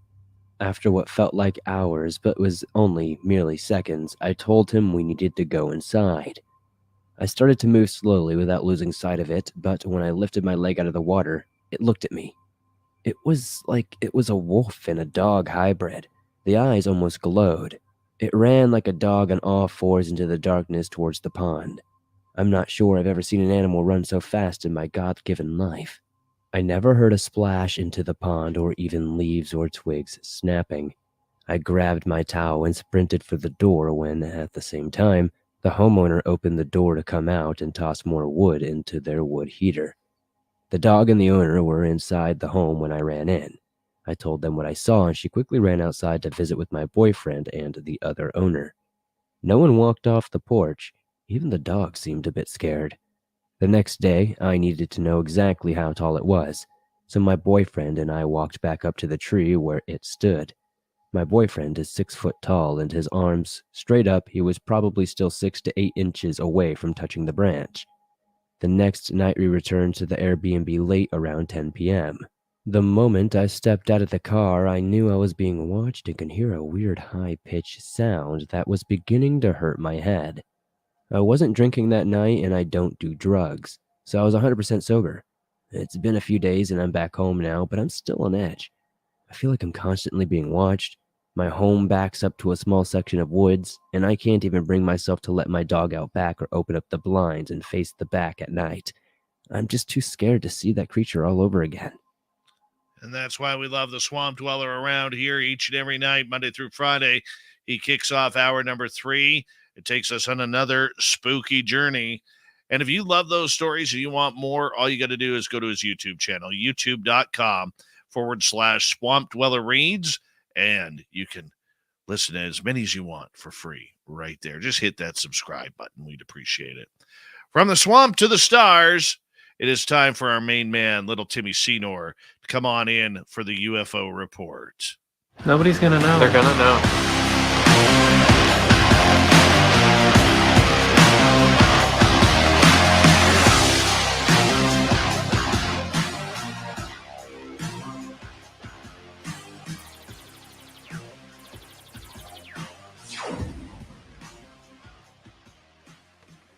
After what felt like hours but was only merely seconds, I told him we needed to go inside. I started to move slowly without losing sight of it, but when I lifted my leg out of the water, it looked at me. It was like it was a wolf and a dog hybrid. The eyes almost glowed. It ran like a dog on all fours into the darkness towards the pond. I'm not sure I've ever seen an animal run so fast in my God-given life. I never heard a splash into the pond or even leaves or twigs snapping. I grabbed my towel and sprinted for the door when, at the same time, the homeowner opened the door to come out and toss more wood into their wood heater. The dog and the owner were inside the home when I ran in. I told them what I saw, and she quickly ran outside to visit with my boyfriend and the other owner. No one walked off the porch. Even the dog seemed a bit scared. The next day, I needed to know exactly how tall it was, so my boyfriend and I walked back up to the tree where it stood. My boyfriend is 6 foot tall, and his arms straight up, he was probably still 6 to 8 inches away from touching the branch. The next night we returned to the Airbnb late around 10 p.m. The moment I stepped out of the car, I knew I was being watched and could hear a weird high-pitched sound that was beginning to hurt my head. I wasn't drinking that night and I don't do drugs, so I was 100% sober. It's been a few days and I'm back home now, but I'm still on edge. I feel like I'm constantly being watched. My home backs up to a small section of woods, and I can't even bring myself to let my dog out back or open up the blinds and face the back at night. I'm just too scared to see that creature all over again. And that's why we love the Swamp Dweller around here each and every night, Monday through Friday. He kicks off hour number 3. It takes us on another spooky journey. And if you love those stories and you want more, all you got to do is go to his YouTube channel, youtube.com/Swamp Dweller Reads, and you can listen to as many as you want for free right there. Just hit that subscribe button. We'd appreciate it. From the swamp to the stars, it is time for our main man, little Timmy Senor, to come on in for the UFO report. Nobody's gonna know. They're gonna know.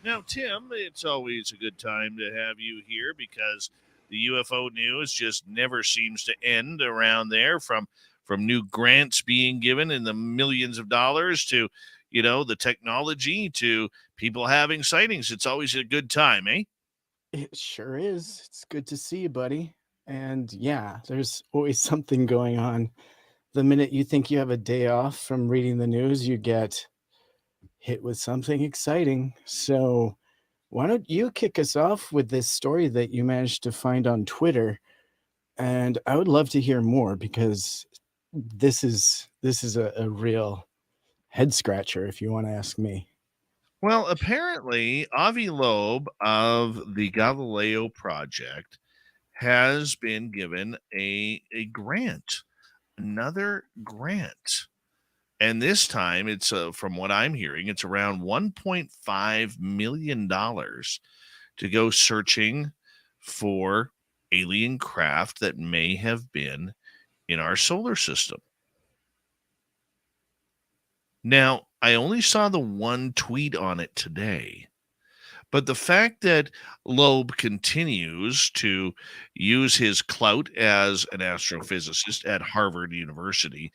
Now, Tim, it's always a good time to have you here because the UFO news just never seems to end around there, from new grants being given in the millions of dollars to, the technology to people having sightings. It's always a good time, eh? It sure is. It's good to see you, buddy. And yeah, there's always something going on. The minute you think you have a day off from reading the news, you get hit with something exciting. So why don't you kick us off with this story that you managed to find on Twitter? And I would love to hear more because this is a real head scratcher, if you want to ask me. Well, apparently, Avi Loeb of the Galileo Project has been given a grant, another grant. And this time, it's from what I'm hearing, it's around $1.5 million to go searching for alien craft that may have been in our solar system. Now, I only saw the one tweet on it today, but the fact that Loeb continues to use his clout as an astrophysicist at Harvard University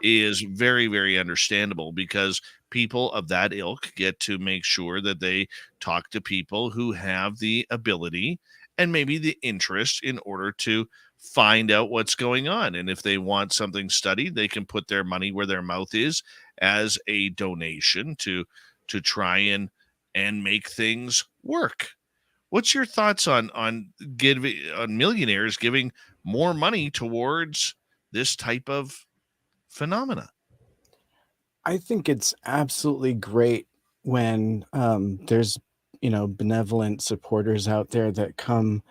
is very, very understandable, because people of that ilk get to make sure that they talk to people who have the ability and maybe the interest in order to find out what's going on. And if they want something studied, they can put their money where their mouth is as a donation to try and make things work. What's your thoughts on millionaires giving more money towards this type of phenomena? I think it's absolutely great when there's benevolent supporters out there that come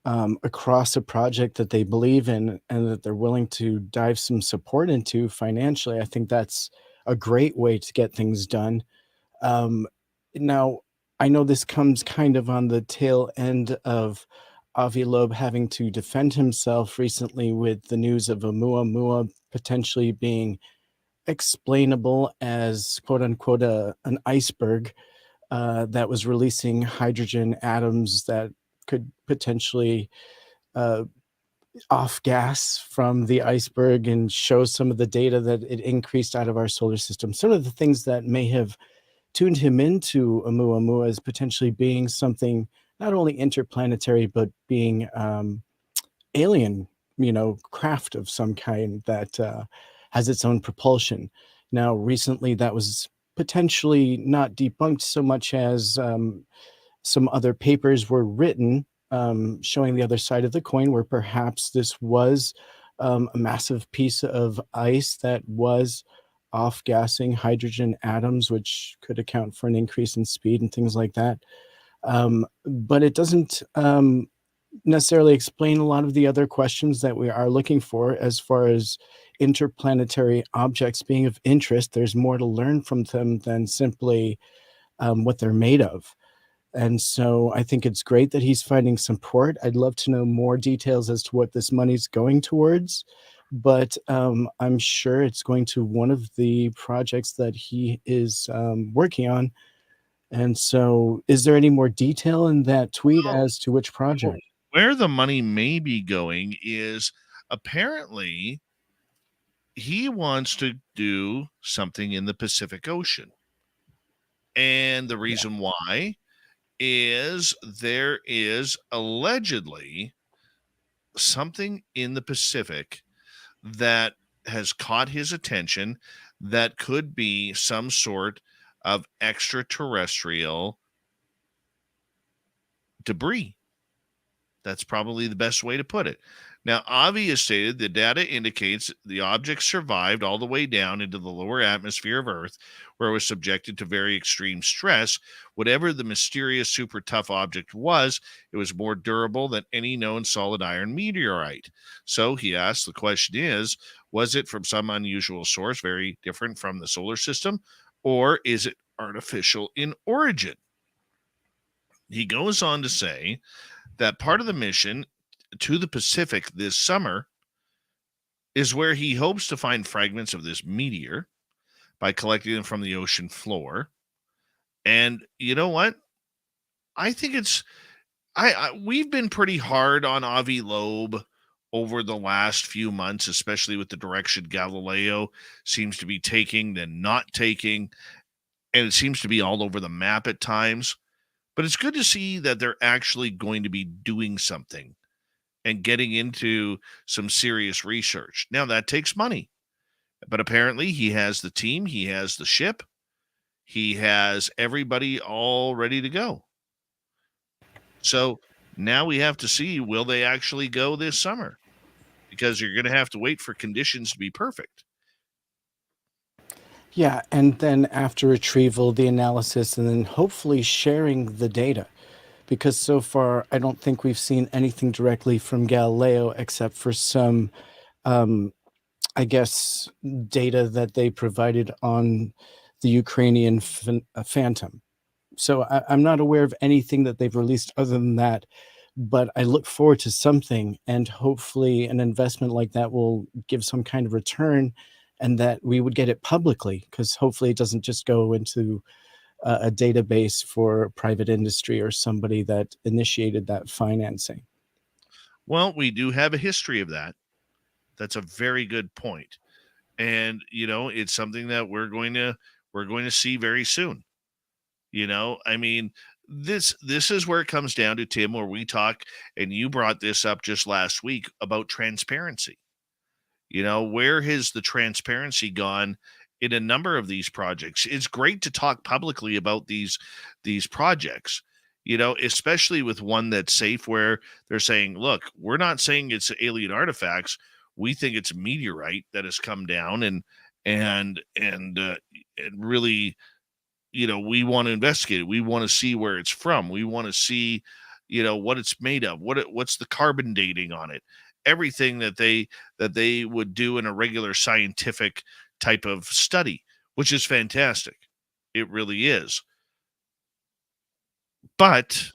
across a project that they believe in and that they're willing to dive some support into financially. I think that's a great way to get things done. Now, I know this comes kind of on the tail end of Avi Loeb having to defend himself recently with the news of Oumuamua potentially being explainable as quote unquote an iceberg that was releasing hydrogen atoms that could potentially uh, off gas from the iceberg and show some of the data that it increased out of our solar system. Some of the things that may have tuned him into Oumuamua as potentially being something not only interplanetary, but being alien, craft of some kind that has its own propulsion. Now, recently, that was potentially not debunked so much as some other papers were written showing the other side of the coin, where perhaps this was a massive piece of ice that was off gassing hydrogen atoms, which could account for an increase in speed and things like that. But it doesn't necessarily explain a lot of the other questions that we are looking for as far as interplanetary objects being of interest. There's more to learn from them than simply what they're made of. And so I think it's great that he's finding support. I'd love to know more details as to what this money's going towards, but I'm sure it's going to one of the projects that he is working on. And so is there any more detail in that tweet as to which project? Where the money may be going is apparently he wants to do something in the Pacific Ocean. And the reason why is there is allegedly something in the Pacific that has caught his attention that could be some sort of extraterrestrial debris. That's probably the best way to put it. Now, Avi has stated the data indicates the object survived all the way down into the lower atmosphere of Earth, where it was subjected to very extreme stress. Whatever the mysterious super tough object was, it was more durable than any known solid iron meteorite. So he asked, the question is, was it from some unusual source, very different from the solar system, or is it artificial in origin? He goes on to say that part of the mission to the Pacific this summer is where he hopes to find fragments of this meteor by collecting them from the ocean floor. And you know what? I think it's we've been pretty hard on Avi Loeb over the last few months, especially with the direction Galileo seems to be taking and not taking, and it seems to be all over the map at times. But it's good to see that they're actually going to be doing something and getting into some serious research. Now, that takes money, but apparently he has the team, he has the ship, he has everybody all ready to go. So now we have to see, will they actually go this summer? Because you're going to have to wait for conditions to be perfect. Yeah, and then after retrieval, the analysis, and then hopefully sharing the data. Because so far, I don't think we've seen anything directly from Galileo except for some, I guess, data that they provided on the Ukrainian Phantom. So I'm not aware of anything that they've released other than that, but I look forward to something, and hopefully an investment like that will give some kind of return, and that we would get it publicly, because hopefully it doesn't just go into a database for private industry or somebody that initiated that financing. Well, we do have a history of that. That's a very good point. And it's something that we're going to see very soon. I mean, this is where it comes down to, Tim, where we talk, and you brought this up just last week about transparency. Where has the transparency gone in a number of these projects? It's great to talk publicly about these projects, especially with one that's safe, where they're saying, look, we're not saying it's alien artifacts. We think it's a meteorite that has come down and really, we want to investigate it. We want to see where it's from. We want to see, what it's made of, what's the carbon dating on it, everything that they would do in a regular scientific type of study, which is fantastic. It really is. But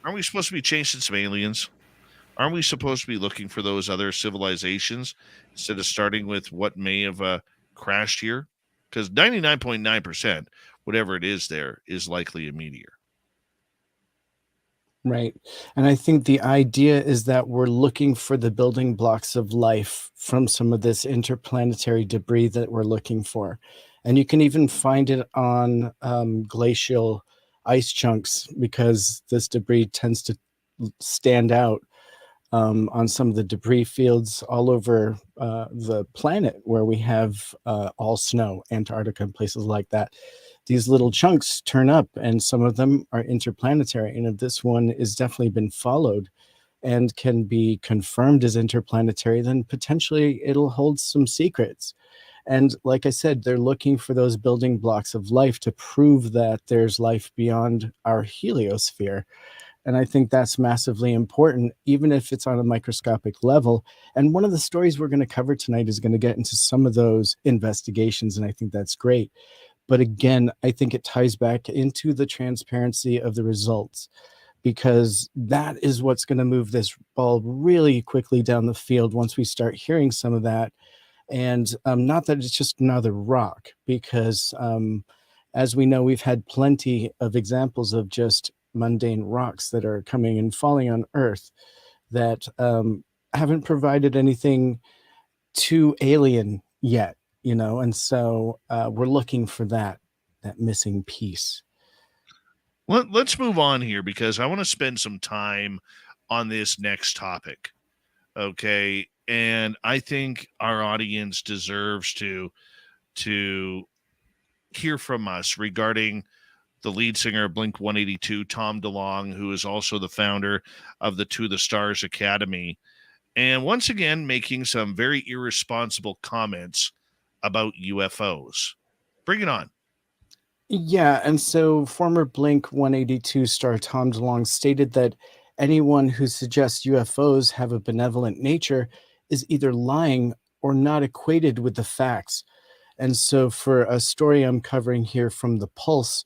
aren't we supposed to be chasing some aliens? Aren't we supposed to be looking for those other civilizations instead of starting with what may have crashed here? Because 99.9%, whatever it is there, is likely a meteor. Right. And I think the idea is that we're looking for the building blocks of life from some of this interplanetary debris that we're looking for. And you can even find it on glacial ice chunks, because this debris tends to stand out on some of the debris fields all over the planet where we have all snow, Antarctica and places like that. These little chunks turn up, and some of them are interplanetary. And if this one is definitely been followed and can be confirmed as interplanetary, then potentially it'll hold some secrets. And like I said, they're looking for those building blocks of life to prove that there's life beyond our heliosphere. And I think that's massively important, even if it's on a microscopic level. And one of the stories we're going to cover tonight is going to get into some of those investigations, and I think that's great. But again, I think it ties back into the transparency of the results, because that is what's going to move this ball really quickly down the field once we start hearing some of that. And not that it's just another rock, because as we know, we've had plenty of examples of just mundane rocks that are coming and falling on Earth that haven't provided anything too alien yet, you know. And so we're looking for that missing piece. Let's move on here, because I want to spend some time on this next topic. Okay. And I think our audience deserves to hear from us regarding the lead singer of Blink-182, Tom DeLonge, who is also the founder of the To the Stars Academy, and once again making some very irresponsible comments about UFOs. Bring it on. Yeah, and so former Blink-182 star Tom DeLonge stated that anyone who suggests UFOs have a benevolent nature is either lying or not equated with the facts. And so for a story I'm covering here from The Pulse,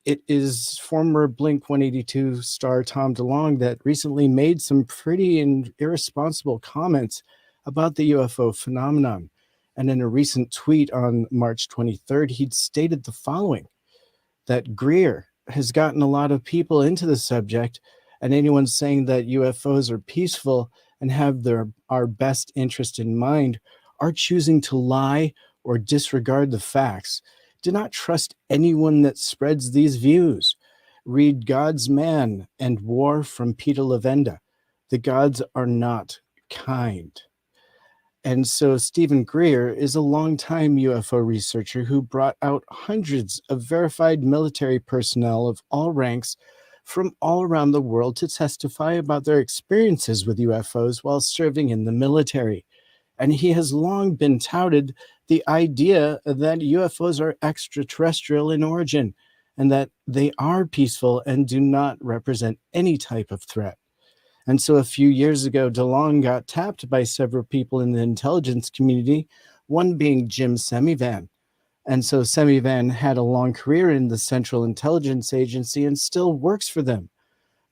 it is former Blink-182 star Tom DeLonge that recently made some pretty irresponsible comments about the UFO phenomenon. And in a recent tweet on March 23rd, he'd stated the following: that Greer has gotten a lot of people into the subject, and anyone saying that UFOs are peaceful and have our best interest in mind are choosing to lie or disregard the facts. Do not trust anyone that spreads these views. Read God's Man and War from Peter Levenda. The gods are not kind. And so Stephen Greer is a longtime UFO researcher who brought out hundreds of verified military personnel of all ranks from all around the world to testify about their experiences with UFOs while serving in the military. And he has long been touted the idea that UFOs are extraterrestrial in origin and that they are peaceful and do not represent any type of threat. And so a few years ago, DeLonge got tapped by several people in the intelligence community, one being Jim Semivan. And so Semivan had a long career in the Central Intelligence Agency and still works for them.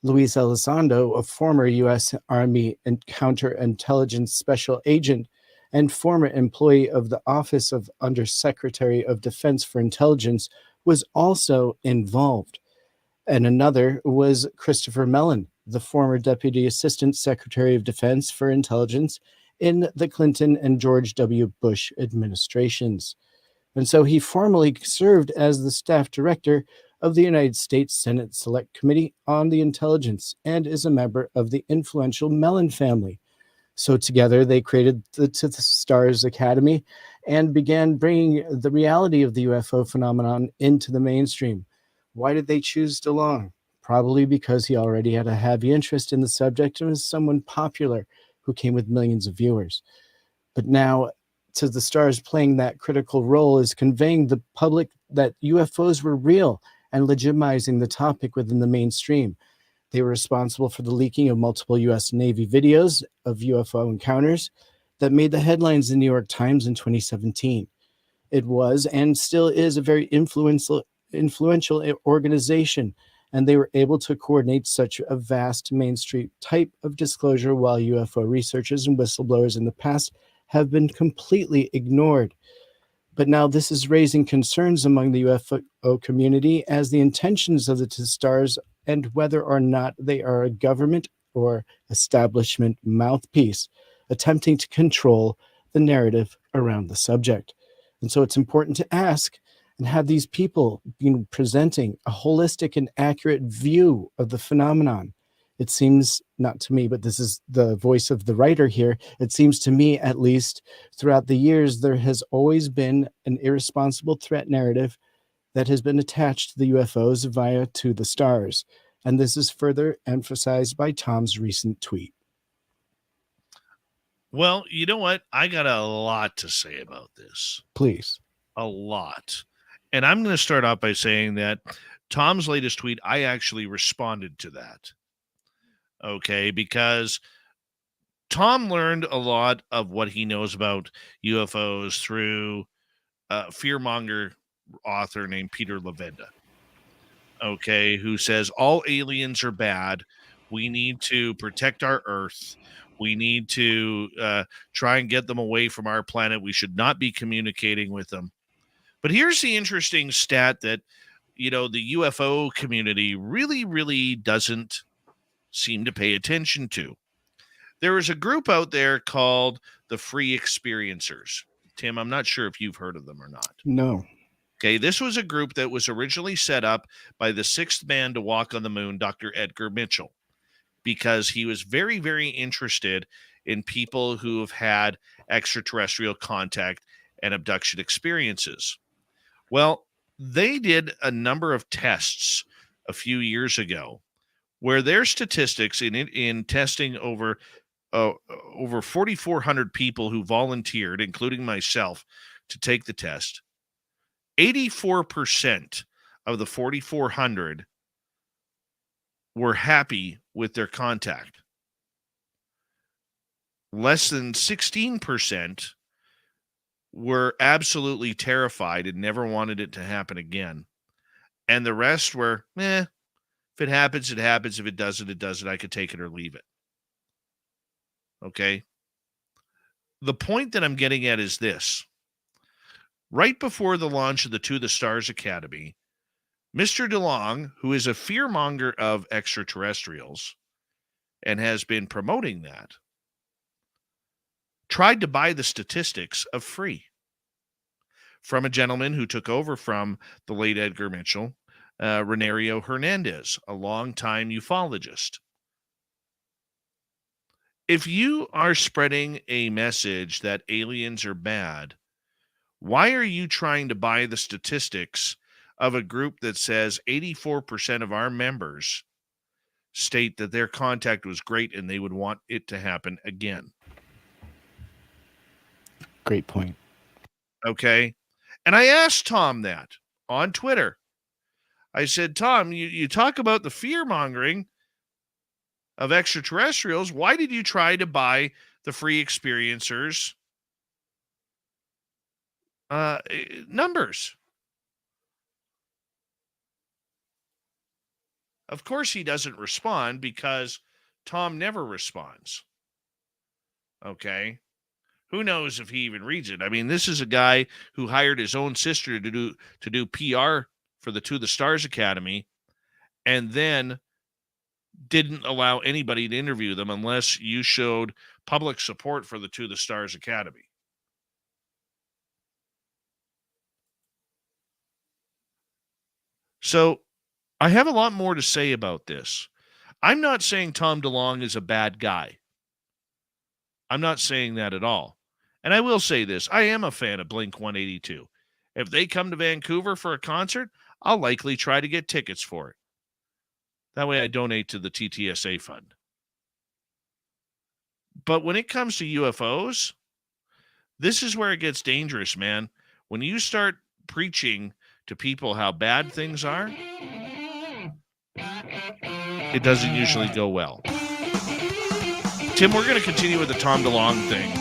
Luis Elizondo, a former U.S. Army and counterintelligence special agent and former employee of the Office of Undersecretary of Defense for Intelligence, was also involved. And another was Christopher Mellon, the former Deputy Assistant Secretary of Defense for Intelligence in the Clinton and George W. Bush administrations. And so he formerly served as the staff director of the United States Senate Select Committee on the Intelligence and is a member of the influential Mellon family. So together they created the To the Stars Academy and began bringing the reality of the UFO phenomenon into the mainstream. Why did they choose DeLonge? Probably because he already had a heavy interest in the subject and was someone popular who came with millions of viewers. But now To the Stars playing that critical role is conveying the public that UFOs were real and legitimizing the topic within the mainstream. They were responsible for the leaking of multiple U.S. Navy videos of UFO encounters that made the headlines in the New York Times in 2017. It was and still is a very influential organization and they were able to coordinate such a vast Main Street type of disclosure while UFO researchers and whistleblowers in the past have been completely ignored. But now this is raising concerns among the UFO community as the intentions of the two stars and whether or not they are a government or establishment mouthpiece attempting to control the narrative around the subject. And so it's important to ask and have these people presenting a holistic and accurate view of the phenomenon. It seems, not to me, but this is the voice of the writer here, it seems to me, at least, throughout the years, there has always been an irresponsible threat narrative that has been attached to the UFOs via To the Stars. And this is further emphasized by Tom's recent tweet. Well, you know what? I got a lot to say about this. Please. A lot. And I'm going to start off by saying that Tom's latest tweet, I actually responded to that. Okay, because Tom learned a lot of what he knows about UFOs through a fearmonger author named Peter Levenda. Okay, who says all aliens are bad. We need to protect our Earth. We need to try and get them away from our planet. We should not be communicating with them. But here's the interesting stat that, the UFO community really, really doesn't seem to pay attention to. There is a group out there called the Free Experiencers. Tim, I'm not sure if you've heard of them or not. No. Okay, this was a group that was originally set up by the sixth man to walk on the moon, Dr. Edgar Mitchell, because he was very, very interested in people who have had extraterrestrial contact and abduction experiences. Well, they did a number of tests a few years ago where their statistics in testing over 4,400 people who volunteered, including myself, to take the test, 84% of the 4,400 were happy with their contact. Less than 16% were absolutely terrified and never wanted it to happen again. And the rest were, if it happens, it happens. If it doesn't, it doesn't. I could take it or leave it. Okay? The point that I'm getting at is this. Right before the launch of the To the Stars Academy, Mr. DeLong, who is a fearmonger of extraterrestrials and has been promoting that, tried to buy the statistics of free from a gentleman who took over from the late Edgar Mitchell, Renario Hernandez, a longtime ufologist. If you are spreading a message that aliens are bad, why are you trying to buy the statistics of a group that says 84% of our members state that their contact was great and they would want it to happen again? Great point. Okay. And I asked Tom that on Twitter. I said, Tom, you talk about the fear mongering of extraterrestrials. Why did you try to buy the Free Experiencers numbers? Of course he doesn't respond because Tom never responds. Okay. Who knows if he even reads it? I mean, this is a guy who hired his own sister to do PR for the To the Stars Academy and then didn't allow anybody to interview them unless you showed public support for the To the Stars Academy. So I have a lot more to say about this. I'm not saying Tom DeLong is a bad guy. I'm not saying that at all. And I will say this. I am a fan of Blink-182. If they come to Vancouver for a concert, I'll likely try to get tickets for it. That way I donate to the TTSA fund. But when it comes to UFOs, this is where it gets dangerous, man. When you start preaching to people how bad things are, it doesn't usually go well. Tim, we're going to continue with the Tom DeLong thing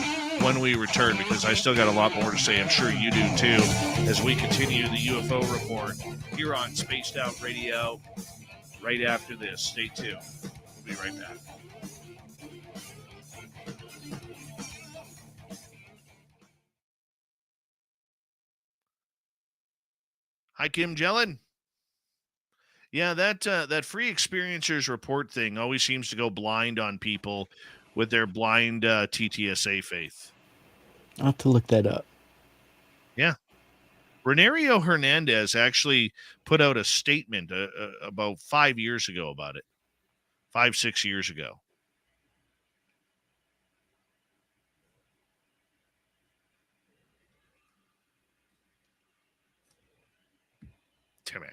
when we return because I still got a lot more to say. I'm sure you do too, as we continue the UFO report here on Spaced Out Radio right after this. Stay tuned. We'll be right back. Hi, Kim Jellin. Yeah, that free experiencers report thing always seems to go blind on people with their blind TTSA faith. I'll have to look that up. Yeah. Renario Hernandez actually put out a statement about 5 years ago about it. 5-6 years ago. Timmy.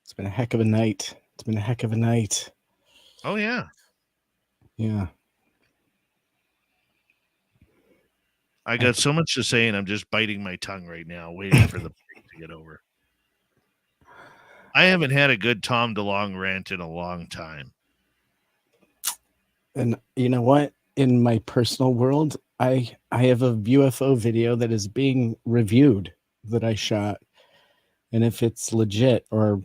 It's been a heck of a night. It's been a heck of a night. Oh, yeah. Yeah. I got so much to say, and I'm just biting my tongue right now, waiting for the break to get over. I haven't had a good Tom DeLonge rant in a long time. And you know what? In my personal world, I have a UFO video that is being reviewed that I shot. And if it's legit or,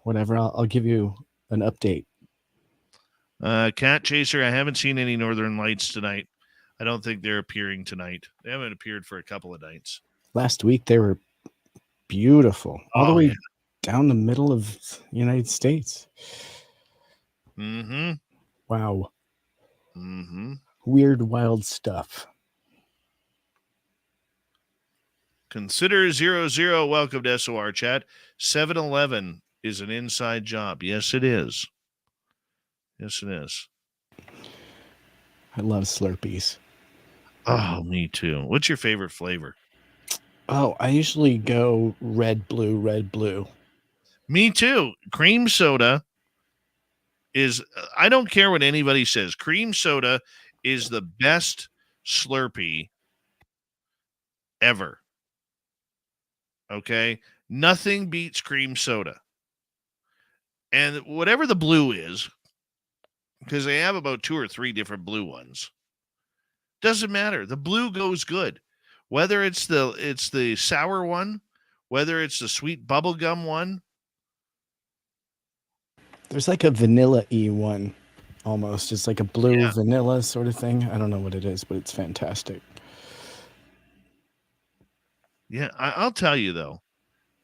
whatever, I'll give you an update. Cat Chaser, I haven't seen any Northern Lights tonight. I don't think they're appearing tonight. They haven't appeared for a couple of nights. Last week, they were beautiful. All the way down the middle of the United States. Mm-hmm. Wow. Mm-hmm. Weird, wild stuff. Consider 00. Welcome to SOR chat. 7-Eleven is an inside job. Yes, it is. Yes, it is. I love Slurpees. Oh, me too. What's your favorite flavor? Oh, I usually go red, blue, red, blue. Me too. Cream soda is, I don't care what anybody says. Cream soda is the best Slurpee ever. Okay? Nothing beats cream soda. And whatever the blue is, because they have about 2 or 3 different blue ones, doesn't matter. The blue goes good. Whether it's the sour one, whether it's the sweet bubblegum one. There's like a vanilla-y one almost. It's like a blue vanilla sort of thing. I don't know what it is, but it's fantastic. Yeah, I'll tell you, though.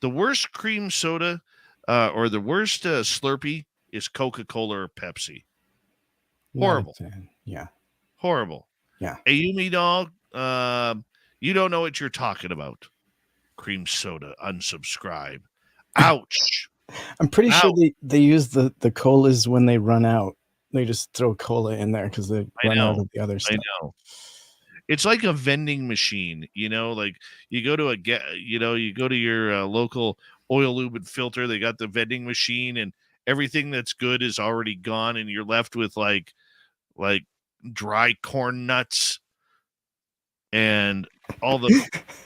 The worst cream soda or the worst Slurpee is Coca-Cola or Pepsi. Horrible. Yeah. Horrible. Yeah. Hey, Yumi dog, you don't know what you're talking about. Cream soda, unsubscribe. Ouch. I'm pretty sure they use the colas when they run out. They just throw cola in there because they run out of the other stuff. I know. It's like a vending machine, like you go to your local oil, lube, and filter. They got the vending machine, and everything that's good is already gone, and you're left with like dry corn nuts and all the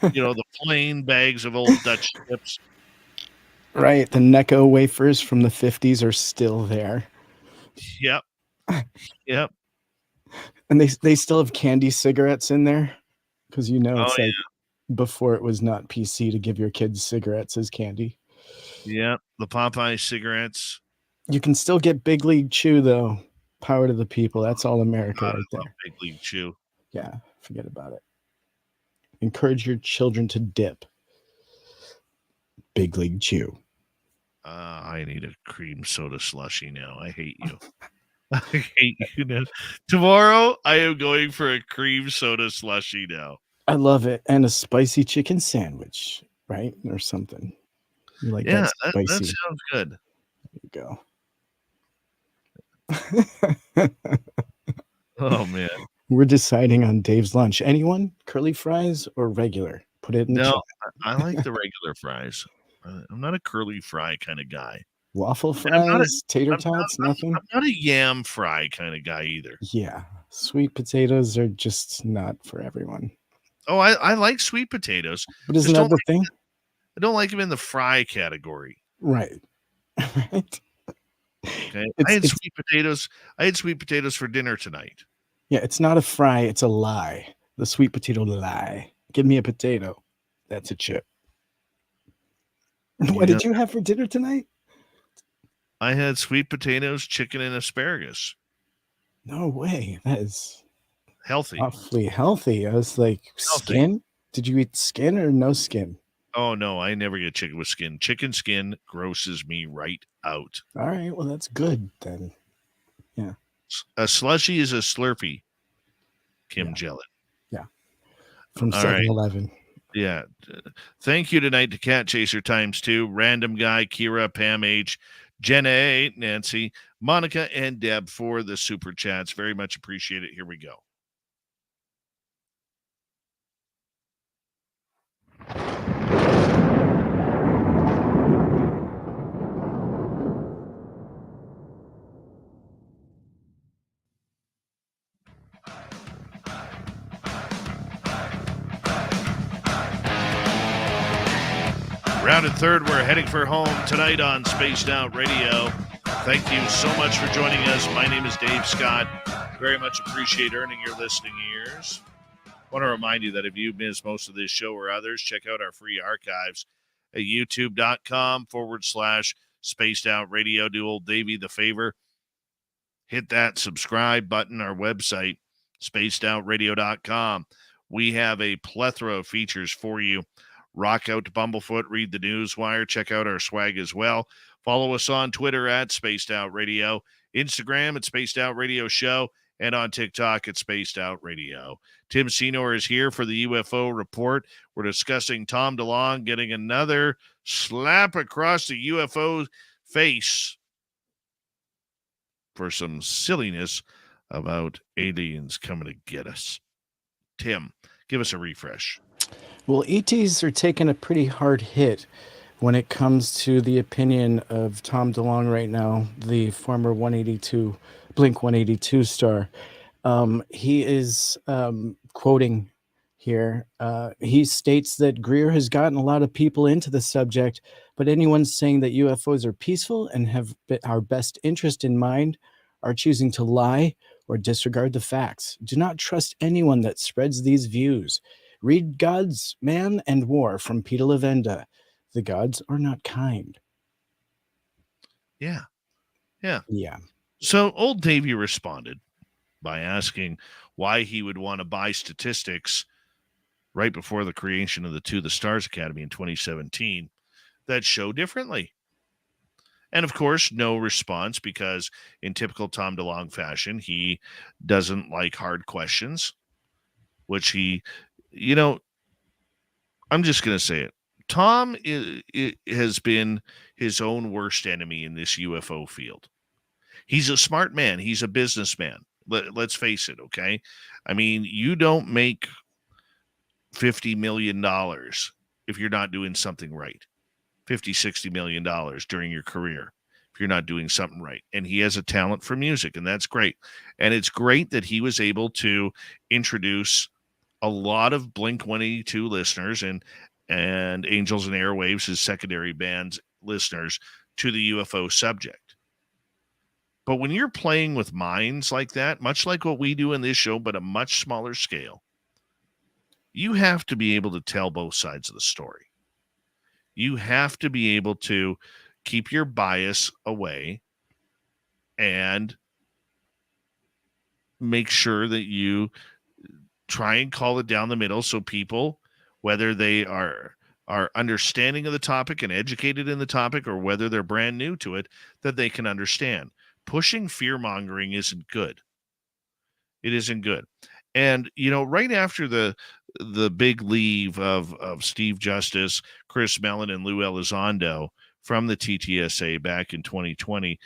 the plain bags of old Dutch chips. Right. The Necco wafers from the 50s are still there. Yep. Yep. And they still have candy cigarettes in there because it's like before it was not PC to give your kids cigarettes as candy. Yeah, the Popeye cigarettes. You can still get Big League Chew though. Power to the people. That's all America right there. Big League Chew. Yeah, forget about it. Encourage your children to dip. Big League Chew. I need a cream soda slushie now. I hate you. I hate you now. Tomorrow, I am going for a cream soda slushie now. I love it. And a spicy chicken sandwich, right? Or something. You like that spicy? That sounds good. There you go. Oh, man. We're deciding on Dave's lunch. Anyone? Curly fries or regular? Put it in the chat. I like the regular fries. I'm not a curly fry kind of guy. Waffle fries, tater tots, nothing? I'm not a yam fry kind of guy either. Yeah. Sweet potatoes are just not for everyone. Oh, I like sweet potatoes. But isn't that the thing? I don't like them in the fry category. Right. Right. Okay. I had sweet potatoes. I had sweet potatoes for dinner tonight. Yeah, it's not a fry, it's a lie. The sweet potato lie. Give me a potato. That's a chip. What did you have for dinner tonight? I had sweet potatoes, chicken, and asparagus. No way. That is Healthy. awfully healthy. I was like, Healthy. skin? Did you eat skin or no skin? Oh, no, I never get chicken with skin. Chicken skin grosses me right out. All right. Well, that's good then. Yeah. A slushy is a Slurpee, Kim Jellett. Yeah. From All right. 7-Eleven. Yeah. Thank you tonight to Cat Chaser times 2, Random Guy, Kira, Pam H, Jenna A, Nancy, Monica, and Deb for the super chats. Very much appreciate it. Here we go. Round and third, we're heading for home tonight on Spaced Out Radio. Thank you so much for joining us. My name is Dave Scott. Very much appreciate earning your listening ears. I want to remind you that if you missed most of this show or others, check out our free archives at youtube.com/Spaced Out Radio. Do old Davey the favor. Hit that subscribe button, our website, spacedoutradio.com. We have a plethora of features for you. Rock out to Bumblefoot, read the Newswire, check out our swag as well. Follow us on Twitter at Spaced Out Radio, Instagram at Spaced Out Radio Show, and on TikTok at Spaced Out Radio. Tim Senor is here for the UFO report. We're discussing Tom DeLonge getting another slap across the UFO face for some silliness about aliens coming to get us. Tim, give us a refresh. Well, ETs are taking a pretty hard hit when it comes to the opinion of Tom DeLonge right now, the former Blink 182 star. He is quoting here. He states that Greer has gotten a lot of people into the subject, but anyone saying that UFOs are peaceful and have our best interest in mind are choosing to lie or disregard the facts. Do not trust anyone that spreads these views. Read Gods, Man, and War from Peter Levenda. The gods are not kind. Yeah. So old Davey responded by asking why he would want to buy statistics right before the creation of the Stars Academy in 2017 that show differently. And of course, no response, because in typical Tom DeLonge fashion, he doesn't like hard questions, which he, I'm just going to say it. Tom has been his own worst enemy in this UFO field. He's a smart man. He's a businessman. Let's face it, okay? I mean, you don't make $50 million if you're not doing something right. $50-60 million during your career if you're not doing something right. And he has a talent for music, and that's great. And it's great that he was able to introduce a lot of Blink 182 listeners and Angels and Airwaves, his secondary band's listeners, to the UFO subject. But when you're playing with minds like that, much like what we do in this show, but a much smaller scale, you have to be able to tell both sides of the story. You have to be able to keep your bias away and make sure that you try and call it down the middle so people, whether they are understanding of the topic and educated in the topic, or whether they're brand new to it, that they can understand. Pushing fear-mongering isn't good. It isn't good. And, right after the big leave of Steve Justice, Chris Mellon, and Lou Elizondo from the TTSA back in 2020,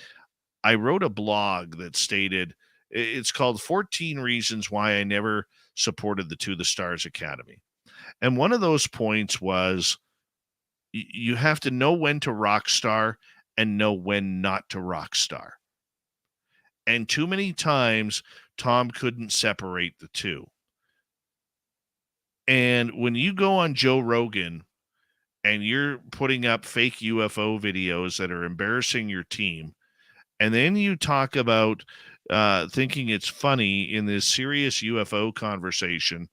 I wrote a blog that stated, it's called 14 Reasons Why I Never Supported the Stars Academy. And one of those points was you have to know when to rock star and know when not to rock star. And too many times, Tom couldn't separate the two. And when you go on Joe Rogan and you're putting up fake UFO videos that are embarrassing your team, and then you talk about thinking it's funny in this serious UFO conversation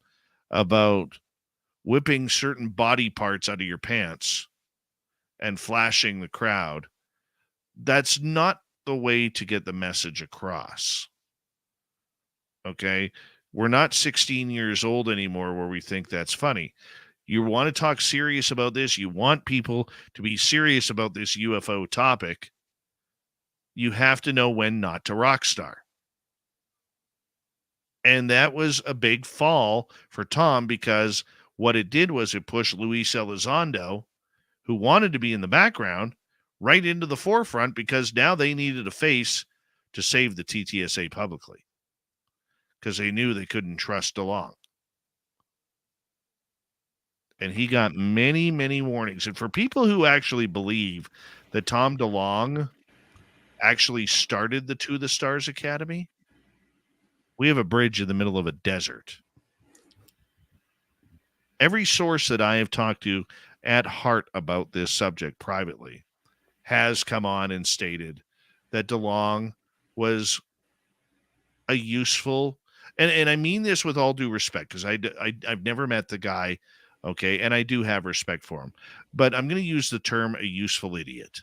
about whipping certain body parts out of your pants and flashing the crowd. That's not the way to get the message across. Okay? We're not 16 years old anymore where we think that's funny. You want to talk serious about this, you want people to be serious about this UFO topic, you have to know when not to rock star. And that was a big fall for Tom, because what it did was it pushed Luis Elizondo, who wanted to be in the background, right into the forefront, because now they needed a face to save the TTSA publicly, because they knew they couldn't trust DeLong. And he got many, many warnings. And for people who actually believe that Tom DeLong actually started the To the Stars Academy, we have a bridge in the middle of a desert. Every source that I have talked to at heart about this subject privately has come on and stated that DeLong was a useful, and I mean this with all due respect, because I've never met the guy, okay, and I do have respect for him, but I'm going to use the term a useful idiot,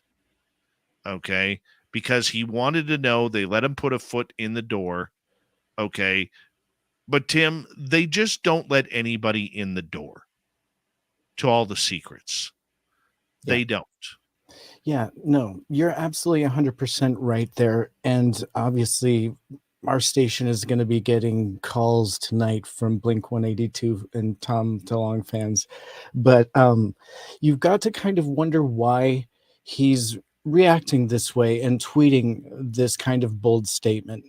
okay, because he wanted to know, they let him put a foot in the door, okay, but Tim, they just don't let anybody in the door to all the secrets. Yeah. They don't. Yeah, no, you're absolutely 100% right there. And obviously, our station is going to be getting calls tonight from Blink 182 and Tom DeLong fans. But you've got to kind of wonder why he's reacting this way and tweeting this kind of bold statement.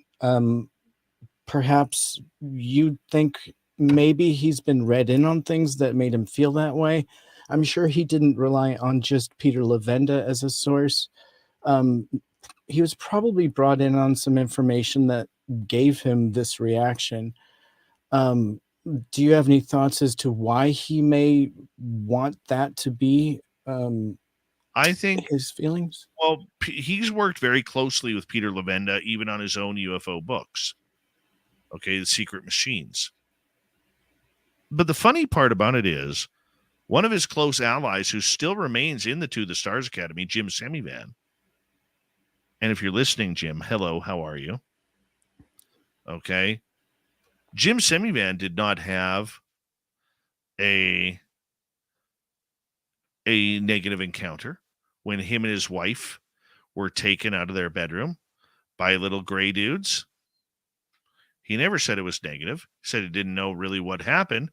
Perhaps you think maybe he's been read in on things that made him feel that way. I'm sure he didn't rely on just Peter Levenda as a source. He was probably brought in on some information that gave him this reaction. Do you have any thoughts as to why he may want that to be I think his feelings? Well, he's worked very closely with Peter Levenda, even on his own UFO books. Okay, The Secret Machines. But the funny part about it is, one of his close allies who still remains in the To the Stars Academy, Jim Semivan. And if you're listening, Jim, hello, how are you? Okay. Jim Semivan did not have a negative encounter when him and his wife were taken out of their bedroom by little gray dudes. He never said it was negative. He said he didn't know really what happened,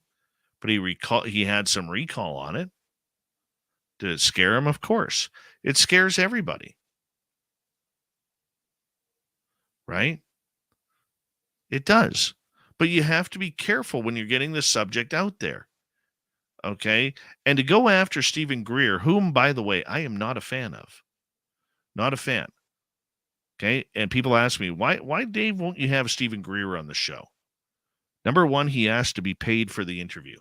but he had some recall on it. Did it scare him? Of course. It scares everybody. Right? It does. But you have to be careful when you're getting the subject out there. Okay? And to go after Stephen Greer, whom, by the way, I am not a fan of. Not a fan. Okay? And people ask me, why, Dave, won't you have Stephen Greer on the show? Number one, he asked to be paid for the interview.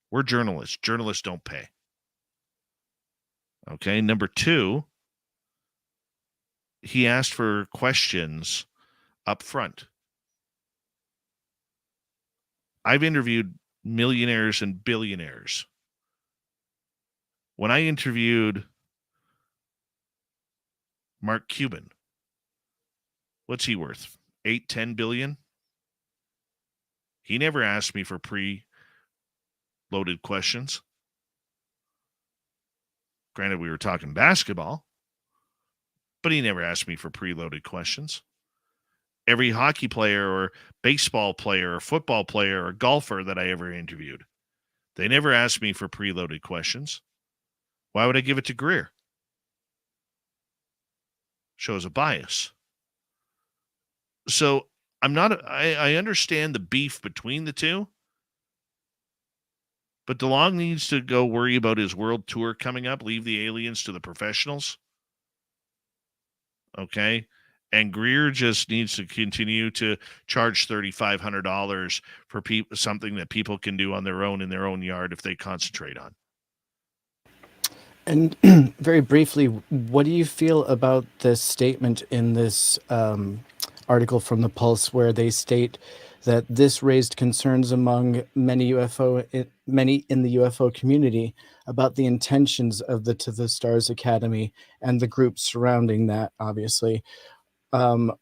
We're journalists. Journalists don't pay. Okay? Number two, he asked for questions up front. I've interviewed millionaires and billionaires. When I interviewed Mark Cuban, what's he worth? 8-10 billion? He never asked me for pre-loaded questions. Granted, we were talking basketball, but he never asked me for preloaded questions. Every hockey player or baseball player or football player or golfer that I ever interviewed, they never asked me for preloaded questions. Why would I give it to Greer? Shows a bias. So I understand the beef between the two, but DeLong needs to go worry about his world tour coming up, leave the aliens to the professionals. Okay? And Greer just needs to continue to charge $3,500 for something that people can do on their own in their own yard if they concentrate on. And very briefly, what do you feel about this statement in this article from the Pulse where they state that this raised concerns among many in the UFO community about the intentions of the To the Stars Academy and the groups surrounding that, obviously,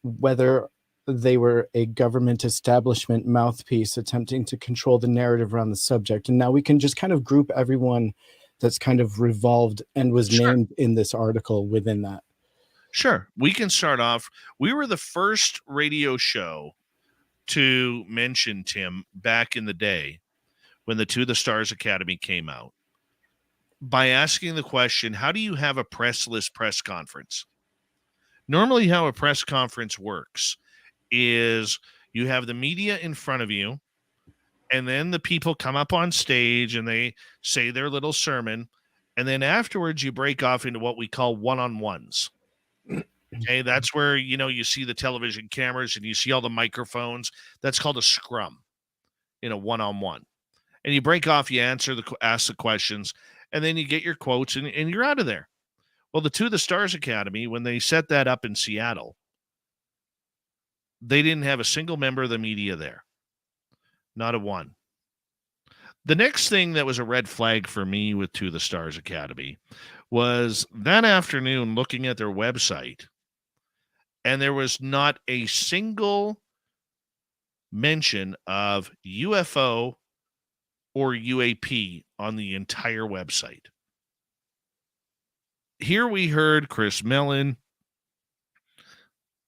whether they were a government establishment mouthpiece attempting to control the narrative around the subject. And now we can just kind of group everyone that's kind of revolved and was named in this article within that. Sure. We can start off. We were the first radio show to mention, Tim, back in the day when the To the Stars Academy came out, by asking the question, how do you have a pressless press conference? Normally, how a press conference works is you have the media in front of you, and then the people come up on stage and they say their little sermon, and then afterwards you break off into what we call one-on-ones. Okay, that's where, you see the television cameras and you see all the microphones. That's called a scrum in a one-on-one. And you break off, you ask the questions, and then you get your quotes and you're out of there. Well, the To the Stars Academy, when they set that up in Seattle, they didn't have a single member of the media there. Not a one. The next thing that was a red flag for me with To the Stars Academy was that afternoon looking at their website, and there was not a single mention of UFO or UAP on the entire website. Here we heard Chris Mellon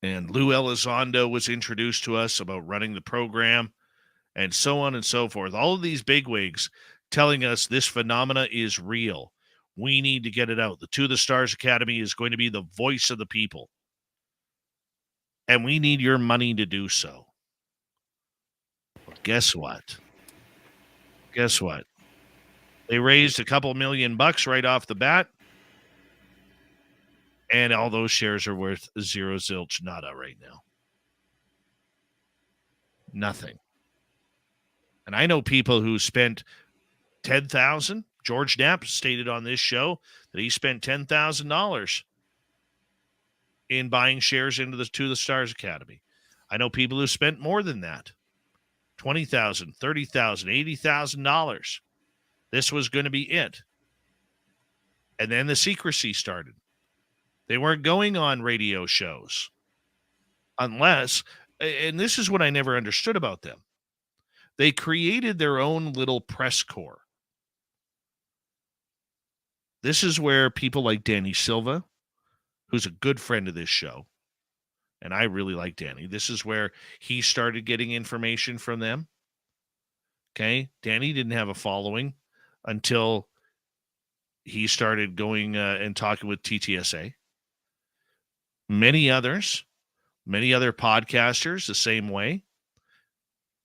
and Lou Elizondo was introduced to us about running the program, and so on and so forth. All of these bigwigs telling us this phenomena is real. We need to get it out. The To the Stars Academy is going to be the voice of the people, and we need your money to do so. Well, guess what? They raised a couple $1 million right off the bat, and all those shares are worth zero zilch nada right now. Nothing. And I know people who spent $10,000. George Knapp stated on this show that he spent $10,000 in buying shares into the To the Stars Academy. I know people who spent more than that. $20,000, $30,000, $80,000. This was going to be it. And then the secrecy started. They weren't going on radio shows unless, and this is what I never understood about them, they created their own little press corps. This is where people like Danny Silva, who's a good friend of this show, and I really like Danny, this is where he started getting information from them. Okay? Danny didn't have a following until he started going and talking with TTSA. Many other podcasters the same way,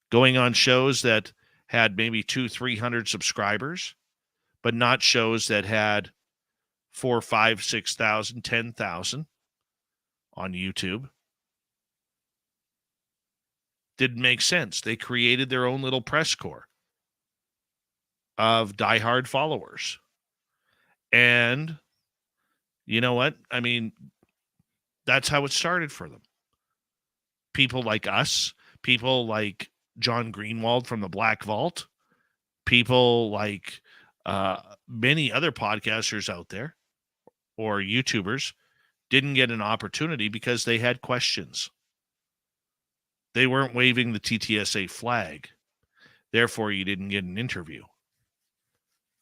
going on shows that had maybe 200-300 subscribers, but not shows that had 4,000, 5,000, 6,000, 10,000 on YouTube. Didn't make sense. They created their own little press corps of diehard followers. And you know what? I mean, that's how it started for them. People like us, people like John Greenwald from the Black Vault, people like many other podcasters out there or YouTubers didn't get an opportunity because they had questions. They weren't waving the TTSA flag. Therefore, you didn't get an interview.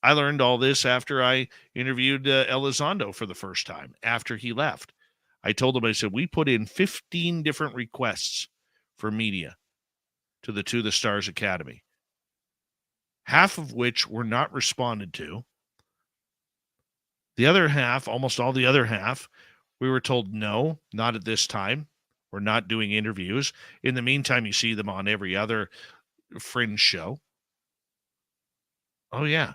I learned all this after I interviewed Elizondo for the first time, after he left. I told him, I said, we put in 15 different requests for media to the To the Stars Academy, half of which were not responded to. The other half, almost all the other half, we were told, no, not at this time. We're not doing interviews. In the meantime, you see them on every other fringe show. Oh, yeah.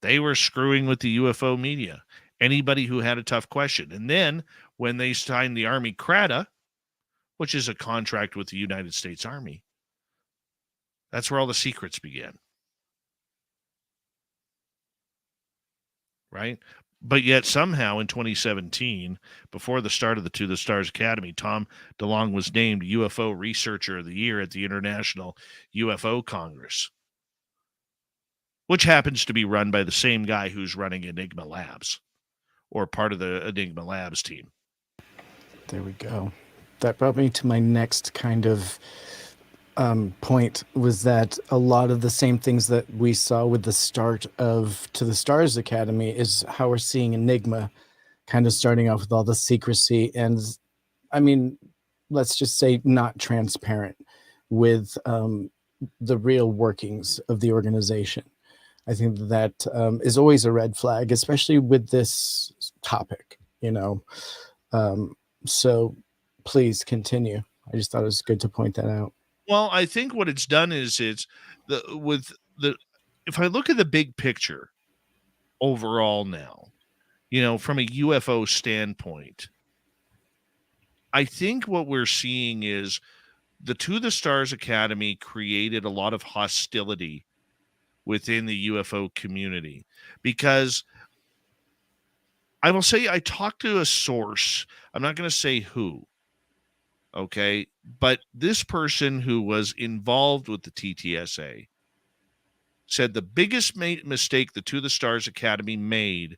They were screwing with the UFO media. Anybody who had a tough question. And then when they signed the Army CRADA, which is a contract with the United States Army, that's where all the secrets began. Right? But yet somehow in 2017, before the start of the To the Stars Academy, Tom DeLonge was named UFO Researcher of the Year at the International UFO Congress, which happens to be run by the same guy who's running Enigma Labs, or part of the Enigma Labs team. There we go. That brought me to my next kind of point, was that a lot of the same things that we saw with the start of To the Stars Academy is how we're seeing Enigma kind of starting off with all the secrecy and, I mean, let's just say not transparent with the real workings of the organization. I think that is always a red flag, especially with this topic, you know. So please continue. I just thought it was good to point that out. Well, I think what it's done is if I look at the big picture overall now, you know, from a UFO standpoint, I think what we're seeing is the To the Stars Academy created a lot of hostility within the UFO community, because I will say I talked to a source. I'm not going to say who. Okay. But this person who was involved with the TTSA said the biggest mistake the To the Stars Academy made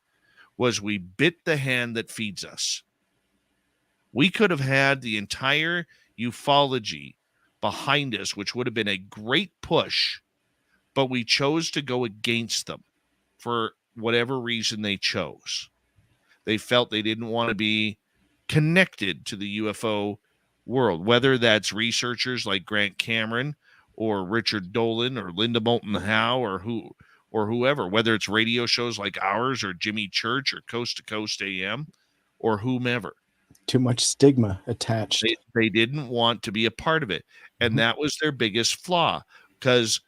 was we bit the hand that feeds us. We could have had the entire ufology behind us, which would have been a great push, but we chose to go against them for whatever reason they chose. They felt they didn't want to be connected to the UFO world, whether that's researchers like Grant Cameron or Richard Dolan or Linda Moulton Howe or whoever, whether it's radio shows like ours or Jimmy Church or Coast to Coast AM or whomever. Too much stigma attached. They didn't want to be a part of it. And that was their biggest flaw, because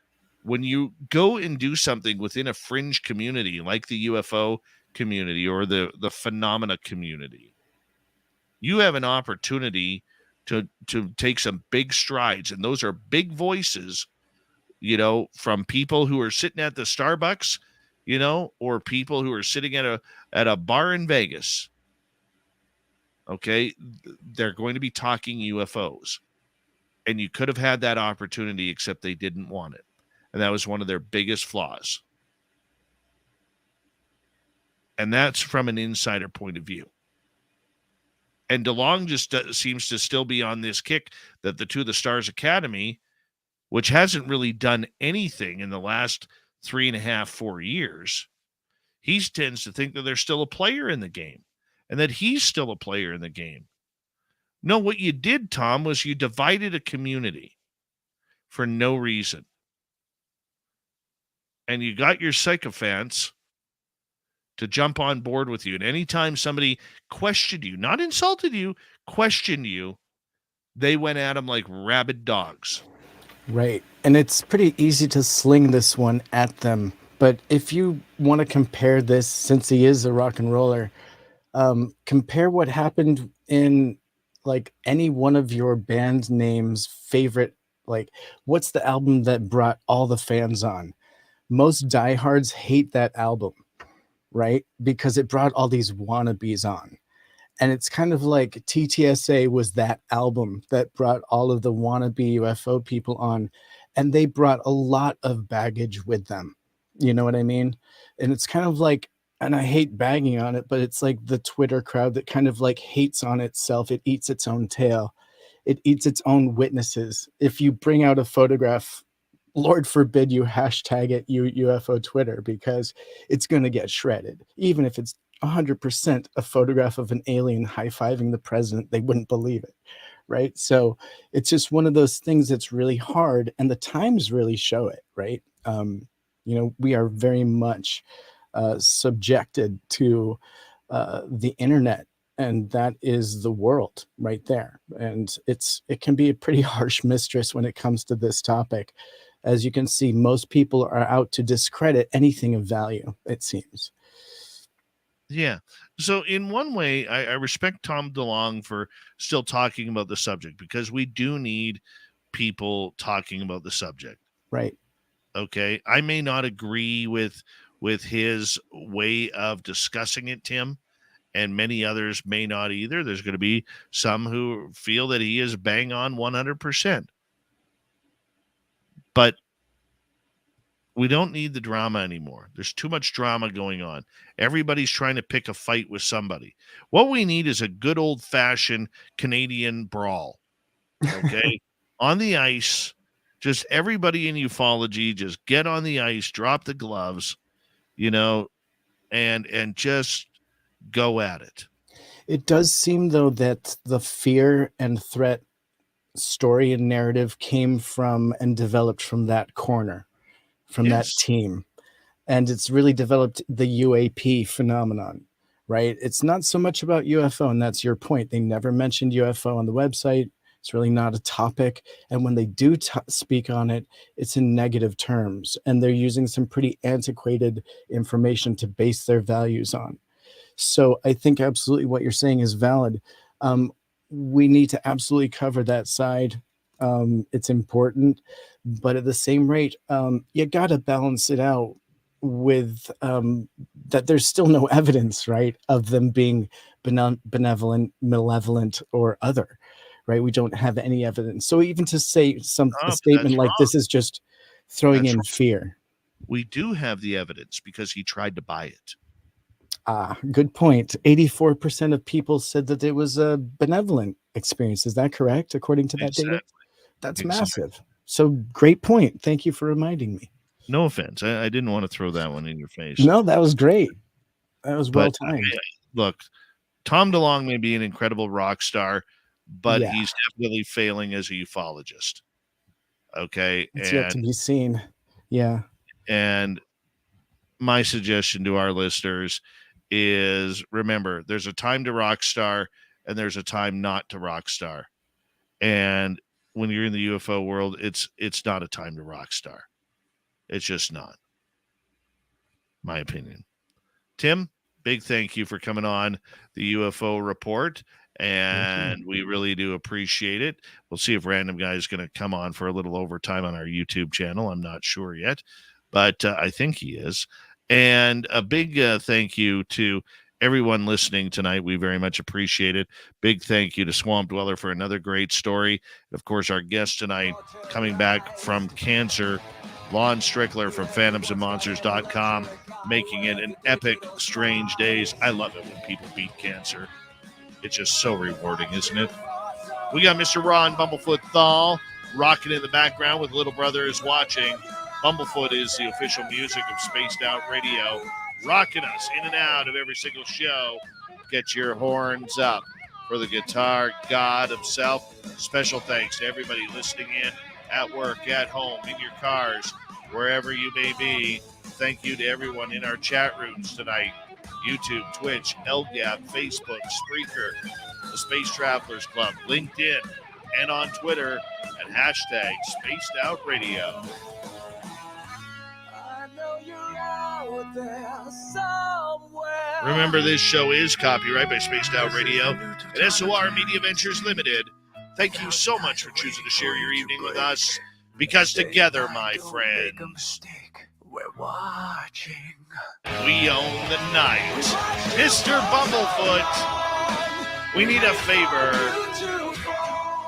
when you go and do something within a fringe community like the UFO community or the phenomena community, you have an opportunity to take some big strides. And those are big voices, you know, from people who are sitting at the Starbucks, you know, or people who are sitting at a bar in Vegas. Okay. They're going to be talking UFOs, and you could have had that opportunity, except they didn't want it. And that was one of their biggest flaws. And that's from an insider point of view. And DeLonge just seems to still be on this kick that the To the Stars Academy, which hasn't really done anything in the last 3.5, 4 years, he tends to think that there's still a player in the game and that he's still a player in the game. No, what you did, Tom, was you divided a community for no reason. And you got your sycophants to jump on board with you. And anytime somebody questioned you, not insulted you, questioned you, they went at them like rabid dogs. Right. And it's pretty easy to sling this one at them. But if you want to compare this, since he is a rock and roller, compare what happened in like any one of your band names' favorite, like what's the album that brought all the fans on? Most diehards hate that album, right? Because it brought all these wannabes on. And it's kind of like TTSA was that album that brought all of the wannabe UFO people on, and they brought a lot of baggage with them. You know what I mean? And it's kind of like, and I hate bagging on it, but it's like the Twitter crowd that kind of like hates on itself. It eats its own tail. It eats its own witnesses. If you bring out a photograph, Lord forbid you hashtag it UFO Twitter, because it's going to get shredded. Even if it's 100% a photograph of an alien high-fiving the president, they wouldn't believe it, right? So it's just one of those things that's really hard, and the times really show it, right? You know, we are very much subjected to the internet, and that is the world right there. And it can be a pretty harsh mistress when it comes to this topic. As you can see, most people are out to discredit anything of value, it seems. Yeah. So in one way, I respect Tom DeLonge for still talking about the subject, because we do need people talking about the subject. Right. Okay. I may not agree with with his way of discussing it, Tim, and many others may not either. There's going to be some who feel that he is bang on 100%. But we don't need the drama anymore. There's too much drama going on. Everybody's trying to pick a fight with somebody. What we need is a good old-fashioned Canadian brawl, okay? On the ice, just everybody in ufology, just get on the ice, drop the gloves, and just go at it. It does seem, though, that the fear and threat story and narrative came from and developed from that corner, from that team. And it's really developed the UAP phenomenon, right? It's not so much about UFO, and that's your point. They never mentioned UFO on the website. It's really not a topic. And when they do speak on it, it's in negative terms. And they're using some pretty antiquated information to base their values on. So I think absolutely what you're saying is valid. We need to absolutely cover that side. It's important. But at the same rate, you got to balance it out with that there's still no evidence, right, of them being benevolent, malevolent, or other. Right, we don't have any evidence. So even to say a statement like this is just throwing in fear. We do have the evidence because he tried to buy it. Good point. 84% of people said that it was a benevolent experience. Is that correct, according to that data? That's massive. So great point. Thank you for reminding me. No offense. I didn't want to throw that one in your face. No, that was great. That was well timed. Look, Tom DeLonge may be an incredible rock star, but he's definitely failing as a ufologist. Okay. It's yet to be seen. Yeah. And my suggestion to our listeners is, remember, there's a time to rock star and there's a time not to rock star. And when you're in the UFO world, it's not a time to rock star. It's just not. My opinion. Tim, big thank you for coming on the UFO Report. And we really do appreciate it. We'll see if Random Guy is going to come on for a little overtime on our YouTube channel. I'm not sure yet, but I think he is. And a big thank you to everyone listening tonight. We very much appreciate it. Big thank you to Swamp Dweller for another great story. And of course, our guest tonight, coming back from cancer, Lon Strickler from phantomsandmonsters.com, making it an epic Strange Days. I love it when people beat cancer. It's just so rewarding, isn't it? We got Mr. Ron Bumblefoot Thal rocking in the background with Little Brother is Watching. Bumblefoot is the official music of Spaced Out Radio, rocking us in and out of every single show. Get your horns up for the guitar god himself. Special thanks to everybody listening in at work, at home, in your cars, wherever you may be. Thank you to everyone in our chat rooms tonight. YouTube, Twitch, LGAP, Facebook, Spreaker, the Space Travelers Club, LinkedIn, and on Twitter at hashtag Spaced Out Radio. Remember, this show is copyright by Spaced Out Radio and SOR Media Ventures Limited. Thank you so much for choosing to share your evening with us, because together, my friends, we're watching. We own the night. Mr. Bumblefoot, we need a favor.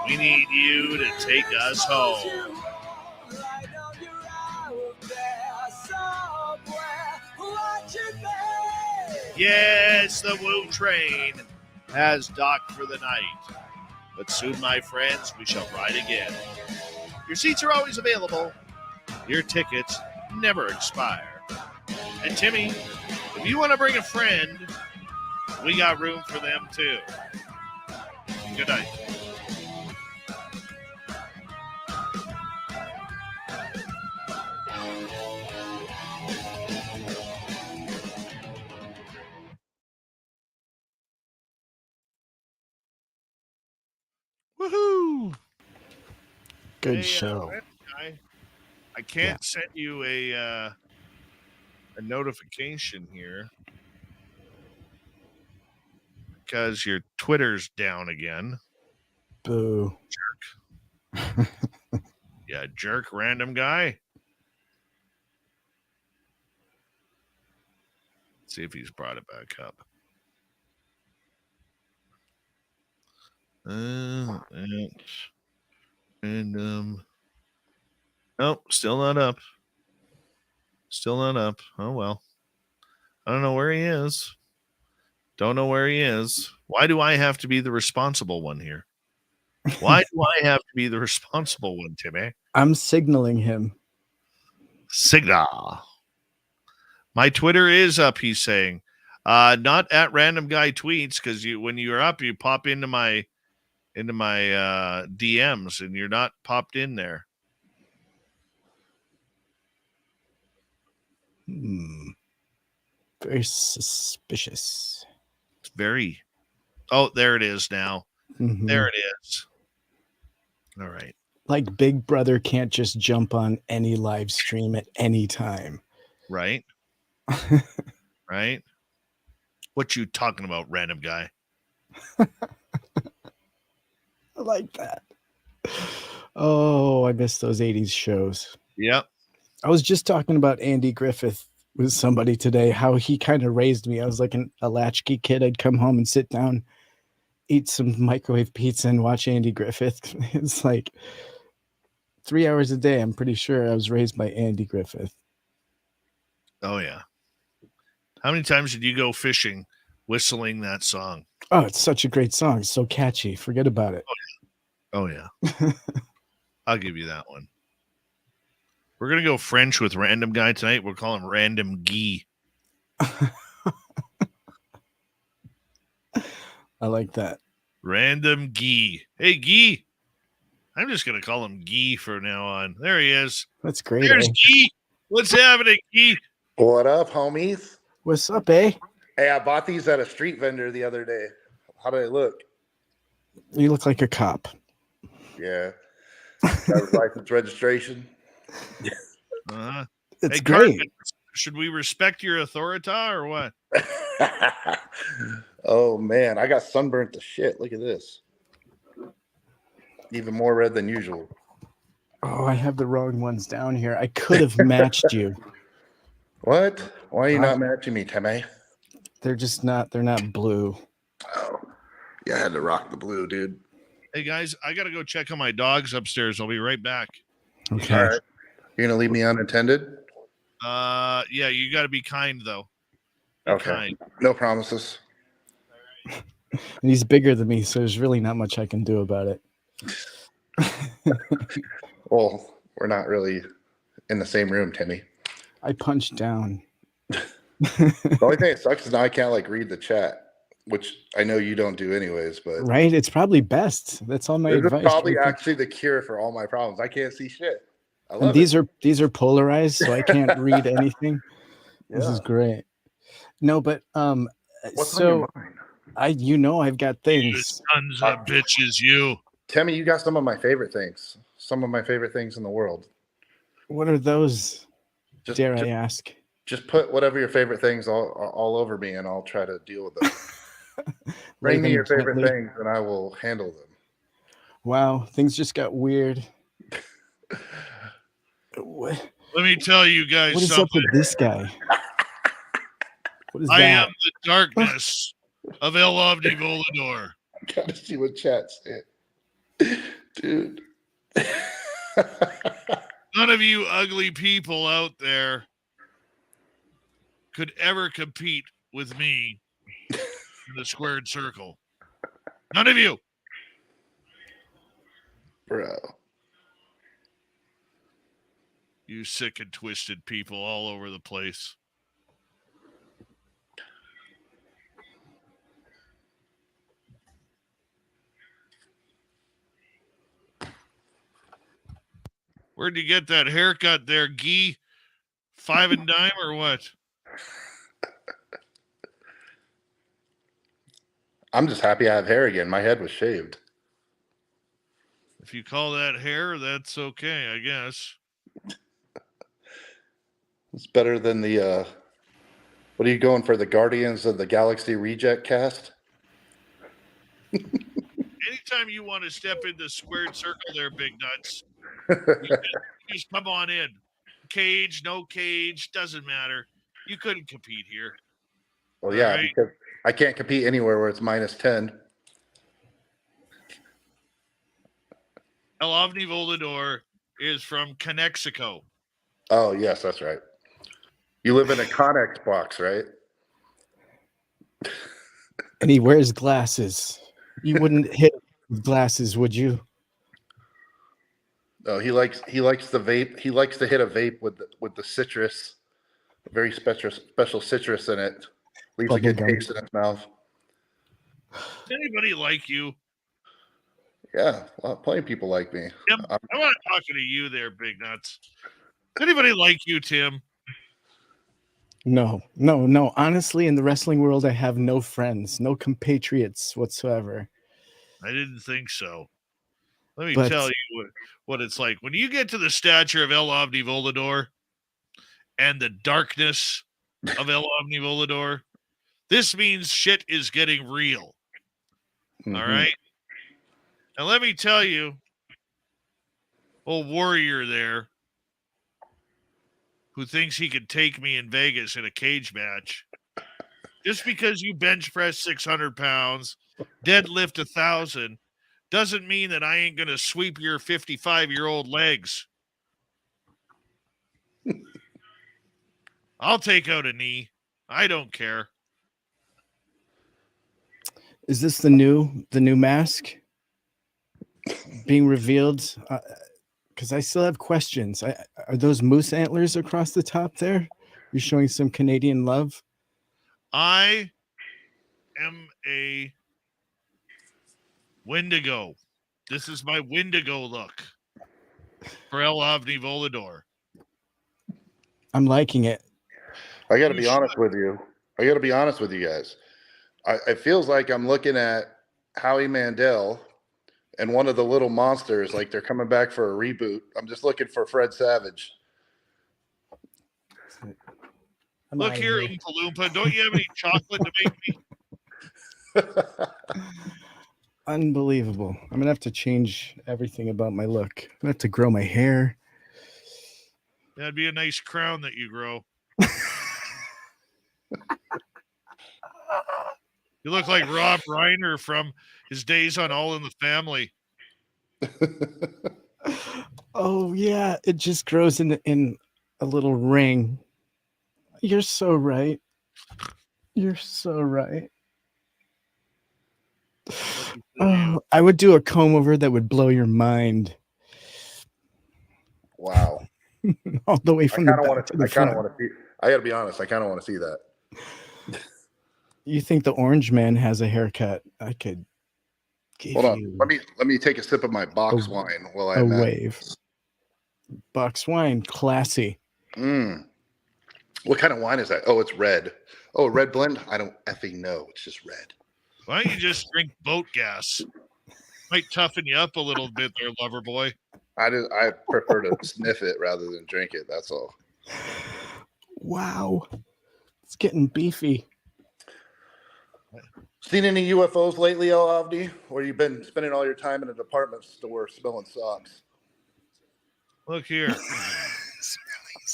We need you to take us home. Yes, the Woo train has docked for the night. But soon, my friends, we shall ride again. Your seats are always available. Your tickets never expire. And Timmy, if you want to bring a friend, we got room for them too. Good night. Woohoo! Good show. I can't send you a notification here because your Twitter's down again. Boo. Jerk. Yeah, jerk, Random Guy. See if he's brought it back up. Nope, still not up. Still not up. Oh well. I don't know where he is. Don't know where he is. Why do I have to be the responsible one here? Why do I have to be the responsible one, Timmy? I'm signaling him. Signal. My Twitter is up, he's saying. Not at random guy tweets, because when you're up, you pop into my DMs and you're not popped in there. Very suspicious. It's very. Oh, there it is now. Mm-hmm. There it is. All right. Like Big Brother can't just jump on any live stream at any time. Right. Right. What you talking about, random guy? I like that. Oh, I miss those 80s shows. Yep. I was just talking about Andy Griffith with somebody today, how he kind of raised me. I was like a latchkey kid. I'd come home and sit down, eat some microwave pizza and watch Andy Griffith. It's like 3 hours a day. I'm pretty sure I was raised by Andy Griffith. Oh, yeah. How many times did you go fishing whistling that song? Oh, it's such a great song. It's so catchy. Forget about it. Oh, yeah. I'll give you that one. We're going to go French with random guy tonight. We'll call him Random Guy. I like that. Random Guy. Hey, Guy. I'm just going to call him Guy from now on. There he is. That's great. There's Guy. What's happening, Guy? What up, homies? What's up, eh? Hey, I bought these at a street vendor the other day. How do they look? You look like a cop. Yeah. Driver's license registration. It's hey, great. Carmen, should we respect your authority or what? Oh, man. I got sunburnt to shit. Look at this. Even more red than usual. Oh, I have the wrong ones down here. I could have matched you. What? Why are you not matching me, Timmy? They're just not, they're not blue. Oh, yeah, I had to rock the blue, dude. Hey, guys, I got to go check on my dogs upstairs. I'll be right back. Okay. All right. You're going to leave me unattended? Yeah, you got to be kind, though. Be Okay. kind. No promises. And he's bigger than me, so there's really not much I can do about it. Well, we're not really in the same room, Timmy. I punched down. The only thing that sucks is now I can't like read the chat, which I know you don't do anyways. But Right? It's probably best. That's all my this is advice. probably actually the cure for all my problems. I can't see shit. I love And these are polarized, so I can't read anything. Yeah. This is great. No, but What's on so your mind? I've got You things. sons of bitches, you. Timmy, you got some of my favorite things. Some of my favorite things in the world. What are those? Just, Dare just, I ask? just put whatever your favorite things all over me, and I'll try to deal with them. Bring me them your favorite gently. things, and I will handle them. Wow, things just got weird. What Let me tell you guys is up something. with this guy? What is I that? am the darkness of El Ovni Volador. I gotta see what chat said. Dude. None of you ugly people out there could ever compete with me in the squared circle. None of you. Bro. You sick and twisted people all over the place. Where'd you get that haircut there, Gee? 5 and dime or what? I'm just happy I have hair again. My head was shaved. If you call that hair, that's okay, I guess. It's better than the what are you going for? The Guardians of the Galaxy Reject cast? Anytime you want to step into squared circle there, big nuts, you just come on in. Cage, no cage, doesn't matter. You couldn't compete here. Well, All yeah, right. because I can't compete anywhere where it's -10. El Ovni Volador is from Connextico. Oh, yes, that's right. You live in a Connex box, right? And he wears glasses. You wouldn't hit with glasses, would you? Oh, he likes the vape. He likes to hit a vape with the citrus, very special citrus in it. Leaves a good Bubblegum. taste in his mouth. Does anybody like you? Yeah, plenty of people like me. Tim, I want to talk to you there, Big Nuts. Does anybody like you, Tim? No. Honestly, in the wrestling world, I have no friends, no compatriots whatsoever. I didn't think so. Let me But- tell you what it's like. When you get to the stature of El Ovni Volador and the darkness of El Ovni Volador, this means shit is getting real. Mhm. All right? And let me tell you, old warrior there who thinks he could take me in Vegas in a cage match, just because you bench press 600 pounds, deadlift 1,000, doesn't mean that I ain't going to sweep your 55-year-old legs. I'll take out a knee. I don't care. Is this the new mask being revealed? Because I still have questions. Are those moose antlers across the top there? You're showing some Canadian love. I am a Wendigo. This is my Wendigo look for El Ovni Volador. I'm liking it. I got to be honest with you. I got to be honest with you guys. It feels like I'm looking at Howie Mandel and one of the little monsters, like they're coming back for a reboot. I'm just looking for Fred Savage. Look here, Oompa Loompa. Don't you have any chocolate to make me? Unbelievable. I'm gonna have to change everything about my look. I'm gonna have to grow my hair. That'd be a nice crown that you grow. You look like Rob Reiner from his days on All in the Family. Oh yeah, it just grows in a little ring. You're so right. You're so right. Oh, I would do a comb over that would blow your mind. Wow. All the way from the back to the I kind of front. want to see. I got to be honest. I kind of want to see that. You think the orange man has a haircut? I could give Hold on. you Let me take a sip of my box wine while I'm a at wave. Box wine, classy. What kind of wine is that? Oh, it's red. Oh, red blend? I don't effing know. It's just red. Why don't you just drink boat gas? Might toughen you up a little bit there, lover boy. I prefer to sniff it rather than drink it. That's all. Wow. It's getting beefy. Seen any UFOs lately, El Avdi? Or you been spending all your time in a department store smelling socks? Look here.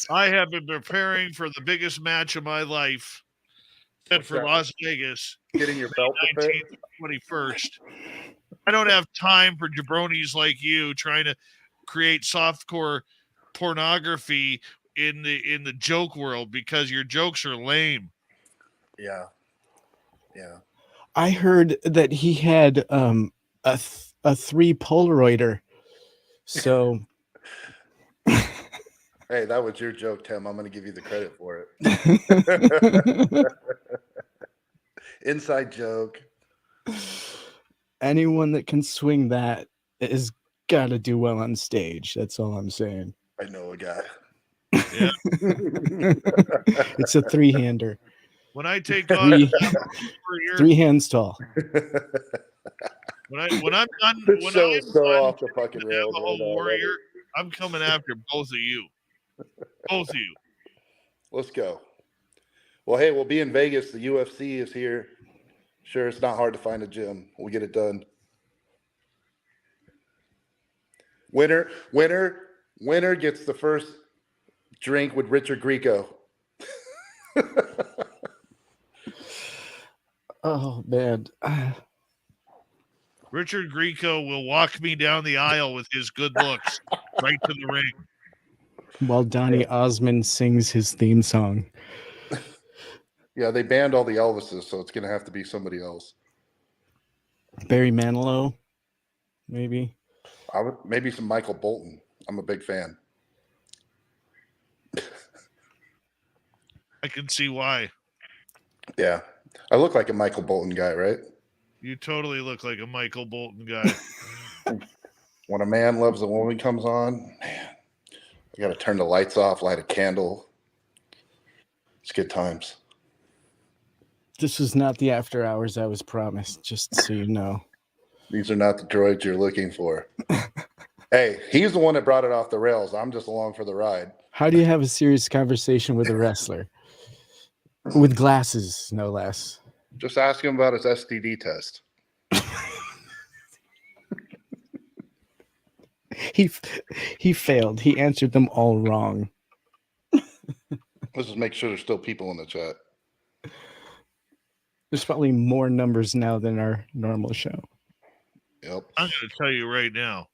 I have been preparing for the biggest match of my life. Set for Las Vegas. Getting your belt to fit? 21st. I don't have time for jabronis like you trying to create softcore pornography in the joke world because your jokes are lame. Yeah. Yeah. I heard that he had a 3 Polaroider. So Hey, that was your joke, Tim. I'm going to give you the credit for it. Inside joke. anyone that can swing that is got to do well on stage. That's all I'm saying. I know a guy. Yeah. It's a 3-hander. When I take on 3 hands tall. When I'm done, This when show I'm is so done off the fucking with rails. Navajo right now. I love Warrior, it. I'm coming after both of you. Both of you. Let's go. Well, hey, we'll be in Vegas. The UFC is here. Sure, it's not hard to find a gym. We'll get it done. Winner gets the first drink with Richard Grieco. Oh man. Richard Grieco will walk me down the aisle with his good looks right to the ring. While Donny Osmond sings his theme song. Yeah, they banned all the Elvises, so it's going to have to be somebody else. Barry Manilow, maybe. Maybe some Michael Bolton. I'm a big fan. I can see why. Yeah. I look like a Michael Bolton guy, right? You totally look like a Michael Bolton guy. When a man loves a woman comes on, man, I got to turn the lights off, light a candle. It's good times. This was not the after hours I was promised, just so you know. These are not the droids you're looking for. Hey, he's the one that brought it off the rails. I'm just along for the ride. How do you have a serious conversation with a wrestler? With glasses, no less. Just ask him about his STD test. He failed. He answered them all wrong. Let's just make sure there's still people in the chat. There's probably more numbers now than our normal show. Yep. I'm going to tell you right now.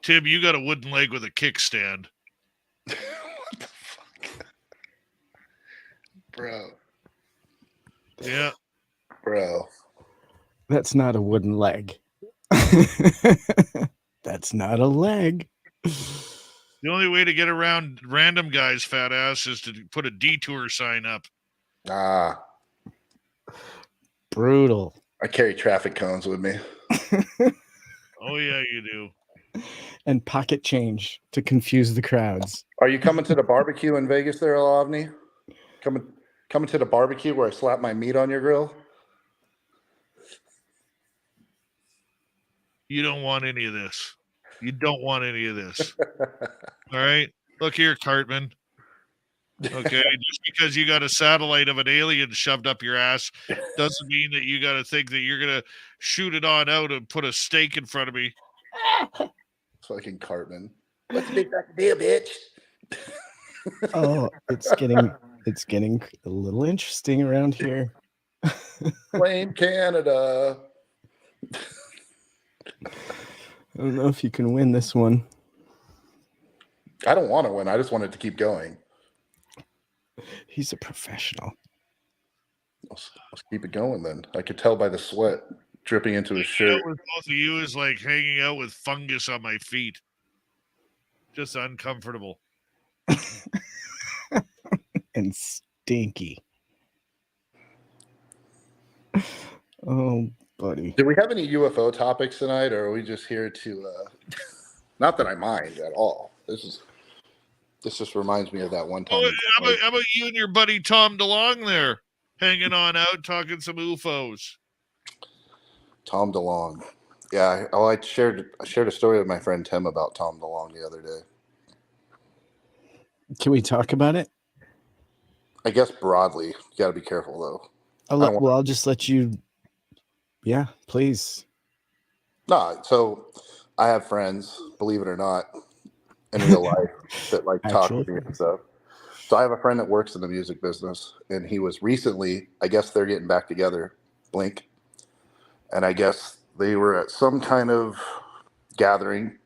Tim, you got a wooden leg with a kickstand. What the fuck? Bro. Yeah. Bro. That's not a wooden leg. That's not a leg. The only way to get around random guys' fat ass is to put a detour sign up. Ah. Brutal. I carry traffic cones with me. Oh, yeah, you do. And pocket change to confuse the crowds. Are you coming to the barbecue in Vegas there, Alavni? Coming to the barbecue where I slap my meat on your grill? You don't want any of this. You don't want any of this. All right? Look here, Cartman. Okay? Just because you got a satellite of an alien shoved up your ass doesn't mean that you got to think that you're going to shoot it on out and put a steak in front of me. Fucking Cartman. What's the big fucking deal, bitch? Oh, it's getting a little interesting around here. Blame Canada. I don't know if you can win this one. I don't want to win. I just want it to keep going. He's a professional. Let's keep it going then. I could tell by the sweat dripping into his shirt. With both of you is like hanging out with fungus on my feet. Just uncomfortable. And stinky. Oh, buddy. Do we have any UFO topics tonight, or are we just here to not that I mind at all. This just reminds me of that one time. Oh, how about you and your buddy Tom DeLong there hanging on out talking some UFOs? Tom DeLong. Yeah, I shared a story with my friend Tim about Tom DeLong the other day. Can we talk about it? I guess broadly. You got to be careful, though. I'll just let you. Yeah, please. No, so I have friends, believe it or not, in real life that like talk to me and stuff. So I have a friend that works in the music business, and he was recently, I guess they're getting back together, Blink. And I guess they were at some kind of gathering,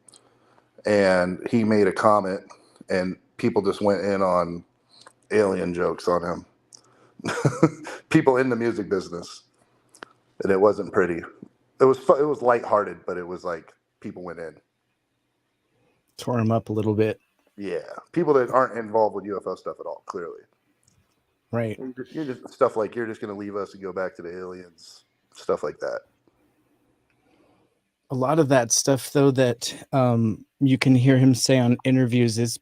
and he made a comment, and people just went in on alien jokes on him. People in the music business, and it wasn't pretty. It was lighthearted, but it was like people went in. Tore him up a little bit. Yeah, people that aren't involved with UFO stuff at all, clearly. Right. You're just stuff like you're just going to leave us and go back to the aliens, stuff like that. A lot of that stuff, though, that you can hear him say on interviews is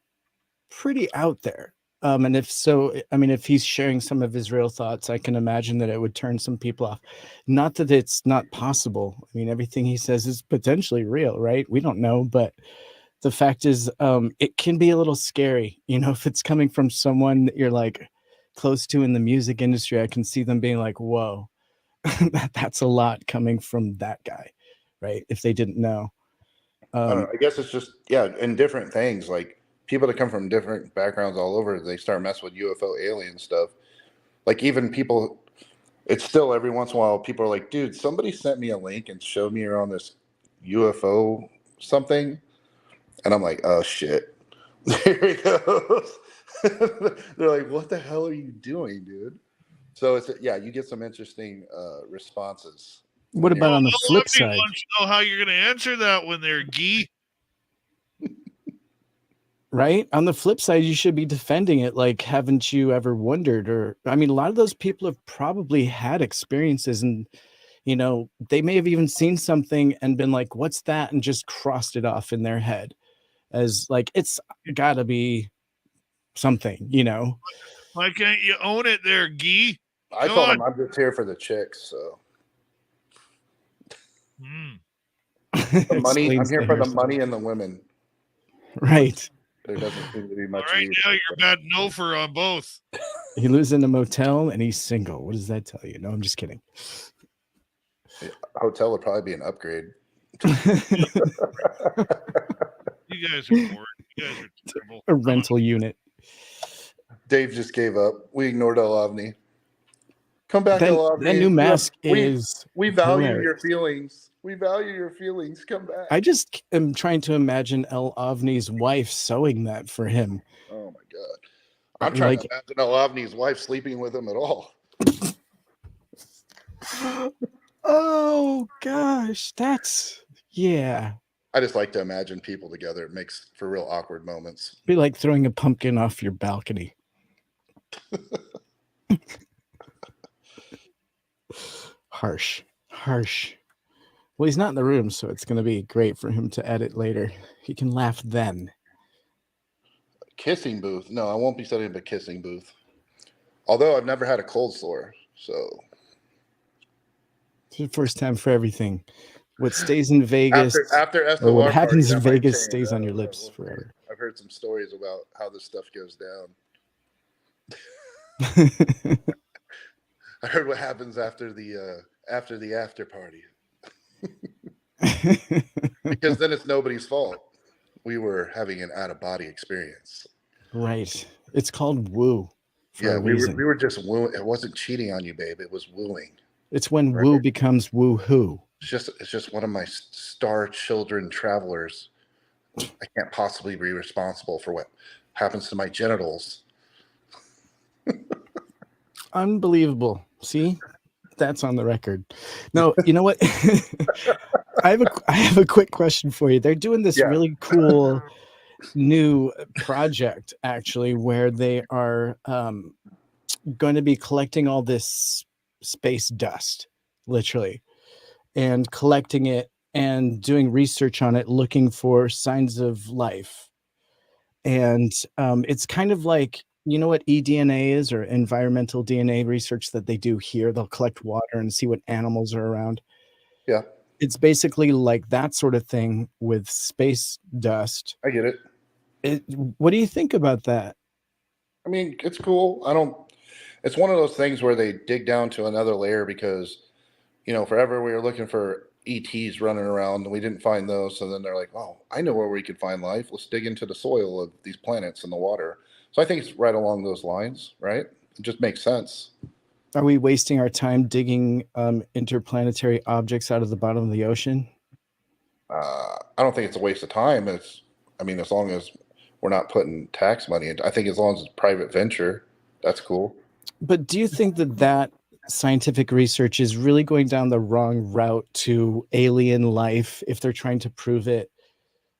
pretty out there. And if so, I mean, if he's sharing some of his real thoughts, I can imagine that it would turn some people off. Not that it's not possible. I mean, everything he says is potentially real, right? We don't know, but the fact is, it can be a little scary. You know, if it's coming from someone that you're like close to in the music industry, I can see them being like, whoa, that's a lot coming from that guy, right? If they didn't know. I don't know. I guess it's just, in different things. Like people that come from different backgrounds all over, they start messing with UFO alien stuff. like even people, it's still every once in a while people are like, dude, somebody sent me a link and showed me you're on this UFO something. And I'm like, oh shit. There he goes. They're like, what the hell are you doing, dude? So it's yeah, you get some interesting responses. What about on the flip Lefty side? wants to know how you're going to answer that when they're gee. Right? On the flip side, you should be defending it. Like, haven't you ever wondered? Or, I mean, a lot of those people have probably had experiences and, you know, they may have even seen something and been like, what's that? And just crossed it off in their head as like, it's got to be something, you know? Why can't you own it there, gee? I told him I'm just here for the chicks, so. The money. I'm here for the money and the women. Right. There doesn't seem to be much. Right now, you're batting over on both. He lives in a motel and he's single. What does that tell you? No, I'm just kidding. A hotel would probably be an upgrade. You guys are bored. You guys are terrible. A rental unit. Dave just gave up. We ignored El Avni. Come back, That, El Avni. that new mask is. We value hilarious. your feelings. We value your feelings. Come back. I just am trying to imagine El Avni's wife sewing that for him. Oh my god. I'm trying Like- to imagine El Avni's wife sleeping with him at all. Oh gosh, that's yeah. I just like to imagine people together. It makes for real awkward moments. Be like throwing a pumpkin off your balcony. Harsh. Well, he's not in the room, so it's going to be great for him to edit later. He can laugh then. Kissing booth. No, I won't be setting up a kissing booth. Although I've never had a cold sore, so It's the first time for everything. What stays in Vegas, after or what SLR happens party, in that might Vegas change. stays I on your don't know. lips We'll see. forever. I've heard some stories about how this stuff goes down. I heard what happens after the after party. Because then it's nobody's fault. We were having an out of body experience. Right. It's called woo. For Yeah, a we reason. were just wooing. It wasn't cheating on you, babe. It was wooing. It's when Right. woo becomes woo hoo. It's just one of my star children travelers. I can't possibly be responsible for what happens to my genitals. Unbelievable. See? That's on the record. No, you know what? I have a quick question for you. They're doing this really cool new project actually where they are going to be collecting all this space dust, literally, and collecting it and doing research on it, looking for signs of life. And it's kind of like, you know what eDNA is, or environmental DNA research that they do here? They'll collect water and see what animals are around. Yeah. It's basically like that sort of thing with space dust. I get it. What do you think about that? I mean, it's cool. It's one of those things where they dig down to another layer because, forever we were looking for ETs running around and we didn't find those. So then they're like, oh, I know where we could find life. Let's dig into the soil of these planets and the water. So I think it's right along those lines, right? It just makes sense. Are we wasting our time digging interplanetary objects out of the bottom of the ocean? I don't think it's a waste of time. As long as we're not putting tax money in. I think as long as it's private venture, that's cool. But do you think that scientific research is really going down the wrong route to alien life if they're trying to prove it?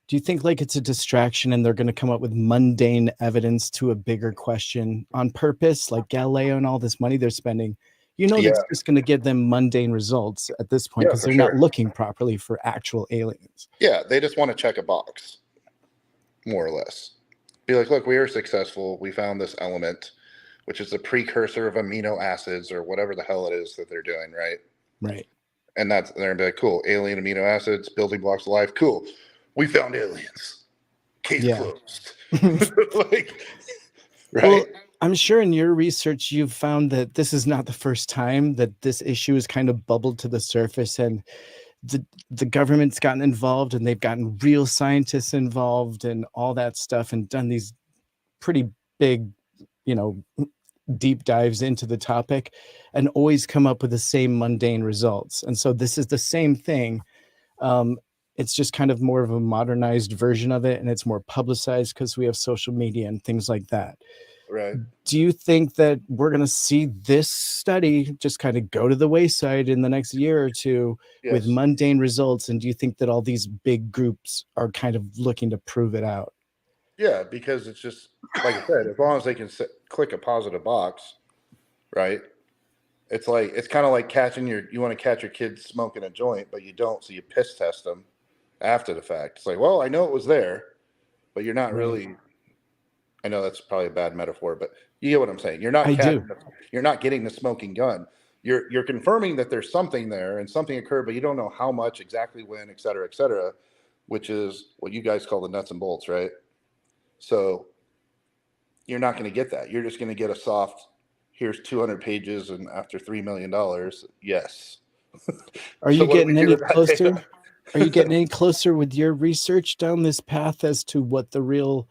Do you think like it's a distraction and they're going to come up with mundane evidence to a bigger question on purpose, like Galileo and all this money they're spending? That's just going to give them mundane results at this point because they're not looking properly for actual aliens. Yeah, they just want to check a box, more or less. Be like, look, we are successful. We found this element, which is a precursor of amino acids or whatever the hell it is that they're doing, right? Right. And they're going to be like, cool, alien amino acids, building blocks of life, cool. We found aliens. Case closed. Right? Well, I'm sure in your research, you've found that this is not the first time that this issue has kind of bubbled to the surface and the government's gotten involved and they've gotten real scientists involved and all that stuff and done these pretty big, deep dives into the topic and always come up with the same mundane results. And so this is the same thing. It's just kind of more of a modernized version of it, and it's more publicized because we have social media and things like that. Right. Do you think that we're going to see this study just kind of go to the wayside in the next year or two with mundane results? And do you think that all these big groups are kind of looking to prove it out? Yeah, because it's just, like I said, as long as they can click a positive box, right? It's like, it's kind of like you want to catch your kid smoking a joint, but you don't, so you piss test them after the fact. It's like, well, I know it was there, but you're not really, I know that's probably a bad metaphor, but you get what I'm saying. You're not getting the smoking gun. You're confirming that there's something there and something occurred, but you don't know how much, exactly when, et cetera, which is what you guys call the nuts and bolts, right? So you're not going to get that. You're just going to get a soft, here's 200 pages and after $3 million, yes. Are you getting any closer? Are you getting any closer with your research down this path as to what the real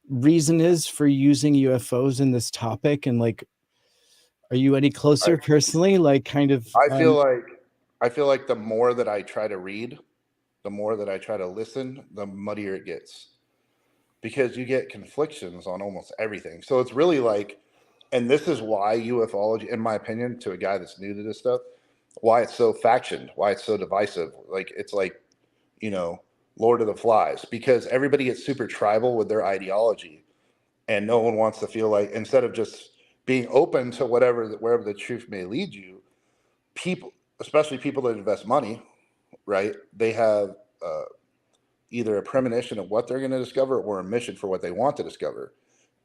reason is for using UFOs in this topic? And like, are you any closer personally? Like, kind of. I feel like the more that I try to read, the more that I try to listen, the muddier it gets, because you get conflictions on almost everything. So it's really like, and this is why ufology, in my opinion, to a guy that's new to this stuff, why it's so factioned, why it's so divisive. Like, it's like, Lord of the Flies, because everybody gets super tribal with their ideology, and no one wants to feel like, instead of just being open to wherever the truth may lead you, people, especially people that invest money, right? They have either a premonition of what they're going to discover or a mission for what they want to discover,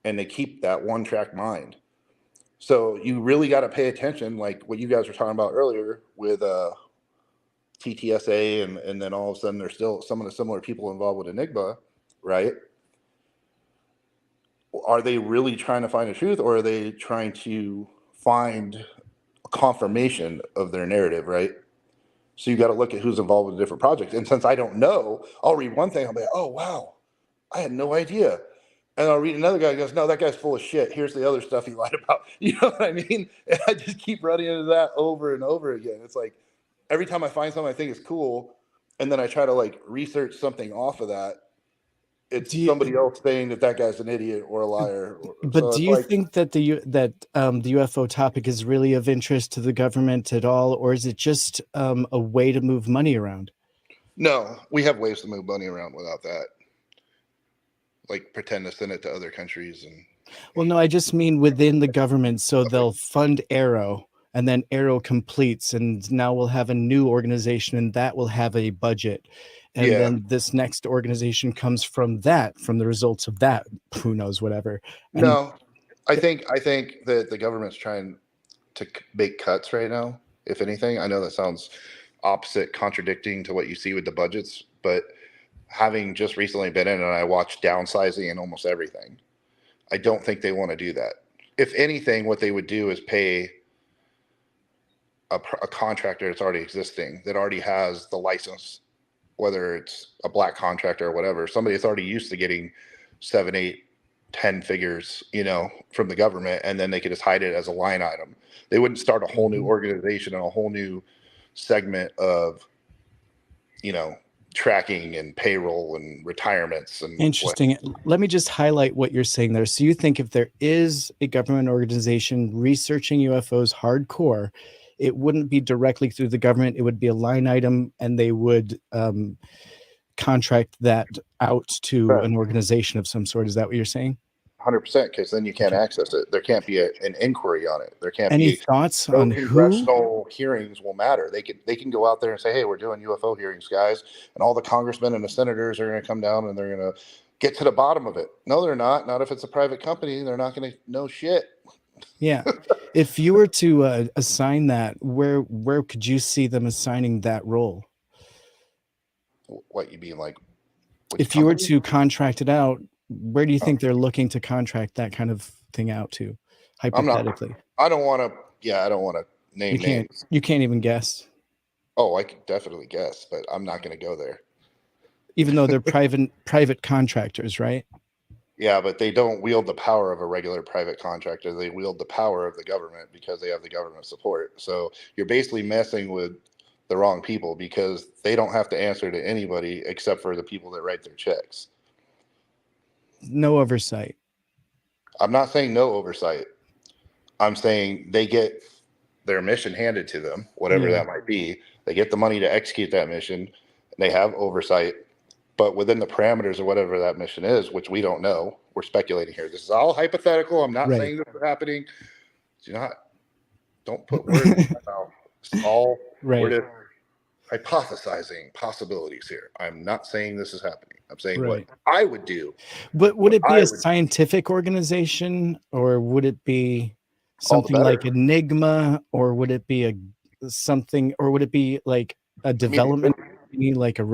and they keep that one-track mind. So you really got to pay attention, like what you guys were talking about earlier with TTSA, and then all of a sudden there's still some of the similar people involved with Enigma, right? Are they really trying to find the truth, or are they trying to find a confirmation of their narrative, right? So you got to look at who's involved with different projects. And since I don't know, I'll read one thing, I'll be like, oh, wow, I had no idea. And I'll read another guy who goes, no, that guy's full of shit. Here's the other stuff he lied about. You know what I mean? And I just keep running into that over and over again. It's like every time I find something I think is cool, and then I try to like research something off of that, it's somebody else saying that guy's an idiot or a liar. But so do you think that the UFO topic is really of interest to the government at all, or is it just a way to move money around? No, we have ways to move money around without that. Like pretend to send it to other countries Well, no, I just mean within the government. So they'll fund Arrow, and then Arrow completes, and now we'll have a new organization, and that will have a budget. And then this next organization comes from the results of that. Who knows, whatever. And no, I think that the government's trying to make cuts right now, if anything. I know that sounds contradicting to what you see with the budgets, but having just recently been in and I watched downsizing and almost everything, I don't think they want to do that. If anything, what they would do is pay a contractor that's already existing, that already has the license, whether it's a black contractor or whatever, somebody that's already used to getting 7, 8, 10 figures, from the government, and then they could just hide it as a line item. They wouldn't start a whole new organization and a whole new segment of, tracking and payroll and retirements and interesting. Let me just highlight what you're saying there. So you think if there is a government organization researching UFOs hardcore, it wouldn't be directly through the government, it would be a line item, and they would contract that out to an organization of some sort. Is that what you're saying? 100%, because then you can't access it. There can't be an inquiry on it. There can't Any be thoughts on congressional hearings will matter. They can go out there and say, hey, we're doing UFO hearings, guys, and all the congressmen and the senators are going to come down and they're going to get to the bottom of it. No, they're not. Not if it's a private company. They're not going to know shit. Yeah. If you were to assign that, where could you see them assigning that role? What you mean, like? If you were to contract it out, where do you think they're looking to contract that kind of thing out to, hypothetically? I don't want to name names. You can't even guess. Oh, I could definitely guess, but I'm not going to go there. Even though they're private contractors, right? Yeah, but they don't wield the power of a regular private contractor. They wield the power of the government because they have the government support. So you're basically messing with the wrong people because they don't have to answer to anybody except for the people that write their checks. No oversight. I'm not saying no oversight. I'm saying they get their mission handed to them, whatever that might be. They get the money to execute that mission. They have oversight, but within the parameters of whatever that mission is, which we don't know, we're speculating here. This is all hypothetical. I'm not saying this is happening. Don't put words in my mouth. It's all we're just hypothesizing possibilities here. I'm not saying this is happening. I'm saying what I would do. But would it be a scientific organization, or would it be something like Enigma, or would it be would it be like a development, like a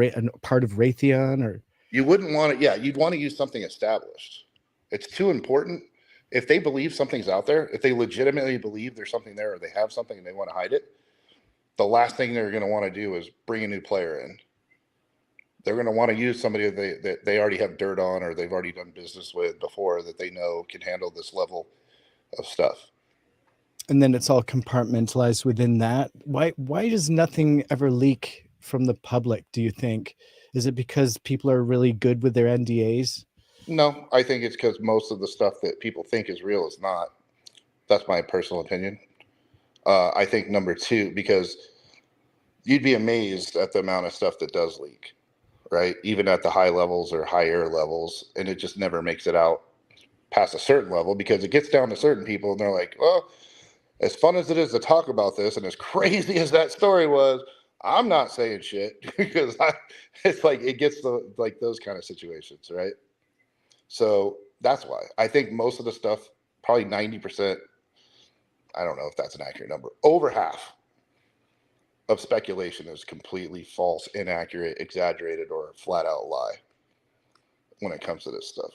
part of Raytheon? Or you wouldn't want it. Yeah, you'd want to use something established. It's too important. If they believe something's out there, if they legitimately believe there's something there, or they have something and they want to hide it, the last thing they're going to want to do is bring a new player in. They're going to want to use somebody that they already have dirt on, or they've already done business with before, that they know can handle this level of stuff. And then it's all compartmentalized within that. Why does nothing ever leak from the public, do you think? Is it because people are really good with their NDAs? No, I think it's because most of the stuff that people think is real is not. That's my personal opinion. I think number two, because you'd be amazed at the amount of stuff that does leak, right? Even at the high levels or higher levels, and it just never makes it out past a certain level because it gets down to certain people and they're like, well, as fun as it is to talk about this and as crazy as that story was, I'm not saying shit because it's like it gets like those kind of situations, right? So that's why I think most of the stuff, probably 90%, I don't know if that's an accurate number, over half of speculation is completely false, inaccurate, exaggerated, or a flat out lie when it comes to this stuff.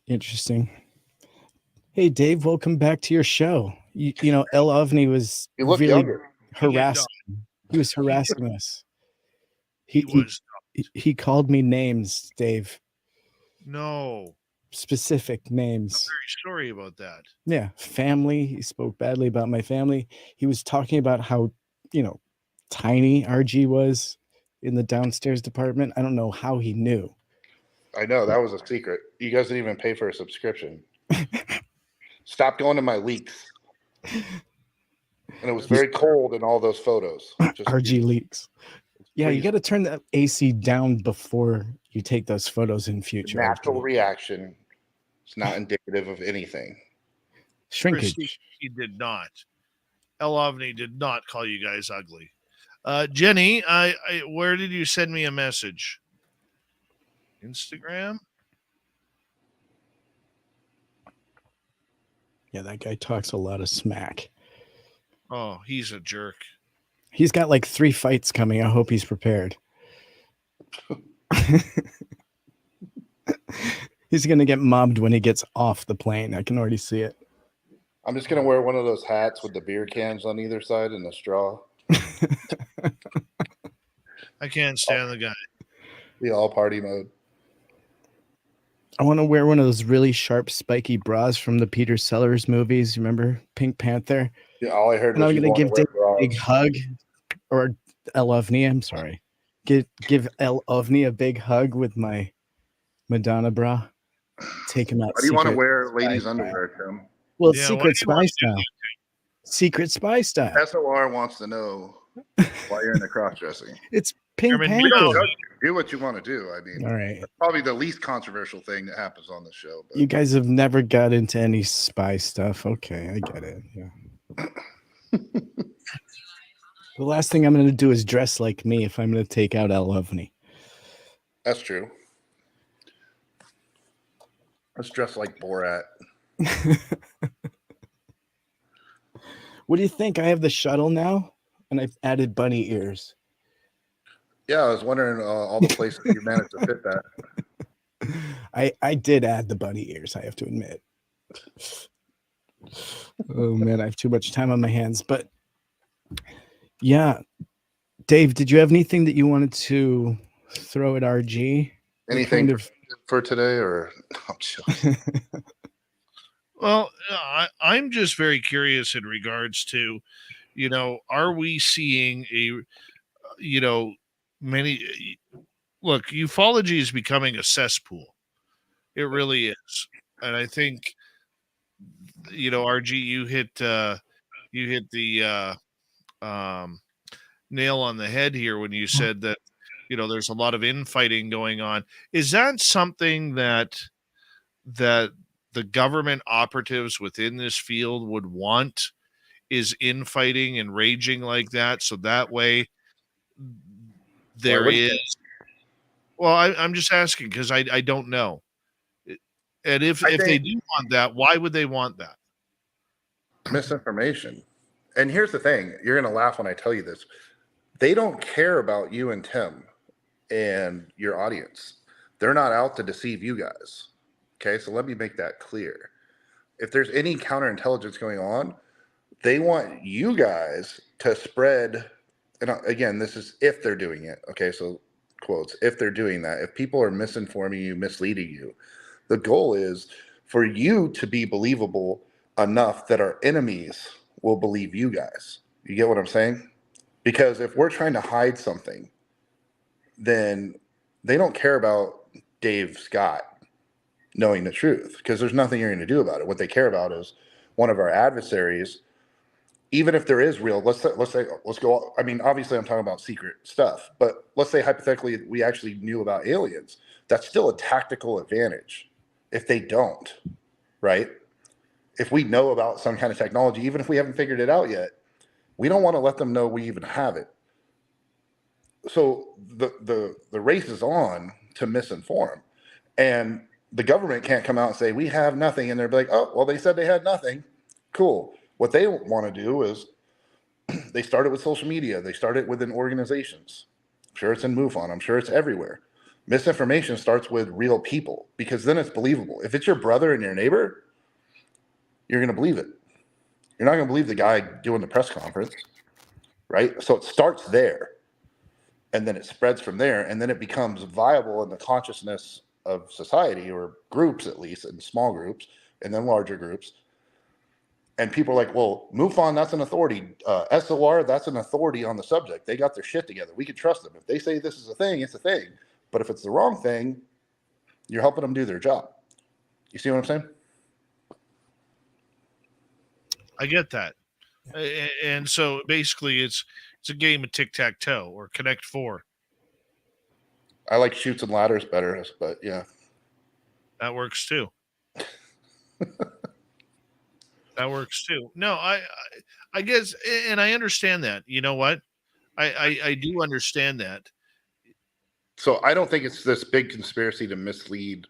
Interesting. Hey, Dave, welcome back to your show. You know, El Ovni was really harassing. He was harassing us. He called me names, Dave. No. Specific names. I'm very sorry about that. Yeah. Family. He spoke badly about my family. He was talking about how, tiny RG was in the downstairs department. I don't know how he knew. I know, that was a secret. You guys didn't even pay for a subscription. Stop going to my leaks. And it was very cold in all those photos. RG leaks. Yeah, you got to turn the AC down before you take those photos in future. Natural reaction. It's not indicative of anything. Shrinkage. Chris, he did not. El Ovni did not call you guys ugly. Jenny, where did you send me a message? Instagram? Yeah, that guy talks a lot of smack. Oh, he's a jerk. He's got like 3 fights coming. I hope he's prepared. He's going to get mobbed when he gets off the plane. I can already see it. I'm just going to wear one of those hats with the beer cans on either side and the straw. I can't stand the guy. Be all party mode. I want to wear one of those really sharp, spiky bras from the Peter Sellers movies. Remember Pink Panther? Yeah, all I heard and was I'm going to give Dave bras. a big hug. Or El Ovni, I'm sorry. Give El Ovni a big hug with my Madonna bra. Take him out. Why do you want to wear ladies' underwear, Tim? Well, Secret Spy style. Secret Spy style. SOR wants to know why you're in the cross-dressing. It's Pink Panther. Do what you want to do. I mean, all right. That's probably the least controversial thing that happens on the show. But. You guys have never got into any spy stuff. Okay, I get it. Yeah. The last thing I'm going to do is dress like me if I'm going to take out El Ovni. That's true. Let's dress like Borat. What do you think? I have the shuttle now, and I've added bunny ears. Yeah, I was wondering all the places you managed to fit that. I did add the bunny ears, I have to admit. Oh, man, I have too much time on my hands. But, yeah. Dave, did you have anything that you wanted to throw at RG? Anything for today, or I'm joking. Well, I'm just very curious in regards to, are we seeing many, look, ufology is becoming a cesspool. It really is. And I think, RG, you hit the nail on the head here when you said that, there's a lot of infighting going on. Is that something that the government operatives within this field would want, is infighting and raging like that? So that way there is. Well, I'm just asking because I don't know. And if they do want that, why would they want that? Misinformation. And here's the thing. You're going to laugh when I tell you this. They don't care about you and Tim and your audience. They're not out to deceive you guys. Okay, so let me make that clear. If there's any counterintelligence going on, they want you guys to spread, and again, this is if they're doing it. Okay, so quotes, if they're doing that, if people are misinforming you, misleading you, the goal is for you to be believable enough that our enemies will believe you guys. You get what I'm saying? Because if we're trying to hide something, then they don't care about Dave Scott knowing the truth, because there's nothing you're going to do about it. What they care about is one of our adversaries, even if there is real, let's go. I mean, obviously I'm talking about secret stuff, but let's say hypothetically we actually knew about aliens. That's still a tactical advantage if they don't, right? If we know about some kind of technology, even if we haven't figured it out yet, we don't want to let them know we even have it. So the race is on to misinform, and the government can't come out and say we have nothing, and they're like, oh, well, they said they had nothing. Cool. What they want to do is they started with social media. They started within organizations. I'm sure it's in MUFON. I'm sure it's everywhere. Misinformation starts with real people, because then it's believable. If it's your brother and your neighbor, you're going to believe it. You're not going to believe the guy doing the press conference, right? So it starts there, and then it spreads from there, and then it becomes viable in the consciousness of society, or groups at least, in small groups, and then larger groups. And people are like, well, MUFON, that's an authority. SOR, that's an authority on the subject. They got their shit together. We can trust them. If they say this is a thing, it's a thing. But if it's the wrong thing, you're helping them do their job. You see what I'm saying? I get that. And so basically it's a game of tic-tac-toe or Connect Four. I like Chutes and Ladders better, but yeah. That works too. That works too. No, I guess, and I understand that. You know what? I do understand that. So I don't think it's this big conspiracy to mislead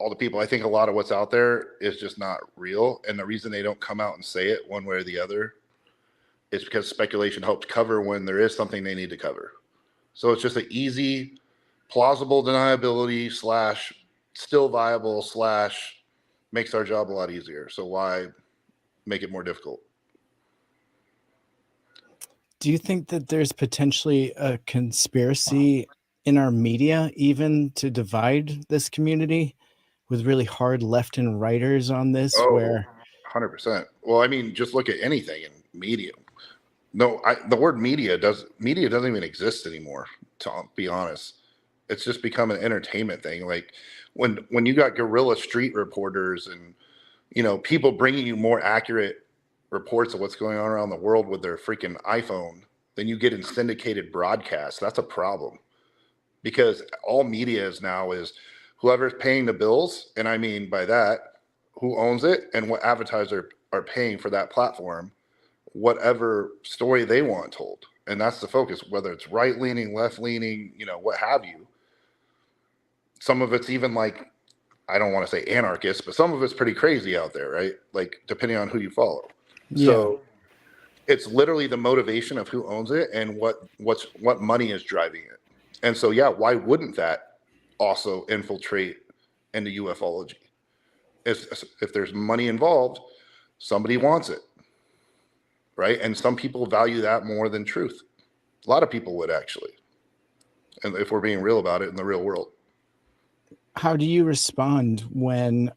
all the people. I think a lot of what's out there is just not real. And the reason they don't come out and say it one way or the other is because speculation helps cover when there is something they need to cover. So it's just an easy, plausible deniability / still viable / makes our job a lot easier. So why make it more difficult? Do you think that there's potentially a conspiracy in our media even to divide this community, with really hard left and righters on this? Where 100%. Well, I mean, just look at anything in media. No, the word media doesn't even exist anymore, to be honest. It's just become an entertainment thing. Like when you got guerrilla street reporters and, people bringing you more accurate reports of what's going on around the world with their freaking iPhone than you get in syndicated broadcasts, that's a problem. Because all media is now is whoever's paying the bills, and I mean by that, who owns it and what advertisers are paying for that platform, whatever story they want told. And that's the focus, whether it's right-leaning, left-leaning, what have you. Some of it's even like, I don't want to say anarchist, but some of it's pretty crazy out there, right? Like, depending on who you follow. Yeah. So it's literally the motivation of who owns it and what money is driving it. And so, yeah, why wouldn't that also infiltrate into ufology? If there's money involved, somebody wants it, right? And some people value that more than truth. A lot of people would, actually. And if we're being real about it in the real world. How do you respond when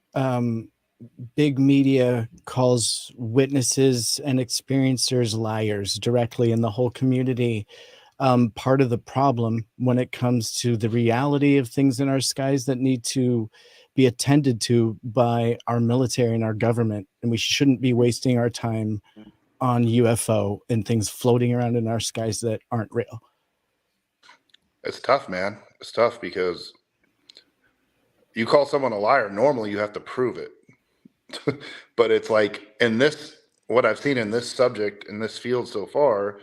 big media calls witnesses and experiencers liars directly in the whole community? Part of the problem when it comes to the reality of things in our skies that need to be attended to by our military and our government. And we shouldn't be wasting our time on UFO and things floating around in our skies that aren't real. It's tough, man. It's tough because you call someone a liar. Normally, you have to prove it. But it's like in this, what I've seen in this subject, in this field so far,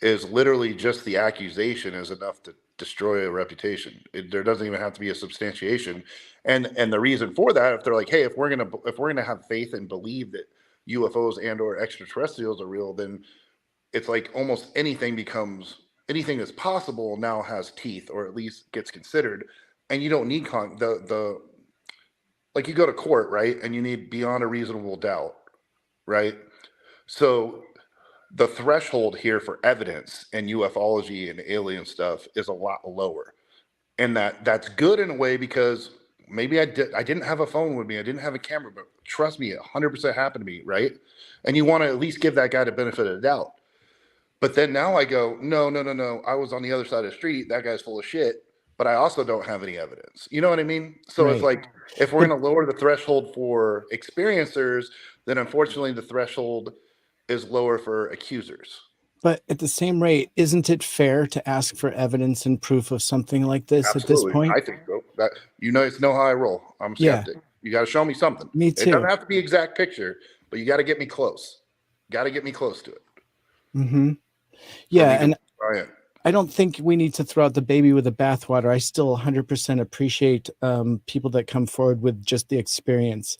is literally just the accusation is enough to destroy a reputation. There doesn't even have to be a substantiation. And the reason for that, if they're like, hey, if we're gonna have faith and believe that UFOs and or extraterrestrials are real, then it's like almost anything that's possible now has teeth, or at least gets considered. And you don't need the like, you go to court, right? And you need beyond a reasonable doubt, right? So the threshold here for evidence in ufology and alien stuff is a lot lower. And that's good in a way, because maybe I didn't have a phone with me, I didn't have a camera, but trust me, 100% happened to me, right? And you want to at least give that guy the benefit of the doubt. But then now I go, no, I was on the other side of the street, that guy's full of shit, but I also don't have any evidence. You know what I mean? So Right. it's like, if we're going to lower the threshold for experiencers, then unfortunately the threshold is lower for accusers. But at the same rate, isn't it fair to ask for evidence and proof of something like this Absolutely. at this point? I think so. That, it's know how I roll. I'm Yeah. skeptic. You got to show me something. Me It too. doesn't have to be exact picture, but you got to get me close. Got to get me close to it. Mm-hmm. Yeah, For me and to try it. I don't think we need to throw out the baby with the bathwater. I still 100% appreciate people that come forward with just the experience,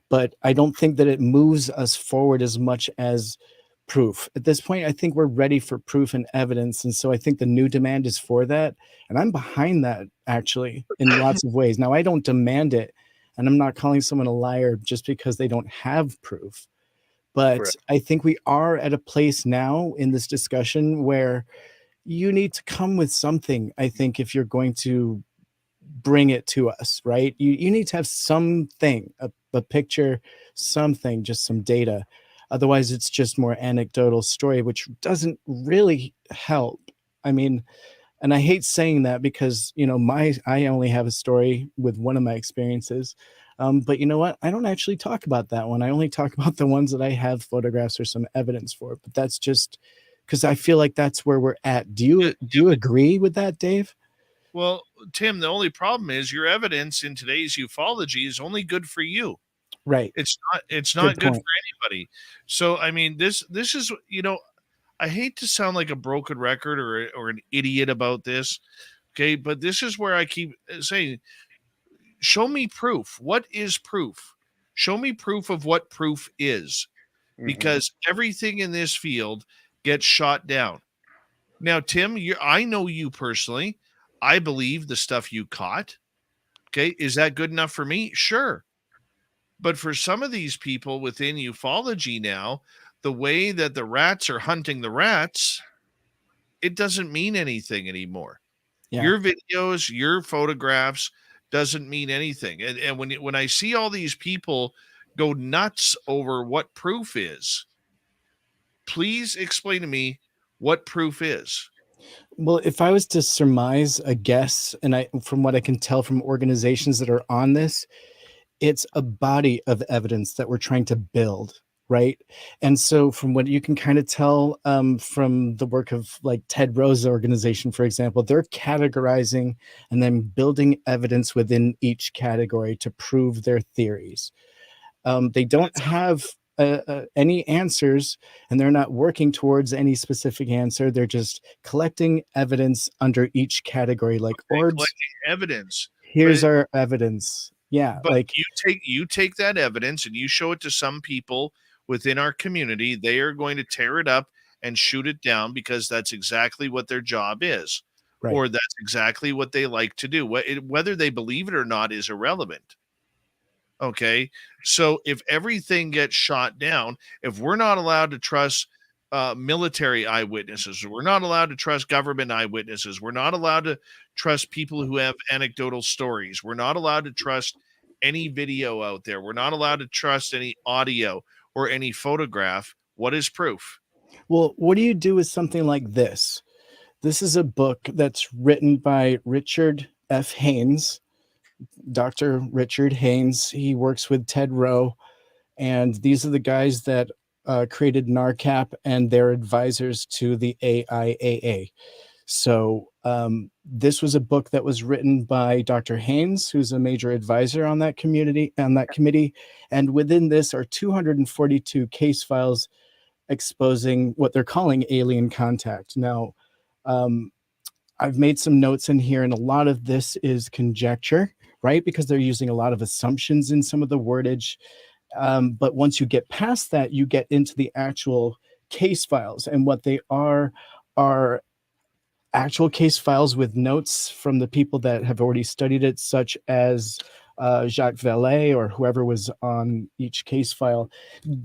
but I don't think that it moves us forward as much as proof. At this point, I think we're ready for proof and evidence, and so I think the new demand is for that, and I'm behind that actually in lots of ways. Now, I don't demand it, and I'm not calling someone a liar just because they don't have proof. But Correct. I think we are at a place now in this discussion where you need to come with something, I think, if you're going to bring it to us, right? You need to have something, a picture, something, just some data. Otherwise, it's just more anecdotal story, which doesn't really help. I mean, and I hate saying that because, you know, I only have a story with one of my experiences. But you know what? I don't actually talk about that one. I only talk about the ones that I have photographs or some evidence for. But that's just because I feel like that's where we're at. Do you agree with that, Dave? Well, Tim, the only problem is your evidence in today's ufology is only good for you. Right. It's not good point. for anybody. So I mean, this is, you know, I hate to sound like a broken record or an idiot about this, okay, but this is where I keep saying, show me proof. What is proof? Show me proof of what proof is, because everything in this field gets shot down. Now, Tim, I know you personally. I believe the stuff you caught. Okay, is that good enough for me? Sure. But for some of these people within ufology now, the way that the rats are hunting the rats, it doesn't mean anything anymore. Yeah. Your videos, your photographs doesn't mean anything. And when I see all these people go nuts over what proof is, please explain to me what proof is. Well, if I was to surmise a guess, and from what I can tell from organizations that are on this, it's a body of evidence that we're trying to build, right? And so from what you can kind of tell from the work of like Ted Rose's organization, for example, they're categorizing and then building evidence within each category to prove their theories. They don't have any answers, and they're not working towards any specific answer. They're just collecting evidence under each category, like orbs. Collecting evidence. Here's our evidence. Yeah, But like you take that evidence and you show it to some people within our community, they are going to tear it up and shoot it down because that's exactly what their job is, right. or that's exactly what they like to do. Whether they believe it or not is irrelevant. Okay, so if everything gets shot down, if we're not allowed to trust military eyewitnesses. We're not allowed to trust government eyewitnesses. We're not allowed to trust people who have anecdotal stories. We're not allowed to trust any video out there. We're not allowed to trust any audio or any photograph. What is proof? Well, what do you do with something like this? This is a book that's written by Richard F. Haynes, Dr. Richard Haynes. He works with Ted Rowe, and these are the guys that created NARCAP, and they're advisors to the AIAA. So this was a book that was written by Dr. Haynes, who's a major advisor on that community, on that committee. And within this are 242 case files exposing what they're calling alien contact. Now, I've made some notes in here, and a lot of this is conjecture, right? Because they're using a lot of assumptions in some of the wordage. But once you get past that, you get into the actual case files, and what they are actual case files with notes from the people that have already studied it, such as Jacques Vallée or whoever was on each case file.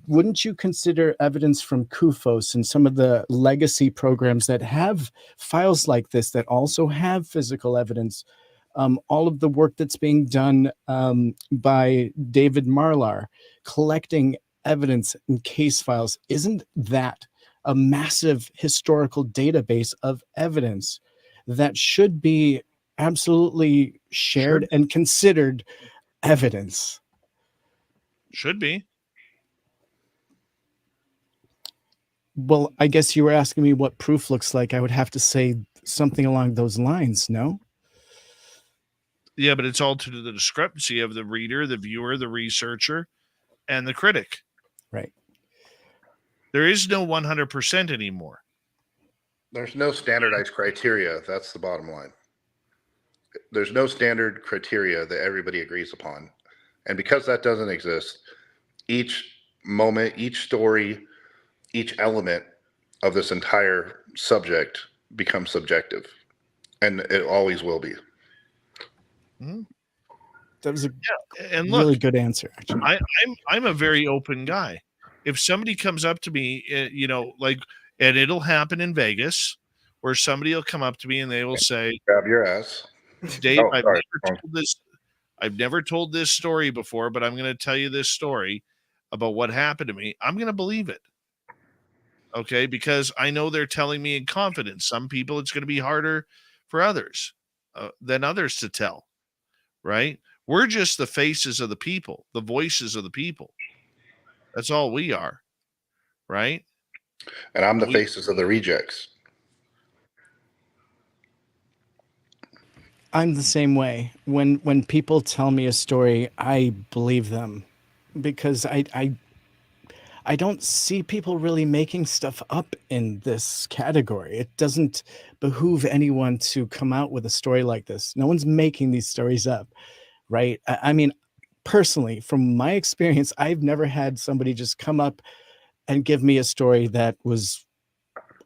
Wouldn't you consider evidence from CUFOS and some of the legacy programs that have files like this that also have physical evidence? All of the work that's being done by David Marlar, collecting evidence in case files, isn't that a massive historical database of evidence that should be absolutely shared and considered evidence? Should be. Well, I guess you were asking me what proof looks like. I would have to say something along those lines, no? Yeah, but it's all to the discrepancy of the reader, the viewer, the researcher, and the critic. Right. There is no 100% anymore. There's no standardized criteria. That's the bottom line. There's no standard criteria that everybody agrees upon. And because that doesn't exist, each moment, each story, each element of this entire subject becomes subjective. And it always will be. Mm-hmm. That was a and look, really good answer, actually. I'm a very open guy. If somebody comes up to me, and it'll happen in Vegas, where somebody will come up to me and they will say, grab your ass. Dave, I've never told this story before, but I'm going to tell you this story about what happened to me. I'm going to believe it. Okay. Because I know they're telling me in confidence. Some people, it's going to be harder for others than others to tell. Right. We're just the faces of the people, the voices of the people. That's all we are. Right. And I'm the faces of the rejects. I'm the same way. When people tell me a story, I believe them, because I don't see people really making stuff up in this category. It doesn't behoove anyone to come out with a story like this. No one's making these stories up, right? I mean, personally, from my experience, I've never had somebody just come up and give me a story that was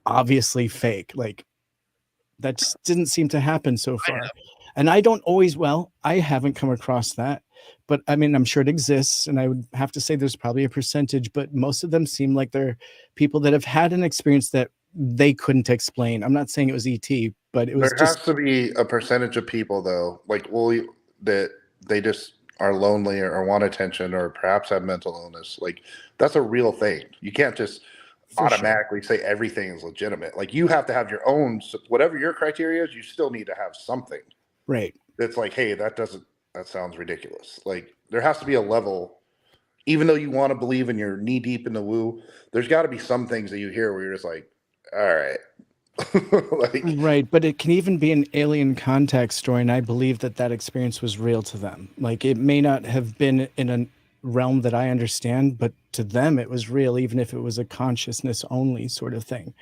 obviously fake. Like, that just didn't seem to happen so far. And I don't always, I haven't come across that, but I mean, I'm sure it exists, and I would have to say there's probably a percentage, but most of them seem like they're people that have had an experience that they couldn't explain. I'm not saying it was ET, but it was there has to be a percentage of people, though, that they just are lonely or want attention or perhaps have mental illness. Like, that's a real thing. You can't just automatically say everything is legitimate. Like, you have to have your own, whatever your criteria is, you still need to have something. Right. That's like, hey, that sounds ridiculous. Like, there has to be a level, even though you want to believe and you're knee deep in the woo, there's got to be some things that you hear where you're just like, all right. Right. But it can even be an alien contact story. And I believe that experience was real to them. Like, it may not have been in a realm that I understand, but to them it was real, even if it was a consciousness only sort of thing.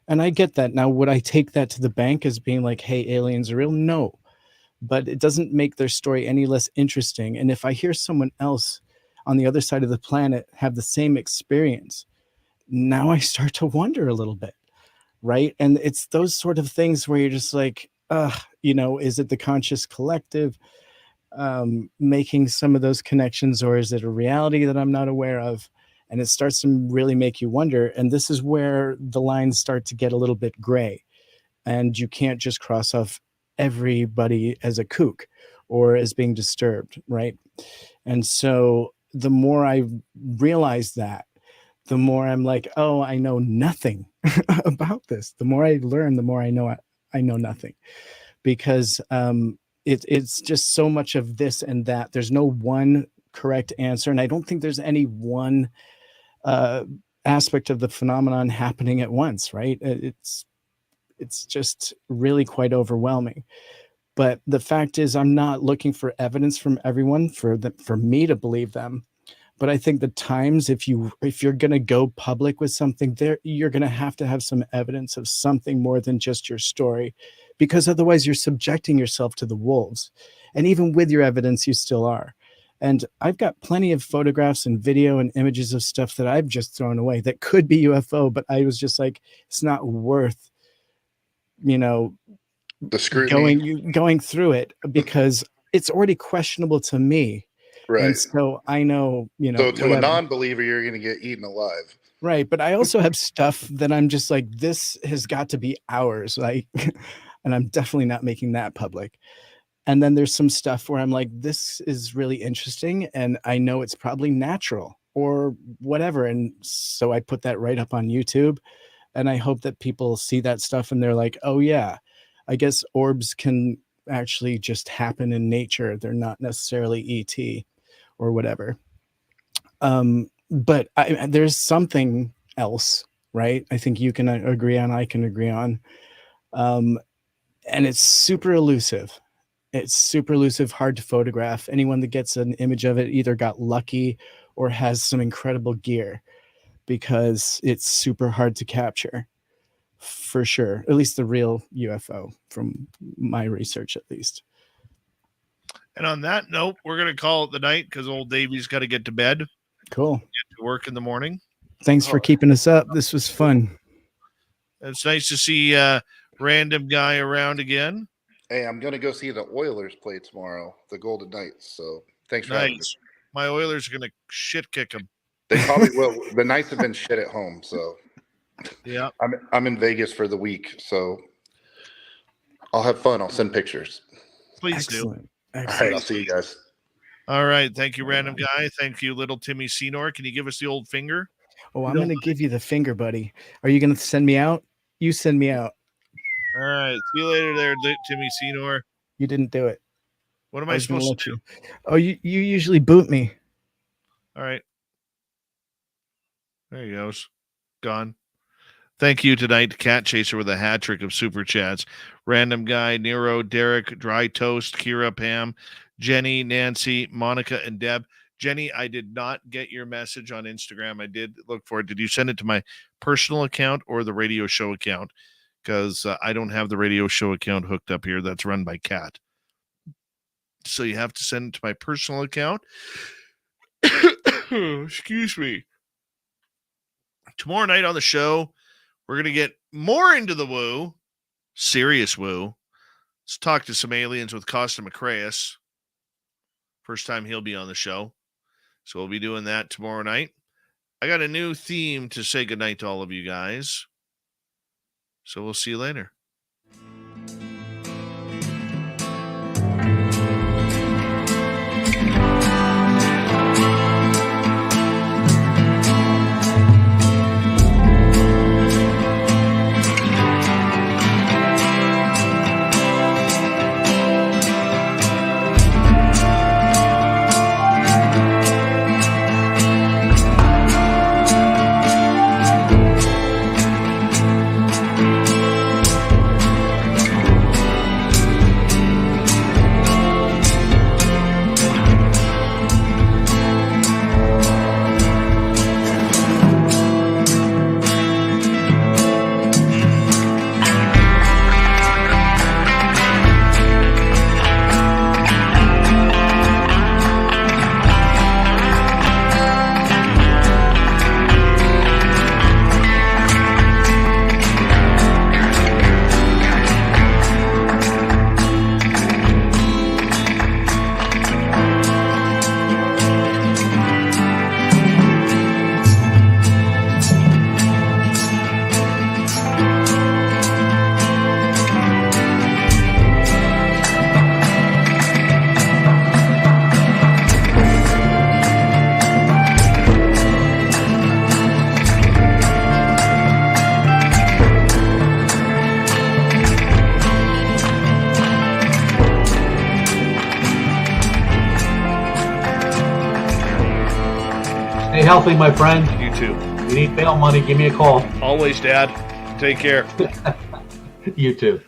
And I get that. Now, would I take that to the bank as being like, hey, aliens are real? No. But it doesn't make their story any less interesting. And if I hear someone else on the other side of the planet have the same experience, now I start to wonder a little bit, right? And it's those sort of things where you're just like, is it the conscious collective making some of those connections, or is it a reality that I'm not aware of? And it starts to really make you wonder. And this is where the lines start to get a little bit gray. And you can't just cross off everybody as a kook or as being disturbed, right? And so the more I realize that, the more I'm like, oh, I know nothing about this. The more I learn, the more I know nothing, because it's just so much of this and that. There's no one correct answer, and I don't think there's any one aspect of the phenomenon happening at once, right? It's just really quite overwhelming. But the fact is, I'm not looking for evidence from everyone for me to believe them. But I think the times, if you're going to go public with something, you're going to have some evidence of something more than just your story, because otherwise you're subjecting yourself to the wolves. And even with your evidence, you still are. And I've got plenty of photographs and video and images of stuff that I've just thrown away that could be UFO, but I was just like, it's not worth, The scrutiny. going through it, because it's already questionable to me. Right. And so I know, So to a non-believer, you're going to get eaten alive. Right. But I also have stuff that I'm just like, this has got to be ours. Like, and I'm definitely not making that public. And then there's some stuff where I'm like, this is really interesting, and I know it's probably natural or whatever. And so I put that right up on YouTube, and I hope that people see that stuff and they're like, oh yeah, I guess orbs can actually just happen in nature. They're not necessarily ET or whatever. But there's something else, right? I think you can agree on, I can agree on. And it's super elusive. It's super elusive, hard to photograph. Anyone that gets an image of it either got lucky or has some incredible gear, because it's super hard to capture, for sure. At least the real UFO, from my research, at least. And on that note, we're going to call it the night, because old Davey's got to get to bed. Cool. Get to work in the morning. Thanks for keeping us up. This was fun. It's nice to see random guy around again. Hey, I'm going to go see the Oilers play tomorrow, the Golden Knights. So thanks for having me. My Oilers are going to shit kick them. They probably will. The Knights have been shit at home, so yeah. I'm in Vegas for the week, so I'll have fun. I'll send pictures. Please do. All right, I'll see you guys. All right, thank you, random guy. Thank you, little Timmy Senor. Can you give us the old finger? Oh, I'm going to give you the finger, buddy. Are you going to send me out? You send me out. All right. See you later there, Timmy Senor. You didn't do it. What am I supposed to do? Oh, you usually boot me. All right. There he goes. Gone. Thank you tonight, Cat Chaser, with a hat trick of super chats. Random Guy, Nero, Derek, Dry Toast, Kira, Pam, Jenny, Nancy, Monica, and Deb. Jenny, I did not get your message on Instagram. I did look for it. Did you send it to my personal account or the radio show account? Because I don't have the radio show account hooked up here. That's run by Kat. So you have to send it to my personal account. Excuse me. Tomorrow night on the show, we're going to get more into the woo, serious woo. Let's talk to some aliens with Costa Macraeus. First time he'll be on the show. So we'll be doing that tomorrow night. I got a new theme to say goodnight to all of you guys. So we'll see you later. healthy, my friend. You too. If you need bail money, give me a call. Always, Dad. Take care. You too.